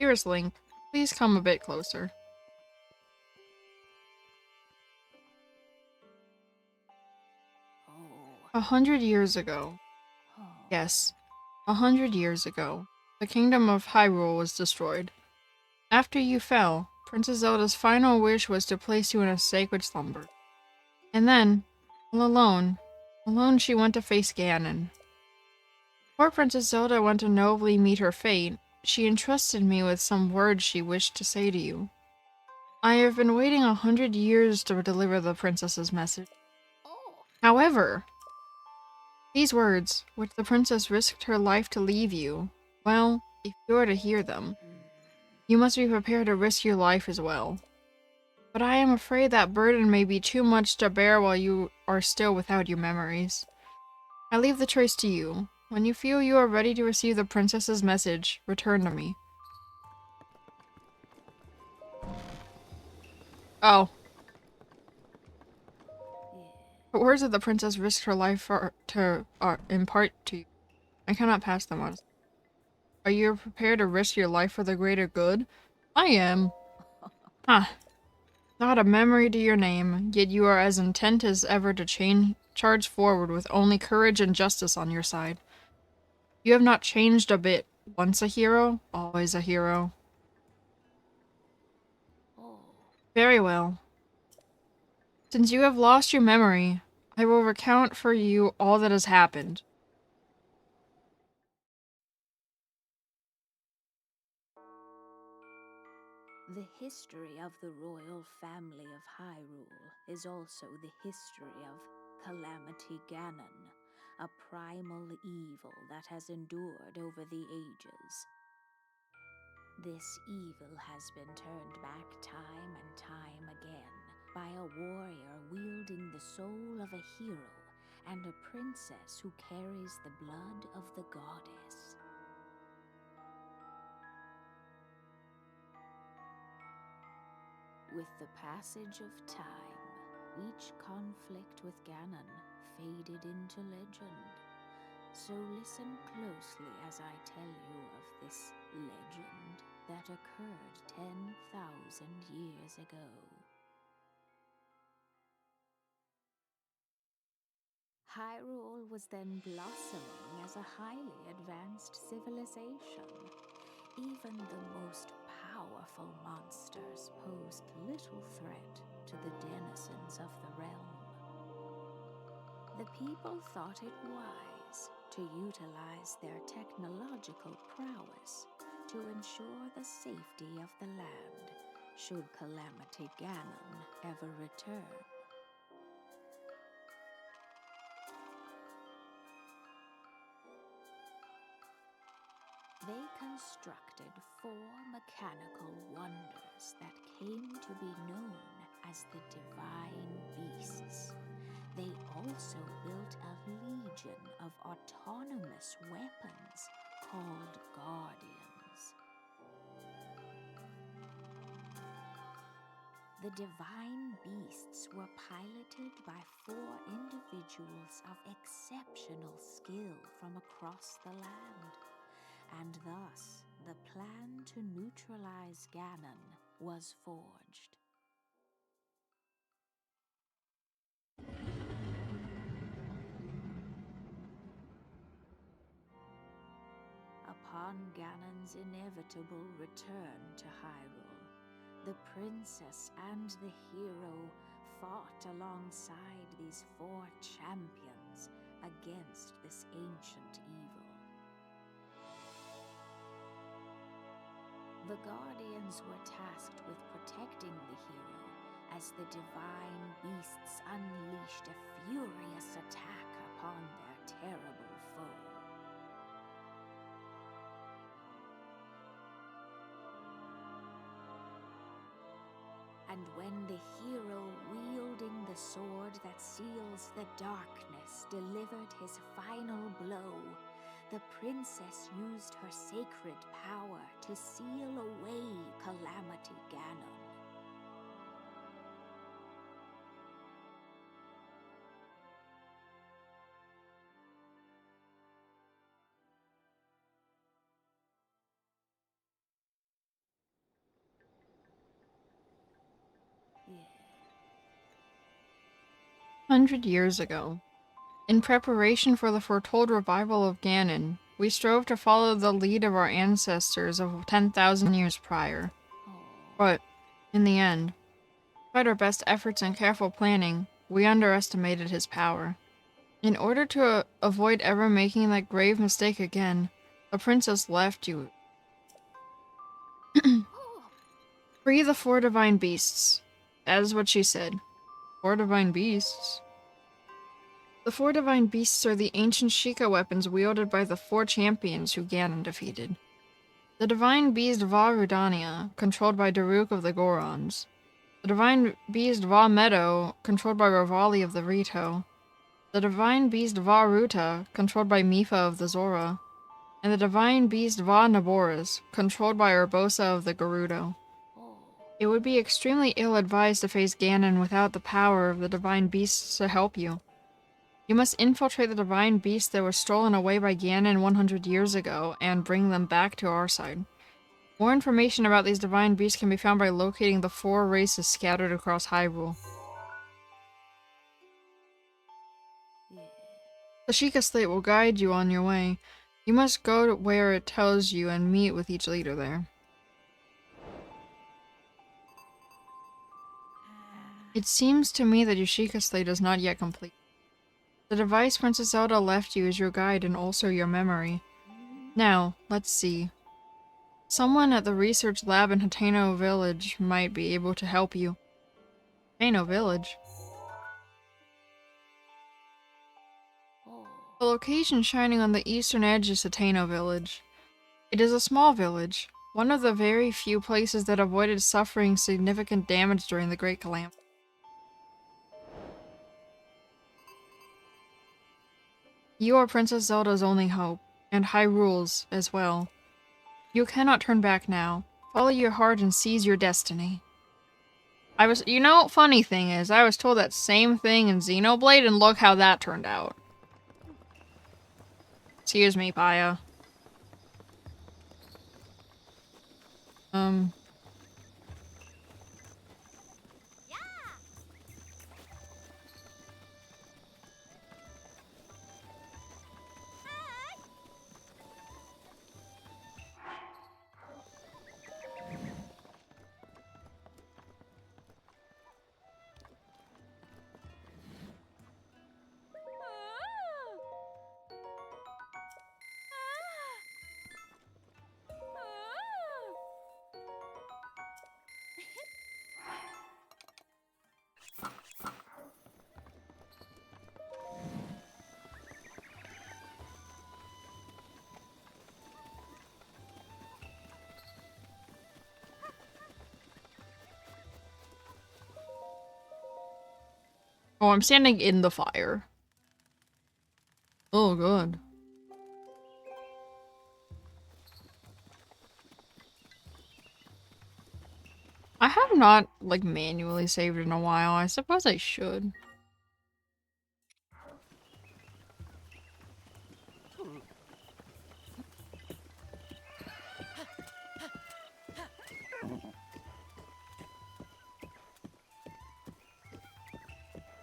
Dearest Link, please come a bit closer. Oh, 100 years ago. oh. Yes, 100 years ago, the kingdom of Hyrule was destroyed. After you fell, Princess Zelda's final wish was to place you in a sacred slumber. And then, all alone she went to face Ganon. Before Princess Zelda went to nobly meet her fate, she entrusted me with some words she wished to say to you. I have been waiting 100 years to deliver the princess's message. However, these words, which the princess risked her life to leave you, well, if you are to hear them, you must be prepared to risk your life as well. But I am afraid that burden may be too much to bear while you are still without your memories. I leave the choice to you. When you feel you are ready to receive the princess's message, return to me. Oh. The words that the princess risked her life to impart to you. I cannot pass them on. Are you prepared to risk your life for the greater good? I am. Huh. Not a memory to your name, yet you are as intent as ever to charge forward with only courage and justice on your side. You have not changed a bit. Once a hero, always a hero. Oh. Very well. Since you have lost your memory, I will recount for you all that has happened. The history of the royal family of Hyrule is also the history of Calamity Ganon, a primal evil that has endured over the ages. This evil has been turned back time and time again by a warrior wielding the soul of a hero and a princess who carries the blood of the goddess. With the passage of time, each conflict with Ganon faded into legend. So listen closely as I tell you of this legend that occurred 10,000 years ago. Hyrule was then blossoming as a highly advanced civilization. Even the most powerful monsters posed little threat to the denizens of the realm. The people thought it wise to utilize their technological prowess to ensure the safety of the land should Calamity Ganon ever return. They constructed 4 mechanical wonders that came to be known as the Divine Beasts. They also built a legion of autonomous weapons called Guardians. The Divine Beasts were piloted by 4 individuals of exceptional skill from across the land. And thus, the plan to neutralize Ganon was forged. Upon Ganon's inevitable return to Hyrule, the princess and the hero fought alongside these 4 champions against this ancient evil. The Guardians were tasked with protecting the hero as the divine beasts unleashed a furious attack upon their terrible foe. And when the hero wielding the sword that seals the darkness delivered his final blow, the princess used her sacred power to seal away Calamity Ganon. Yeah. 100 years ago, in preparation for the foretold revival of Ganon, we strove to follow the lead of our ancestors of 10,000 years prior. But, in the end, despite our best efforts and careful planning, we underestimated his power. In order to avoid ever making that grave mistake again, the princess left you. Free the 4 divine beasts. That is what she said. 4 divine beasts? The 4 divine beasts are the ancient Sheikah weapons wielded by the 4 champions who Ganon defeated. The divine beast Va Rudania, controlled by Daruk of the Gorons. The divine beast Va Meadow, controlled by Revali of the Rito. The divine beast Va Ruta, controlled by Mifa of the Zora. And the divine beast Va Naboris, controlled by Urbosa of the Gerudo. It would be extremely ill-advised to face Ganon without the power of the divine beasts to help you. You must infiltrate the divine beasts that were stolen away by Ganon 100 years ago, and bring them back to our side. More information about these divine beasts can be found by locating the 4 races scattered across Hyrule. The Sheikah Slate will guide you on your way. You must go to where it tells you and meet with each leader there. It seems to me that your Sheikah Slate is not yet complete. The device Princess Zelda left you is your guide and also your memory. Now, let's see. Someone at the research lab in Hateno Village might be able to help you. Hateno Village? The location shining on the eastern edge is Hateno Village. It is a small village, one of the very few places that avoided suffering significant damage during the Great Calamity. You are Princess Zelda's only hope, and Hyrule's as well. You cannot turn back now. Follow your heart and seize your destiny. You know, funny thing is, I was told that same thing in Xenoblade, and look how that turned out. Excuse me, Paya. Oh, I'm standing in the fire. Oh, good. I have not, like, manually saved in a while. I suppose I should.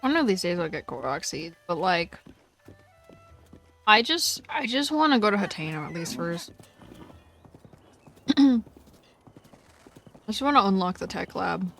One of these days I'll get Korok Seeds, but like, I just want to go to Hateno at least first. I just want to unlock the tech lab.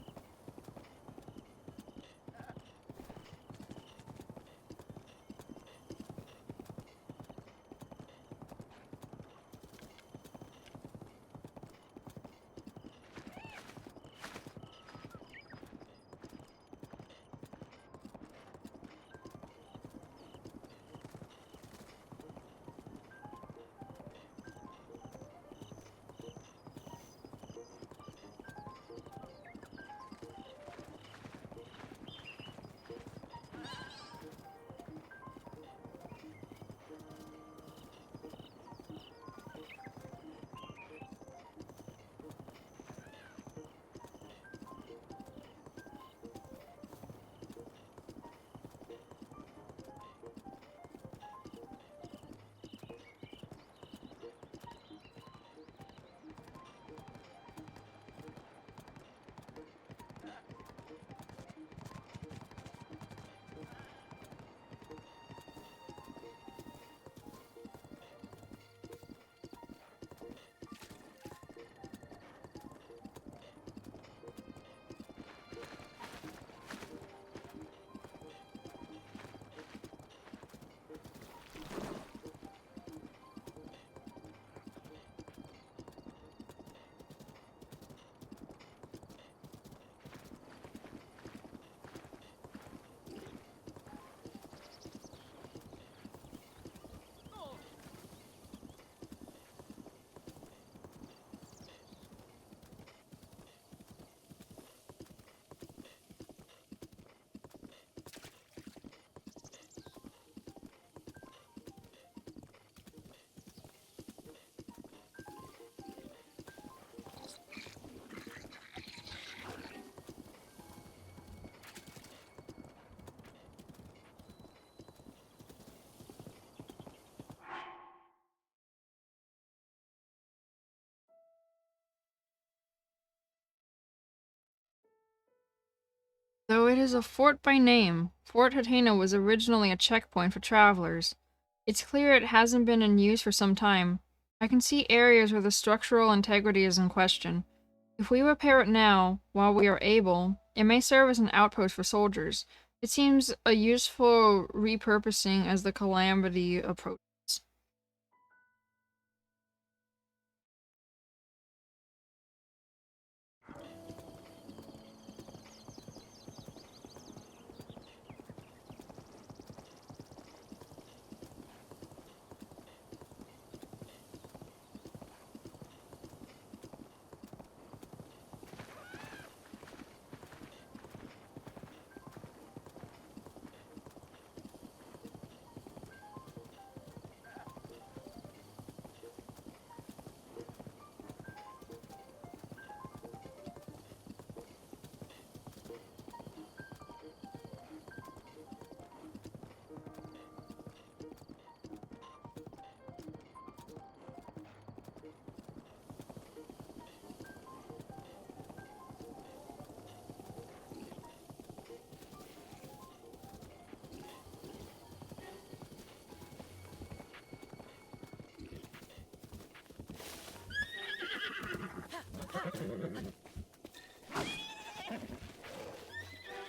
Though it is a fort by name, Fort Hatena was originally a checkpoint for travelers. It's clear it hasn't been in use for some time. I can see areas where the structural integrity is in question. If we repair it now, while we are able, it may serve as an outpost for soldiers. It seems a useful repurposing as the calamity approaches.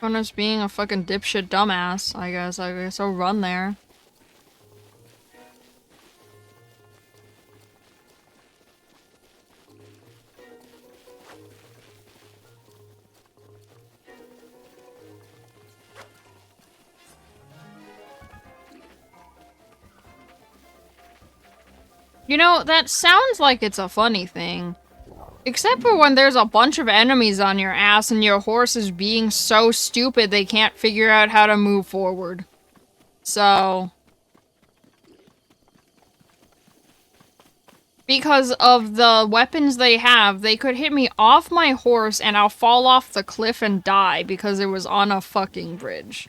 Kona's being a fucking dipshit dumbass, I guess. I guess I'll run there. You know, that sounds like it's a funny thing. Except for when there's a bunch of enemies on your ass and your horse is being so stupid they can't figure out how to move forward. So... because of the weapons they have, they could hit me off my horse and I'll fall off the cliff and die because it was on a fucking bridge.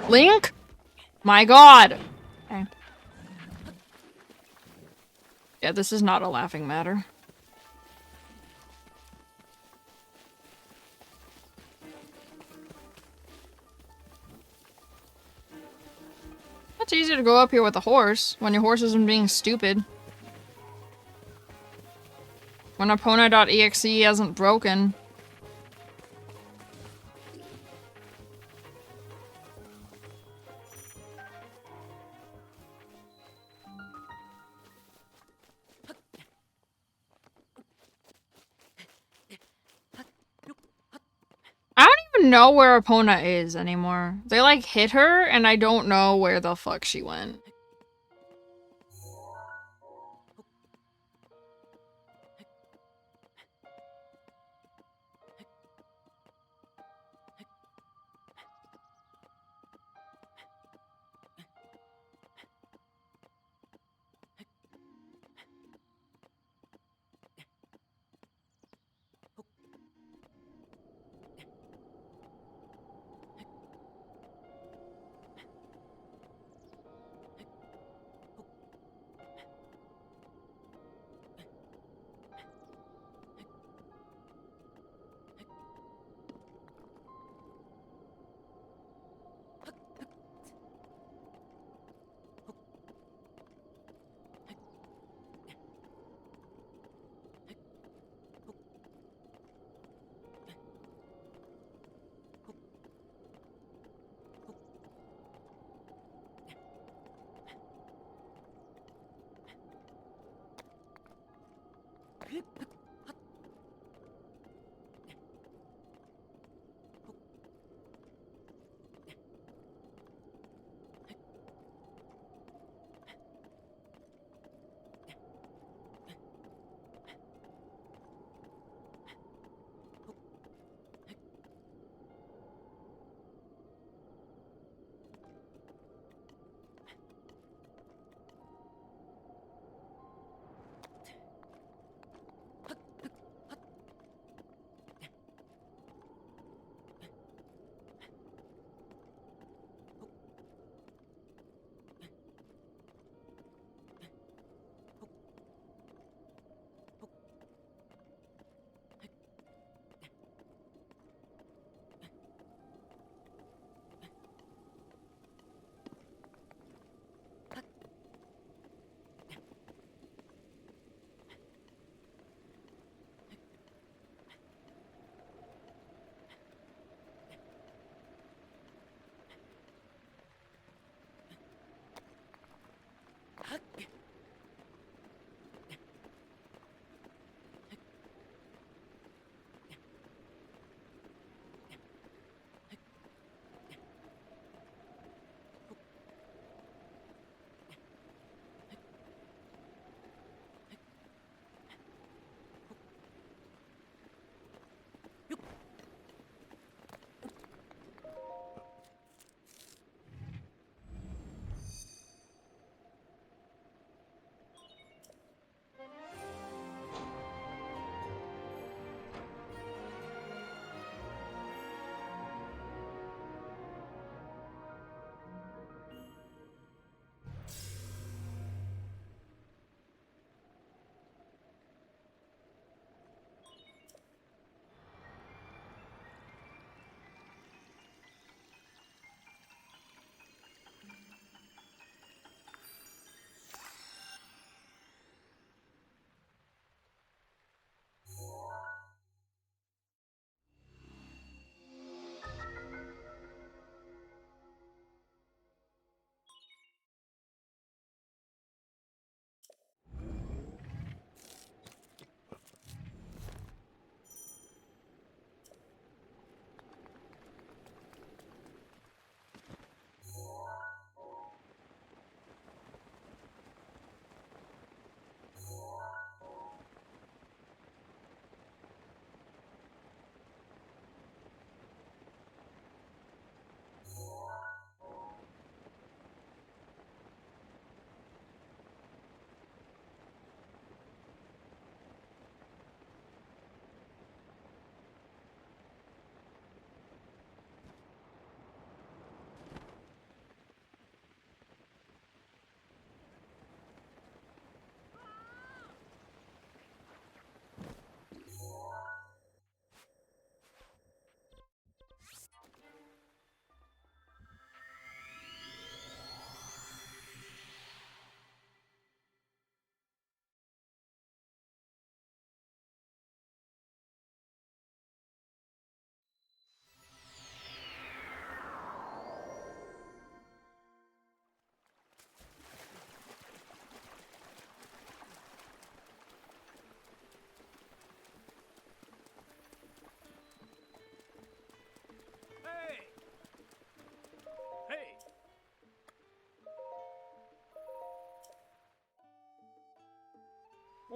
Link? My god! Okay. Yeah, this is not a laughing matter. It's easy to go up here with a horse, when your horse isn't being stupid. When Epona.exe hasn't broken. I don't even know where Epona is anymore. They like hit her and I don't know where the fuck she went.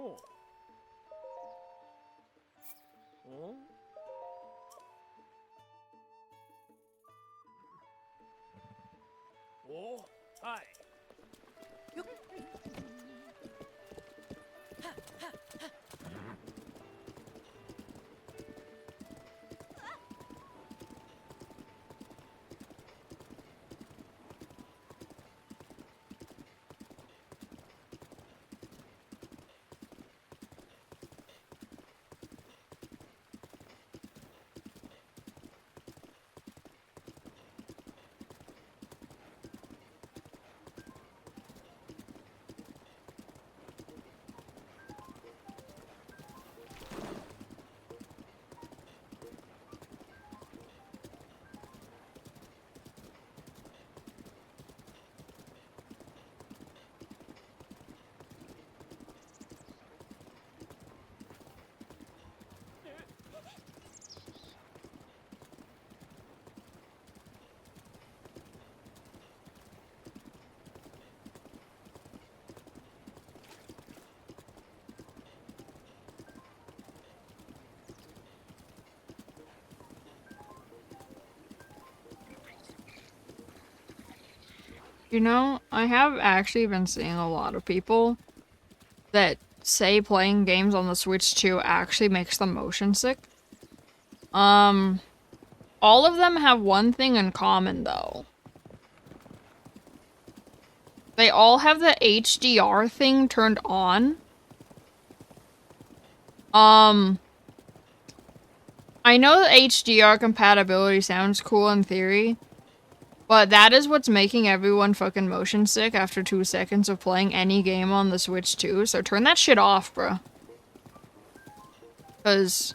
Oh. Oh. Oh. Hi. You know, I have actually been seeing a lot of people that say playing games on the Switch 2 actually makes them motion sick. All of them have one thing in common, though. They all have the HDR thing turned on. I know that HDR compatibility sounds cool in theory, but that is what's making everyone fucking motion sick after 2 seconds of playing any game on the Switch 2, so turn that shit off, bro. Cause...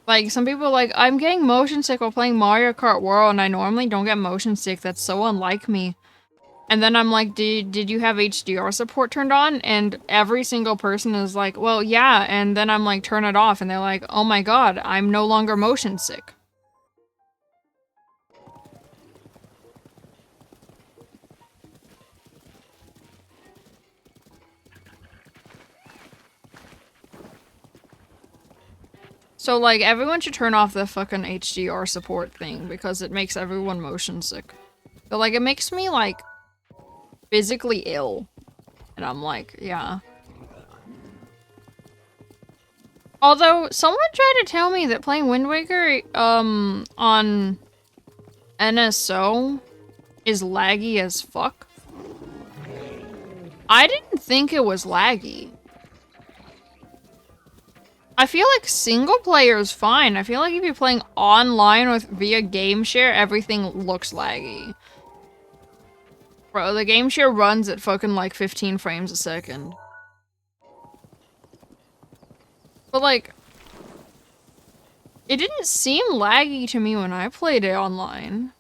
like, some people are like, I'm getting motion sick while playing Mario Kart World, and I normally don't get motion sick, that's so unlike me. And then I'm like, did you have HDR support turned on? And every single person is like, well, yeah, and then I'm like, turn it off, and they're like, oh my god, I'm no longer motion sick. So, like, everyone should turn off the fucking HDR support thing, because it makes everyone motion sick. But, like, it makes me, like, physically ill. And I'm like, yeah. Although, someone tried to tell me that playing Wind Waker, on NSO is laggy as fuck. I didn't think it was laggy. I feel like single player is fine. I feel like if you're playing online with via game share, everything looks laggy. Bro, the game share runs at fucking like 15 frames a second. But like, it didn't seem laggy to me when I played it online.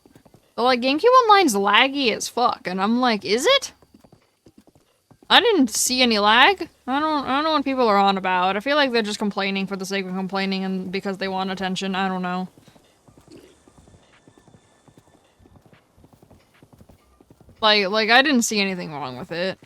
But like, GameCube Online's laggy as fuck, and I'm like, is it? I didn't see any lag. I don't know what people are on about. I feel like they're just complaining for the sake of complaining and because they want attention. I don't know. Like I didn't see anything wrong with it.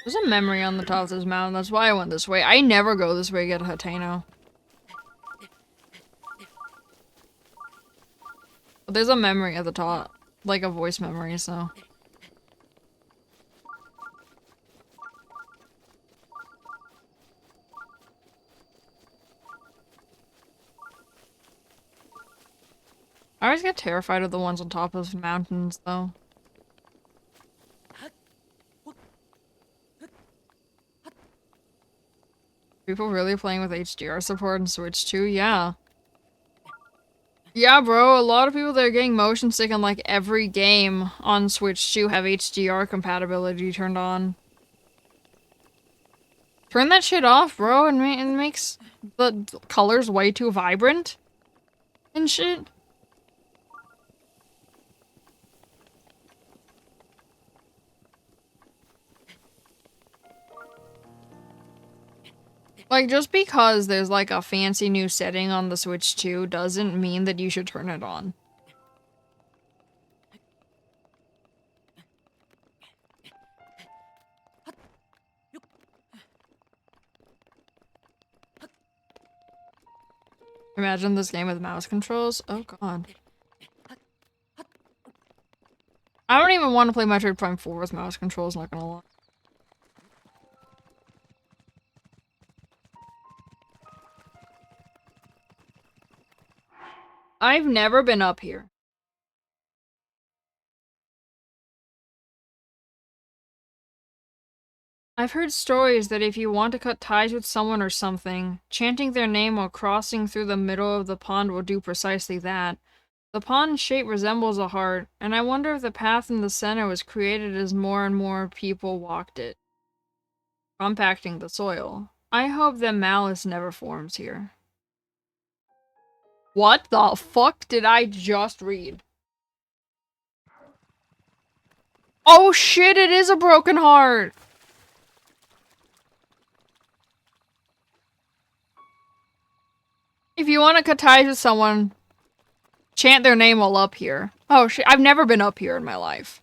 There's a memory on the top of this mountain, that's why I went this way. I never go this way to get a Hateno. But there's a memory at the top. Like a voice memory, so... I always get terrified of the ones on top of mountains, though. People really playing with HDR support and Switch 2? Yeah. Yeah, bro, a lot of people that are getting motion sick in like every game on Switch 2 have HDR compatibility turned on. Turn that shit off, bro. It makes the colors way too vibrant and shit. Like, just because there's like a fancy new setting on the Switch 2 doesn't mean that you should turn it on. Imagine this game with mouse controls. Oh god. I don't even want to play Metroid Prime 4 with mouse controls, not gonna lie. I've never been up here. I've heard stories that if you want to cut ties with someone or something, chanting their name while crossing through the middle of the pond will do precisely that. The pond's shape resembles a heart, and I wonder if the path in the center was created as more and more people walked it, compacting the soil. I hope that malice never forms here. What the fuck did I just read? Oh shit, it is a broken heart! If you want to cut ties with someone, chant their name while up here. Oh shit, I've never been up here in my life.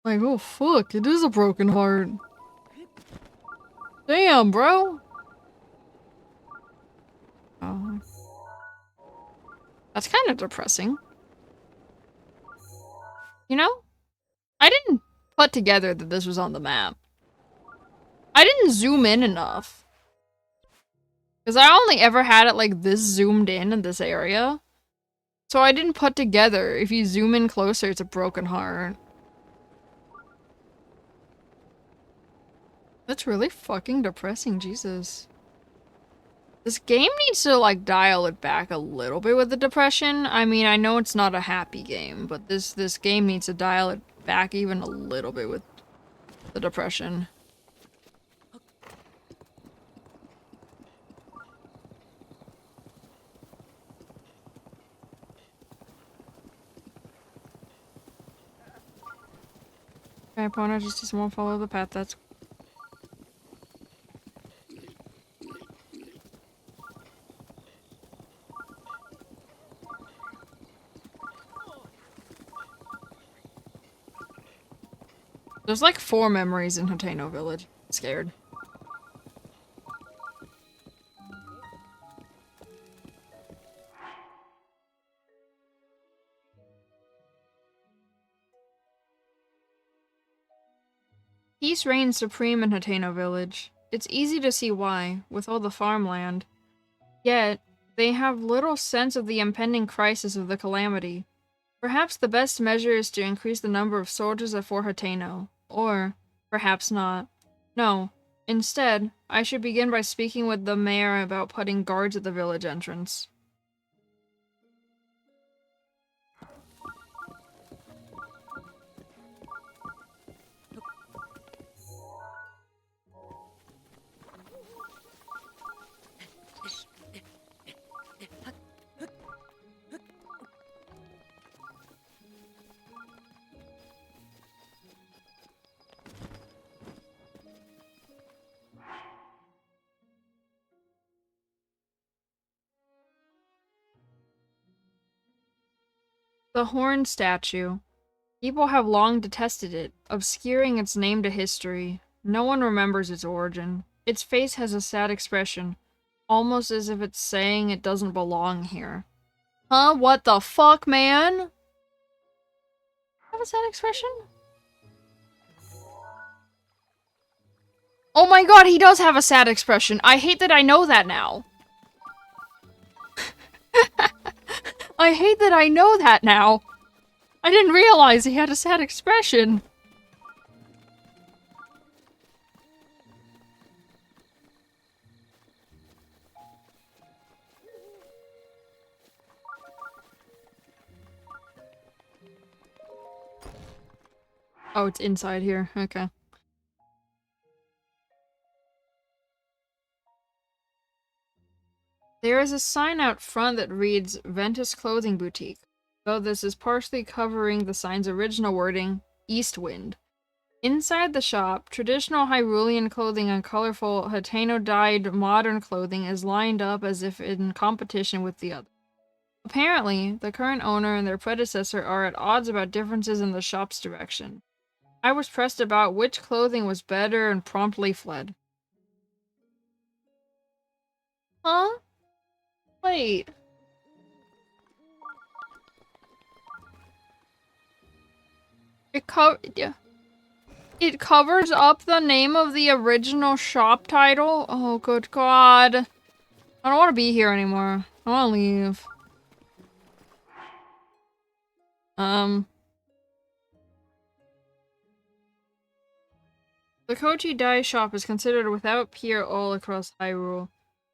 Like, oh fuck, it is a broken heart. Damn, bro. Oh. That's kind of depressing. You know? I didn't put together that this was on the map. I didn't zoom in enough. Because I only ever had it like this zoomed in this area. So I didn't put together, if you zoom in closer, it's a broken heart. That's really fucking depressing, Jesus. This game needs to, like, dial it back a little bit with the depression. I mean, I know it's not a happy game, but this game needs to dial it back even a little bit with the depression. Okay, opponent just won't follow the path, that's... There's like 4 memories in Hateno Village. I'm scared. Peace reigns supreme in Hateno Village. It's easy to see why, with all the farmland. Yet, they have little sense of the impending crisis of the calamity. Perhaps the best measure is to increase the number of soldiers at Fort Hateno. Or, perhaps not. No. Instead, I should begin by speaking with the mayor about putting guards at the village entrance. The horn statue. People have long detested it, obscuring its name to history. No one remembers its origin. Its face has a sad expression, almost as if it's saying it doesn't belong here. Huh? What the fuck, man? Have a sad expression? Oh my god, he does have a sad expression. I hate that I know that now. I hate that I know that now. I didn't realize he had a sad expression. Oh, it's inside here. Okay. There is a sign out front that reads Ventus Clothing Boutique, though this is partially covering the sign's original wording, East Wind. Inside the shop, traditional Hyrulean clothing and colorful Hateno-dyed modern clothing is lined up as if in competition with the other. Apparently, the current owner and their predecessor are at odds about differences in the shop's direction. I was pressed about which clothing was better and promptly fled. Huh? Wait. It covers up the name of the original shop title? Oh, good God. I don't want to be here anymore. I want to leave. The Kochi dye shop is considered without peer all across Hyrule.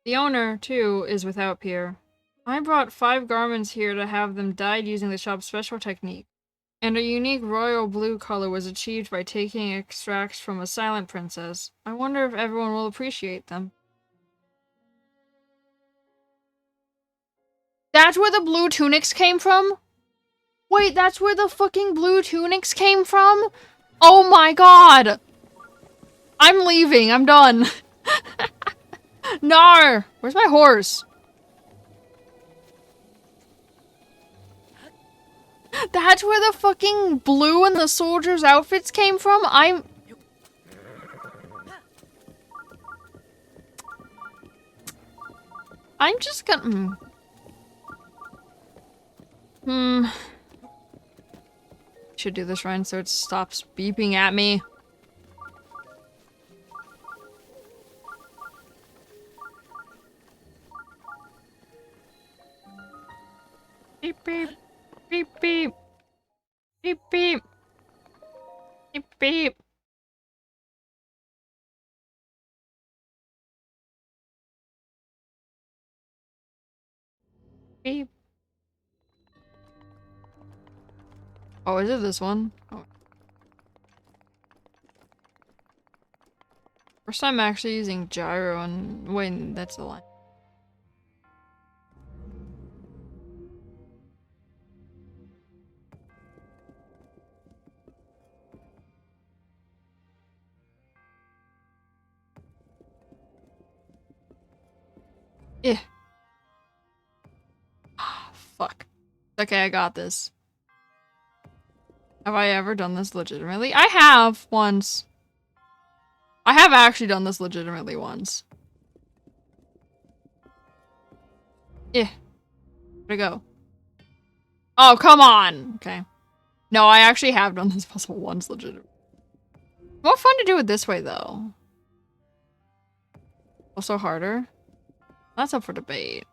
The owner, too, is without peer. I brought 5 garments here to have them dyed using the shop's special technique, and a unique royal blue color was achieved by taking extracts from a silent princess. I wonder if everyone will appreciate them. That's where the blue tunics came from? Wait, that's where the fucking blue tunics came from? Oh my God! I'm leaving, I'm done. Nar! Where's my horse? That's where the fucking blue and the soldiers' outfits came from? I'm just gonna... Should do this run so it stops beeping at me. Beep beep. Beep beep. Beep beep. Beep beep. Beep. Oh, is it this one? Oh. First time actually using gyro and wait, that's the line. Yeah. Fuck. Okay, I got this. Have I ever done this legitimately? I have, once. I have actually done this legitimately once. Yeah. Where'd it go? Oh, come on! Okay. No, I actually have done this puzzle once legitimately. More fun to do it this way, though. Also harder? That's up for debate.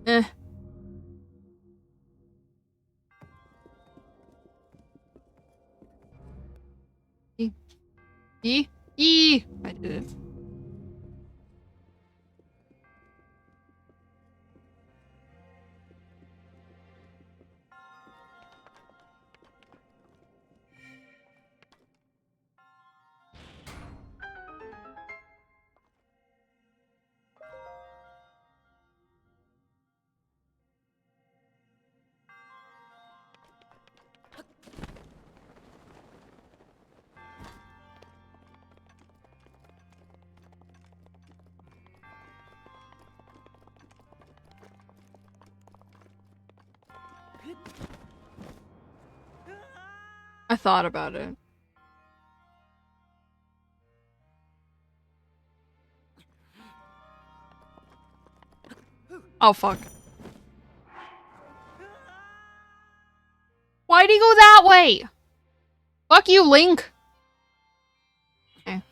Eh. I did it. I thought about it. Oh, fuck. Why'd he go that way? Fuck you, Link! Okay.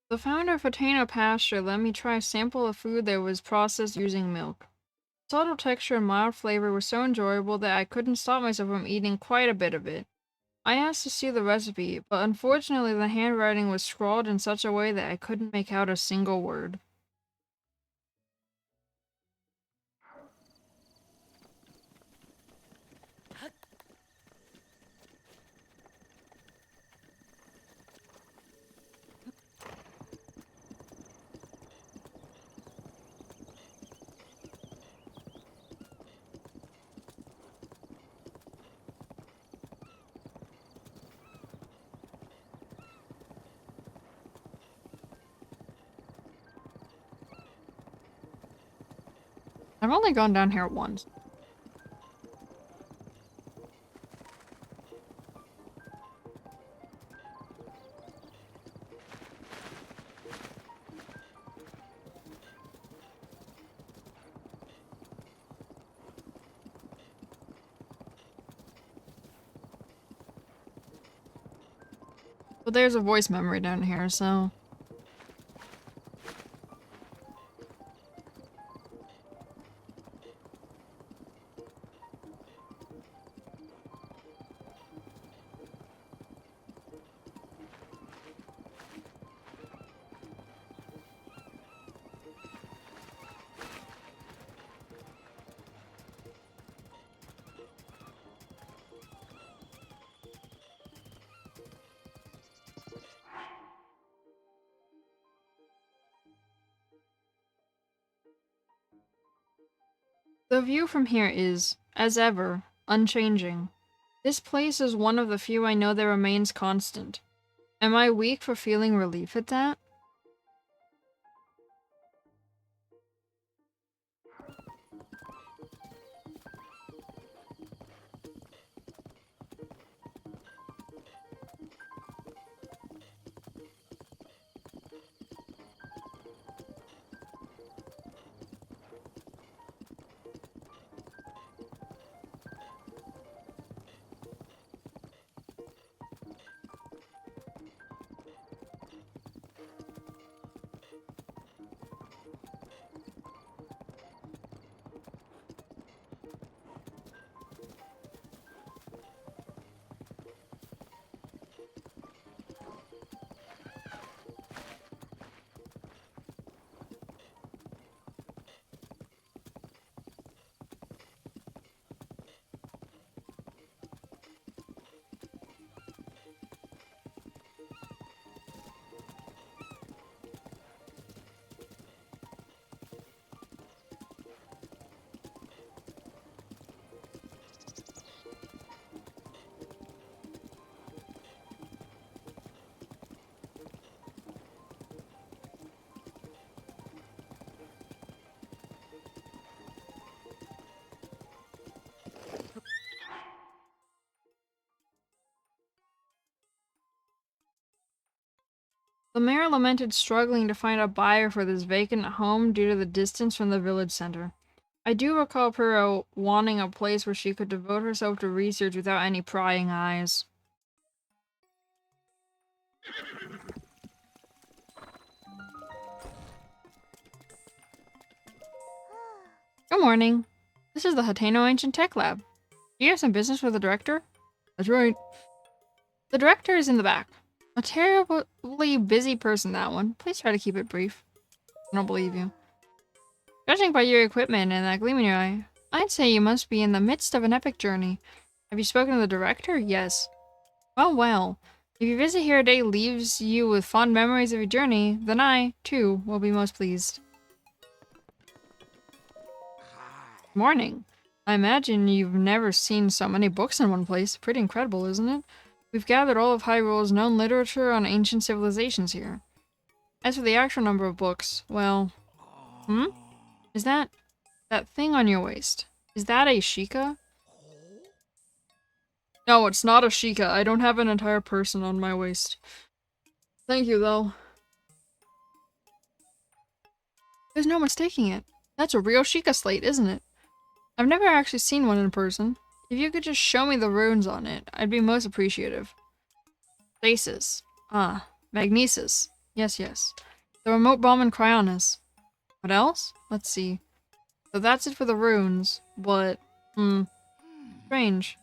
The founder of Hatena Pasture let me try a sample of food that was processed using milk. Subtle texture and mild flavor were so enjoyable that I couldn't stop myself from eating quite a bit of it. I asked to see the recipe, but unfortunately the handwriting was scrawled in such a way that I couldn't make out a single word. I've only gone down here once. But there's a voice memory down here, so... The view from here is, as ever, unchanging. This place is one of the few I know that remains constant. Am I weak for feeling relief at that? The mayor lamented struggling to find a buyer for this vacant home due to the distance from the village center. I do recall Pyrrha wanting a place where she could devote herself to research without any prying eyes. Good morning. This is the Hateno Ancient Tech Lab. Do you have some business with the director? That's right. The director is in the back. A terribly busy person, that one. Please try to keep it brief. I don't believe you. Judging by your equipment and that gleam in your eye, I'd say you must be in the midst of an epic journey. Have you spoken to the director? Yes. Well, well. If your visit here today leaves you with fond memories of your journey, then I, too, will be most pleased. Morning. I imagine you've never seen so many books in one place. Pretty incredible, isn't it? We've gathered all of Hyrule's known literature on ancient civilizations here. As for the actual number of books, well... Is that thing on your waist? Is that a Sheikah? No, it's not a Sheikah. I don't have an entire person on my waist. Thank you, though. There's no mistaking it. That's a real Sheikah slate, isn't it? I've never actually seen one in person. If you could just show me the runes on it, I'd be most appreciative. Stasis. Ah, magnesis. Yes, yes. The remote bomb and cryonis. What else? Let's see. So that's it for the runes, but... Strange.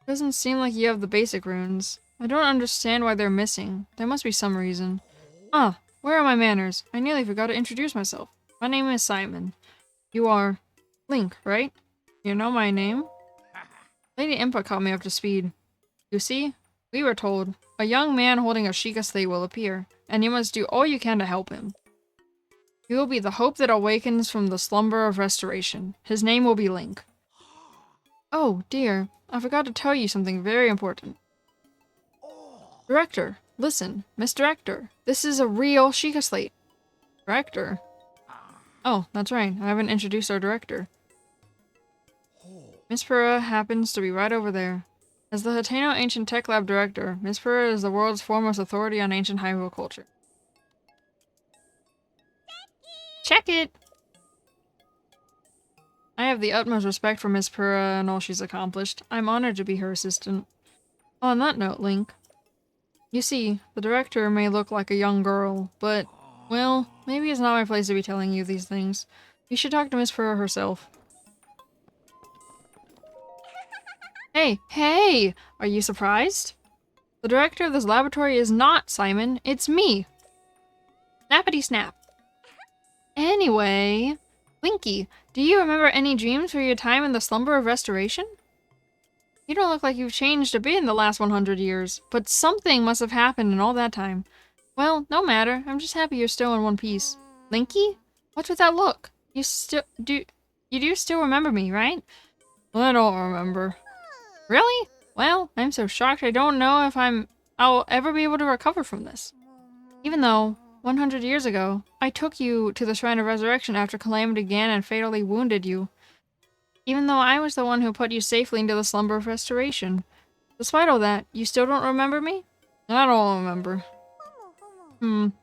Doesn't seem like you have the basic runes. I don't understand why they're missing. There must be some reason. Ah, where are my manners? I nearly forgot to introduce myself. My name is Simon. You are... Link, right? You know my name? Lady Impa caught me up to speed. You see? We were told, a young man holding a Sheikah slate will appear, and you must do all you can to help him. He will be the hope that awakens from the slumber of restoration. His name will be Link. Oh, dear. I forgot to tell you something very important. Director, listen. Miss Director, this is a real Sheikah slate. Director? Oh, that's right. I haven't introduced our director. Miss Pyrrha happens to be right over there. As the Hateno Ancient Tech Lab Director, Miss Pyrrha is the world's foremost authority on ancient Hyrule culture. Check it! I have the utmost respect for Miss Pyrrha and all she's accomplished. I'm honored to be her assistant. On that note, Link. You see, the director may look like a young girl, but, well, maybe it's not my place to be telling you these things. You should talk to Miss Pyrrha herself. Hey, hey! Are you surprised? The director of this laboratory is not Simon, it's me! Snappity snap. Anyway, Linky, do you remember any dreams for your time in the slumber of restoration? You don't look like you've changed a bit in the last 100 years, but something must have happened in all that time. Well, no matter, I'm just happy you're still in one piece. Linky? What's with that look? You do still remember me, right? I don't remember. Really? Well, I'm so shocked I don't know if I'll ever be able to recover from this. Even though, 100 years ago, I took you to the Shrine of Resurrection after Calamity Ganon and fatally wounded you. Even though I was the one who put you safely into the slumber of restoration. Despite all that, you still don't remember me? I don't remember.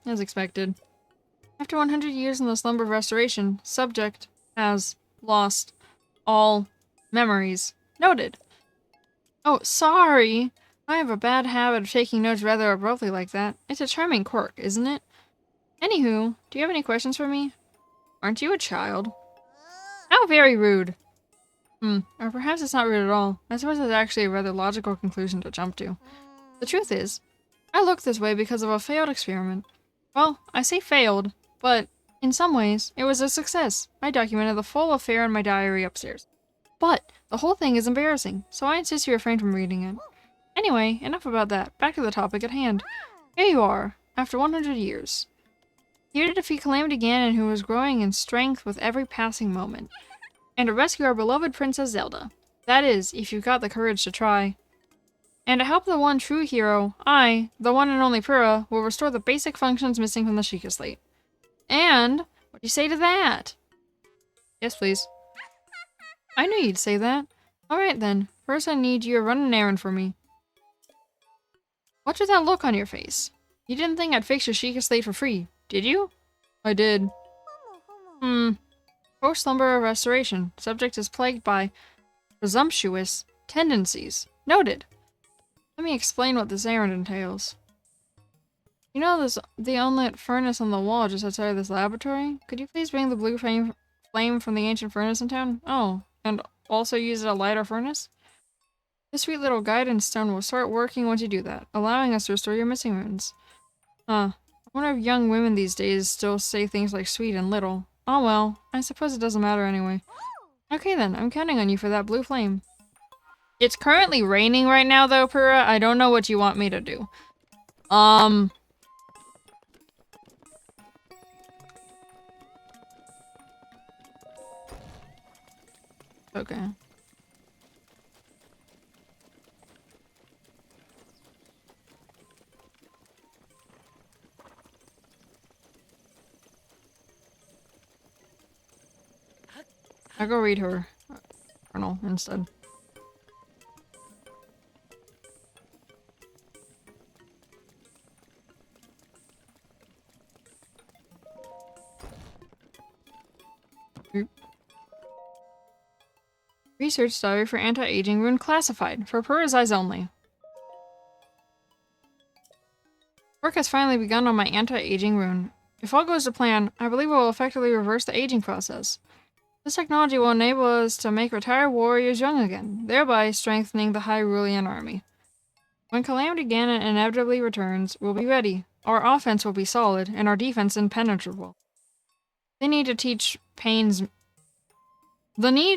As expected. After 100 years in the slumber of restoration, subject has lost all memories. Noted. Oh, sorry. I have a bad habit of taking notes rather abruptly like that. It's a charming quirk, isn't it? Anywho, do you have any questions for me? Aren't you a child? How very rude. Or perhaps it's not rude at all. I suppose it's actually a rather logical conclusion to jump to. The truth is, I look this way because of a failed experiment. Well, I say failed, but in some ways, it was a success. I documented the full affair in my diary upstairs. But the whole thing is embarrassing, so I insist you refrain from reading it. Anyway, enough about that. Back to the topic at hand. Here you are, after 100 years. Here to defeat Calamity Ganon, who is growing in strength with every passing moment. And to rescue our beloved Princess Zelda. That is, if you've got the courage to try. And to help the one true hero, I, the one and only Pyrrha, will restore the basic functions missing from the Sheikah slate. And, what do you say to that? Yes, please. I knew you'd say that. Alright then, first I need you to run an errand for me. What's with that look on your face? You didn't think I'd fix your Sheikah slate for free, did you? I did. Post-slumber restoration. Subject is plagued by presumptuous tendencies. Noted. Let me explain what this errand entails. You know this the unlit furnace on the wall just outside of this laboratory? Could you please bring the blue flame from the ancient furnace in town? Oh, and also use it a lighter furnace? This sweet little guidance stone will start working once you do that, allowing us to restore your missing runes. Huh. I wonder if young women these days still say things like sweet and little. Oh well, I suppose it doesn't matter anyway. Okay then, I'm counting on you for that blue flame. It's currently raining right now though, Pura. I don't know what you want me to do. Okay. I'll go read her journal instead. Research diary for anti-aging rune classified, for Pura's eyes only. Work has finally begun on my anti-aging rune. If all goes to plan, I believe it will effectively reverse the aging process. This technology will enable us to make retired warriors young again, thereby strengthening the Hyrulean army. When Calamity Ganon inevitably returns, we'll be ready. Our offense will be solid, and our defense impenetrable. The need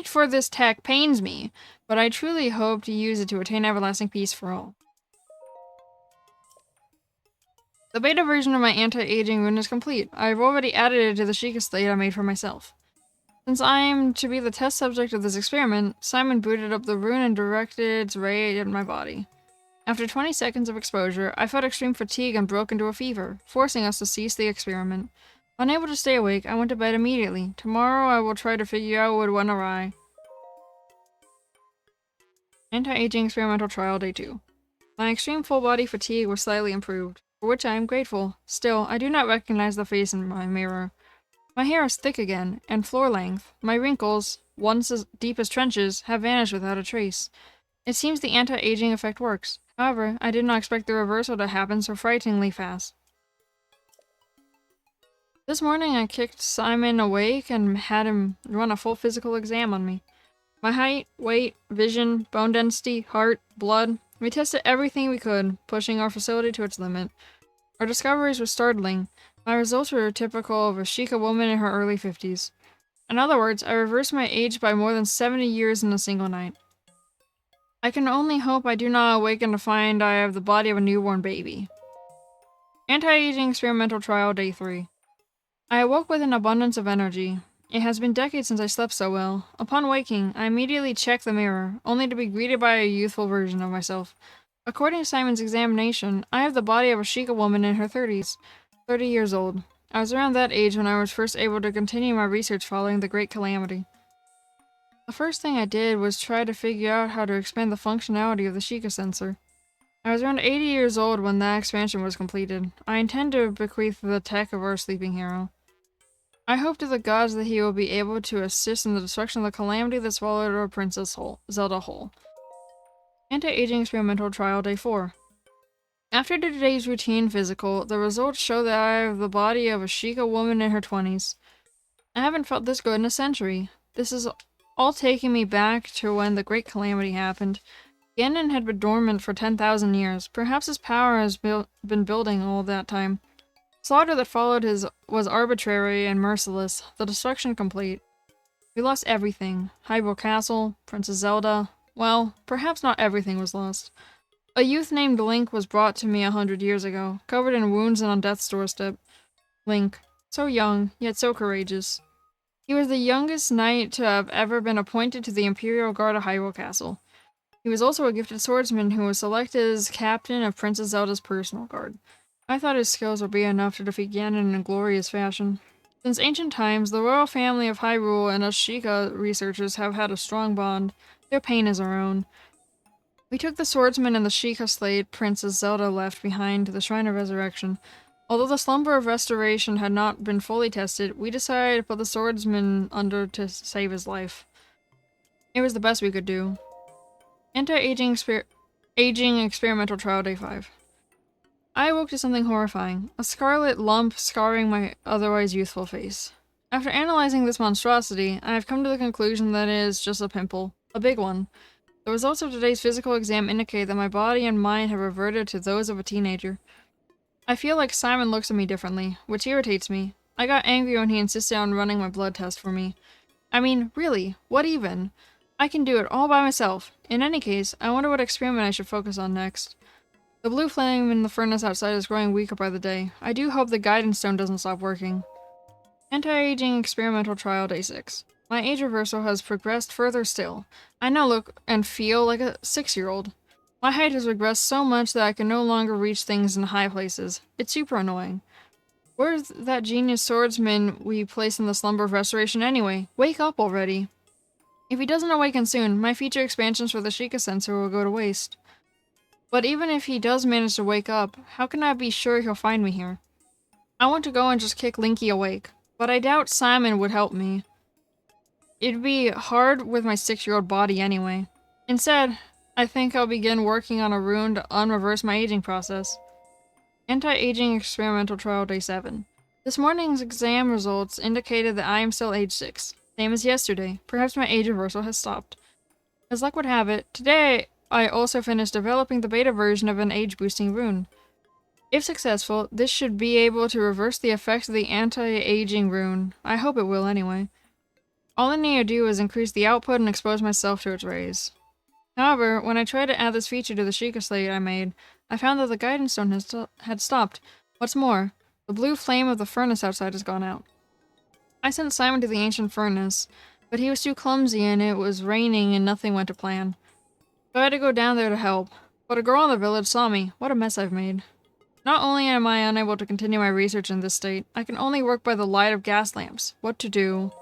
for this tech pains me, but I truly hope to use it to attain everlasting peace for all. The beta version of my anti-aging rune is complete. I have already added it to the Sheikah slate I made for myself. Since I am to be the test subject of this experiment, Simon booted up the rune and directed its ray at my body. After 20 seconds of exposure, I felt extreme fatigue and broke into a fever, forcing us to cease the experiment. Unable to stay awake, I went to bed immediately. Tomorrow I will try to figure out what went awry. Anti-aging experimental trial day 2. My extreme full body fatigue was slightly improved, for which I am grateful. Still, I do not recognize the face in my mirror. My hair is thick again, and floor length. My wrinkles, once as deep as trenches, have vanished without a trace. It seems the anti-aging effect works. However, I did not expect the reversal to happen so frighteningly fast. This morning I kicked Simon awake and had him run a full physical exam on me. My height, weight, vision, bone density, heart, blood. We tested everything we could, pushing our facility to its limit. Our discoveries were startling. My results were typical of a Sheikah woman in her early 50s. In other words, I reversed my age by more than 70 years in a single night. I can only hope I do not awaken to find I have the body of a newborn baby. Anti-aging experimental trial day 3. I awoke with an abundance of energy. It has been decades since I slept so well. Upon waking, I immediately checked the mirror, only to be greeted by a youthful version of myself. According to Simon's examination, I have the body of a Sheikah woman in her 30s, 30 years old. I was around that age when I was first able to continue my research following the Great Calamity. The first thing I did was try to figure out how to expand the functionality of the Sheikah sensor. I was around 80 years old when that expansion was completed. I intend to bequeath the tech of our sleeping hero. I hope to the gods that he will be able to assist in the destruction of the calamity that swallowed our princess whole, Zelda whole. Anti-aging experimental trial day 4. After today's routine physical, the results show that I have the body of a Sheikah woman in her 20s. I haven't felt this good in a century. This is all taking me back to when the Great Calamity happened. Ganon had been dormant for 10,000 years. Perhaps his power has been building all that time. Slaughter that followed was arbitrary and merciless, the destruction complete. We lost everything. Hyrule Castle, Princess Zelda. Well, perhaps not everything was lost. A youth named Link was brought to me 100 years ago, covered in wounds and on death's doorstep. Link, so young, yet so courageous. He was the youngest knight to have ever been appointed to the Imperial Guard of Hyrule Castle. He was also a gifted swordsman who was selected as captain of Princess Zelda's personal guard. I thought his skills would be enough to defeat Ganon in glorious fashion. Since ancient times, the royal family of Hyrule and us Sheikah researchers have had a strong bond. Their pain is our own. We took the swordsman and the Sheikah slate Princess Zelda left behind to the Shrine of Resurrection. Although the slumber of restoration had not been fully tested, we decided to put the swordsman under to save his life. It was the best we could do. Anti-aging aging experimental trial day 5. I awoke to something horrifying. A scarlet lump scarring my otherwise youthful face. After analyzing this monstrosity, I have come to the conclusion that it is just a pimple. A big one. The results of today's physical exam indicate that my body and mind have reverted to those of a teenager. I feel like Simon looks at me differently, which irritates me. I got angry when he insisted on running my blood test for me. I mean, really, what even? I can do it all by myself. In any case, I wonder what experiment I should focus on next. The blue flame in the furnace outside is growing weaker by the day. I do hope the guidance stone doesn't stop working. Anti-aging experimental trial day 6. My age reversal has progressed further still. I now look and feel like a 6-year-old. My height has regressed so much that I can no longer reach things in high places. It's super annoying. Where's that genius swordsman we placed in the slumber of restoration anyway? Wake up already! If he doesn't awaken soon, my future expansions for the Sheikah sensor will go to waste. But even if he does manage to wake up, how can I be sure he'll find me here? I want to go and just kick Linky awake, but I doubt Simon would help me. It'd be hard with my 6-year-old body anyway. Instead, I think I'll begin working on a rune to unreverse my aging process. Anti-aging experimental trial day 7. This morning's exam results indicated that I am still age 6. Same as yesterday. Perhaps my age reversal has stopped. As luck would have it, today I also finished developing the beta version of an age-boosting rune. If successful, this should be able to reverse the effects of the anti-aging rune. I hope it will anyway. All I need to do is increase the output and expose myself to its rays. However, when I tried to add this feature to the Sheikah slate I made, I found that the guidance stone had stopped. What's more, the blue flame of the furnace outside has gone out. I sent Simon to the ancient furnace, but he was too clumsy and it was raining and nothing went to plan. So I had to go down there to help. But a girl in the village saw me. What a mess I've made. Not only am I unable to continue my research in this state, I can only work by the light of gas lamps. What to do?